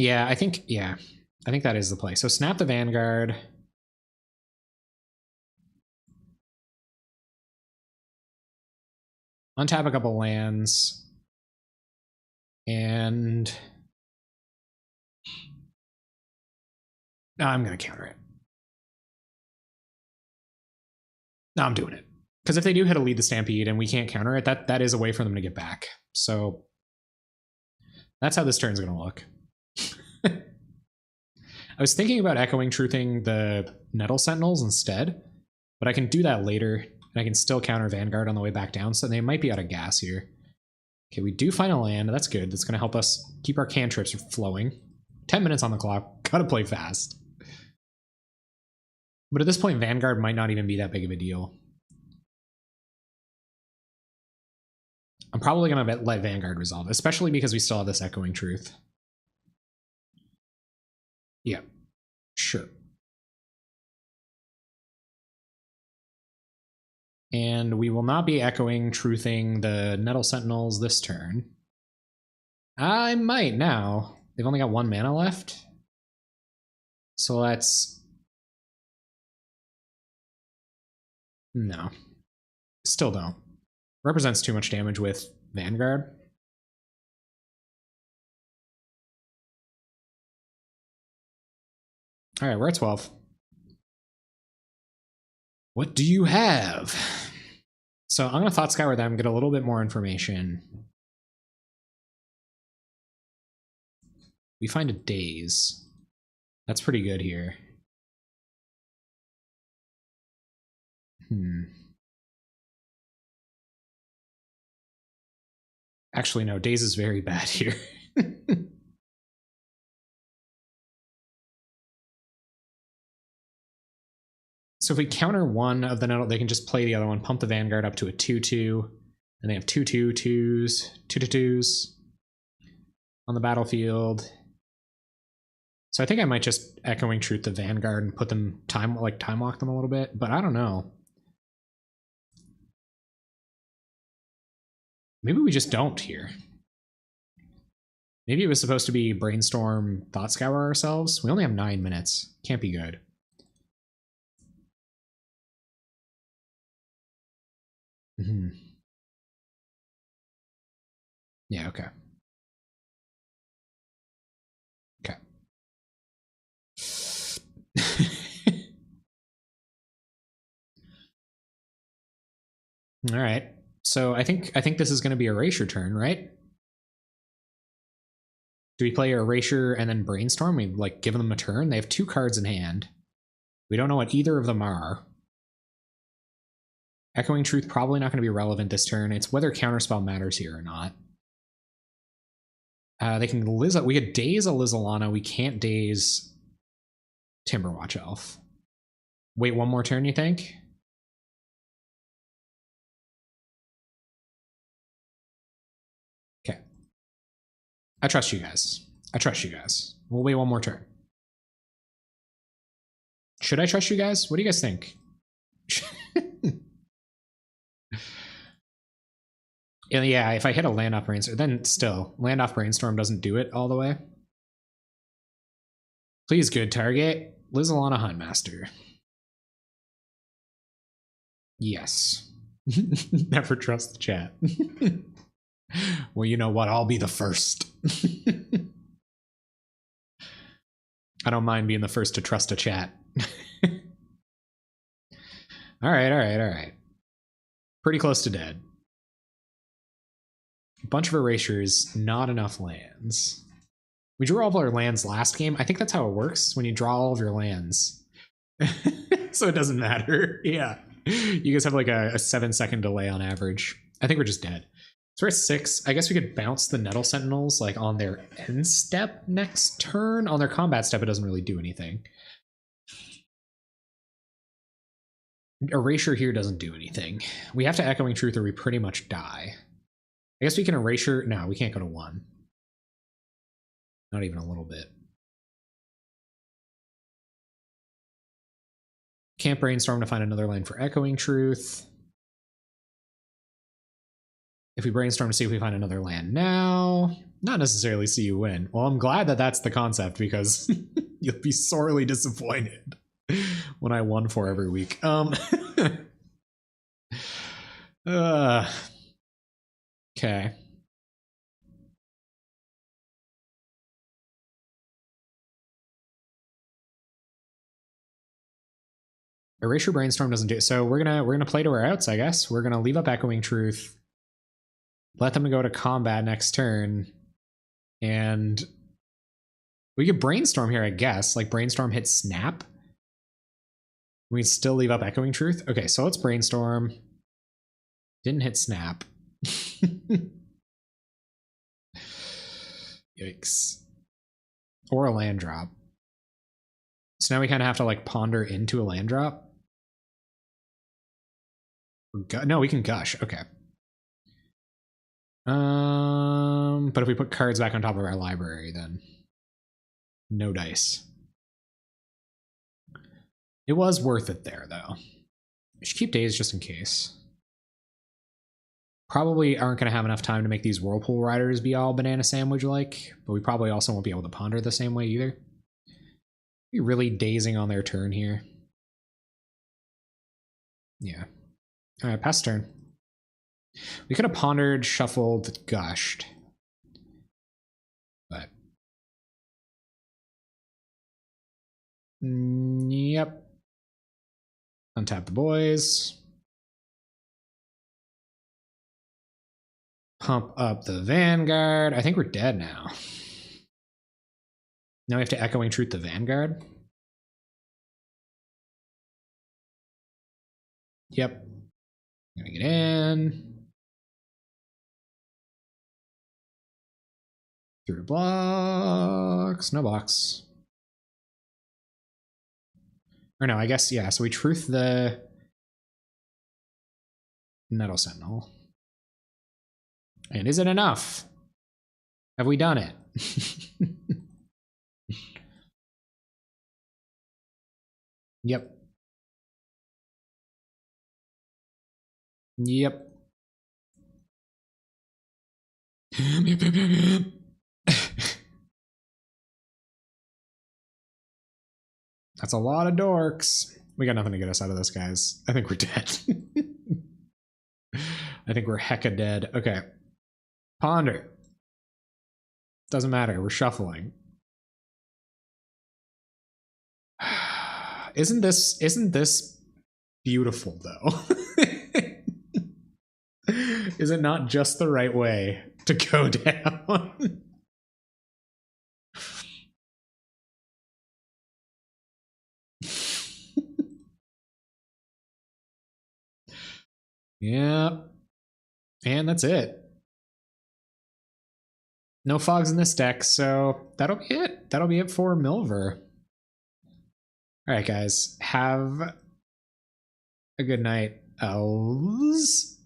I think that is the play. So snap the Vanguard. Untap a couple lands. And... No, I'm going to counter it. No, I'm doing it. Because if they do hit a Lead the Stampede and we can't counter it, that is a way for them to get back. So that's how this turn's going to look. I was thinking about Echoing Truthing the Nettle Sentinels instead, but I can do that later, and I can still counter Vanguard on the way back down, so they might be out of gas here. Okay, we do find a land. That's good. That's going to help us keep our cantrips flowing. 10 minutes on the clock. Gotta play fast. But at this point, Vanguard might not even be that big of a deal. I'm probably going to let Vanguard resolve, especially because we still have this Echoing Truth. Yeah, sure. And we will not be Echoing Truthing the Nettle Sentinels this turn. I might now. They've only got 1 mana left. So let's... No. Still don't. Represents too much damage with Vanguard. Alright, we're at 12. What do you have? So I'm going to Thought Scour them, get a little bit more information. We find a Daze. That's pretty good here. Actually, no, Daze is very bad here. So if we counter one of the Nettle, they can just play the other one, pump the Vanguard up to a 2/2, and they have 2/2/2s, 2/2s on the battlefield. So I think I might just Echoing Truth the Vanguard and put them time lock them a little bit, but I don't know. Maybe we just don't here. Maybe it was supposed to be Brainstorm Thought Scour ourselves. We only have 9 minutes. Can't be good. Yeah, okay. Okay. All right. So I think this is going to be Erasure turn, right? Do we play Erasure and then Brainstorm? We like give them a turn. They have 2 cards in hand. We don't know what either of them are. Echoing Truth probably not going to be relevant this turn. It's whether Counterspell matters here or not. They can we could Daze a Lizalana. We can't Daze Timberwatch Elf. Wait 1 more turn, you think? Okay. I trust you guys. I trust you guys. We'll wait 1 more turn. Should I trust you guys? What do you guys think? Yeah, if I hit a land off Brainstorm, then still, land off Brainstorm doesn't do it all the way. Please, good target. Lizalana Huntmaster. Yes. Never trust the chat. Well, you know what? I'll be the first. I don't mind being the first to trust a chat. All right. Pretty close to dead. A bunch of erasures, not enough lands. We drew all of our lands last game. I think that's how it works when you draw all of your lands. So it doesn't matter. Yeah. You guys have like a 7-second delay on average. I think we're just dead. So we're at 6. I guess we could bounce the Nettle Sentinels like on their end step next turn. On their combat step, it doesn't really do anything. Erasure here doesn't do anything. We have to Echoing Truth or we pretty much die. I guess we can Erasure. No, we can't go to 1. Not even a little bit. Can't Brainstorm to find another land for Echoing Truth. If we Brainstorm to see if we find another land now, not necessarily see you win. Well, I'm glad that that's the concept because you'll be sorely disappointed when I won for every week. Okay. Erasure Brainstorm doesn't do it. So we're gonna play to our outs, I guess. We're gonna leave up Echoing Truth, let them go to combat next turn, and we could Brainstorm here, I guess. Like Brainstorm hit Snap. We still leave up Echoing Truth. Okay, so let's Brainstorm. Didn't hit Snap. Yikes. Or a land drop. So now we kind of have to like ponder into a land drop. No, we can Gush. Okay. But if we put cards back on top of our library, then no dice. It was worth it there, though. We should keep Daze just in case. Probably aren't going to have enough time to make these Whirlpool Riders be all banana sandwich-like, but we probably also won't be able to ponder the same way either. Be really dazing on their turn here. Yeah. All right, pass turn. We could have pondered, shuffled, gushed. But. Yep. Untap the boys. Pump up the Vanguard. I think we're dead now. Now we have to Echoing Truth the Vanguard. Yep. Gonna get in. Through blocks. No blocks. Or no, I guess, yeah. So we Truth the Nettle Sentinel. And is it enough? Have we done it? Yep. Yep. That's a lot of dorks. We got nothing to get us out of this, guys. I think we're dead. I think we're hecka dead. Okay. Ponder. Doesn't matter. We're shuffling. Isn't this beautiful though? Is it not just the right way to go down? Yeah. And that's it. No fogs in this deck, so that'll be it. That'll be it for Millver. All right, guys. Have a good night, Elves.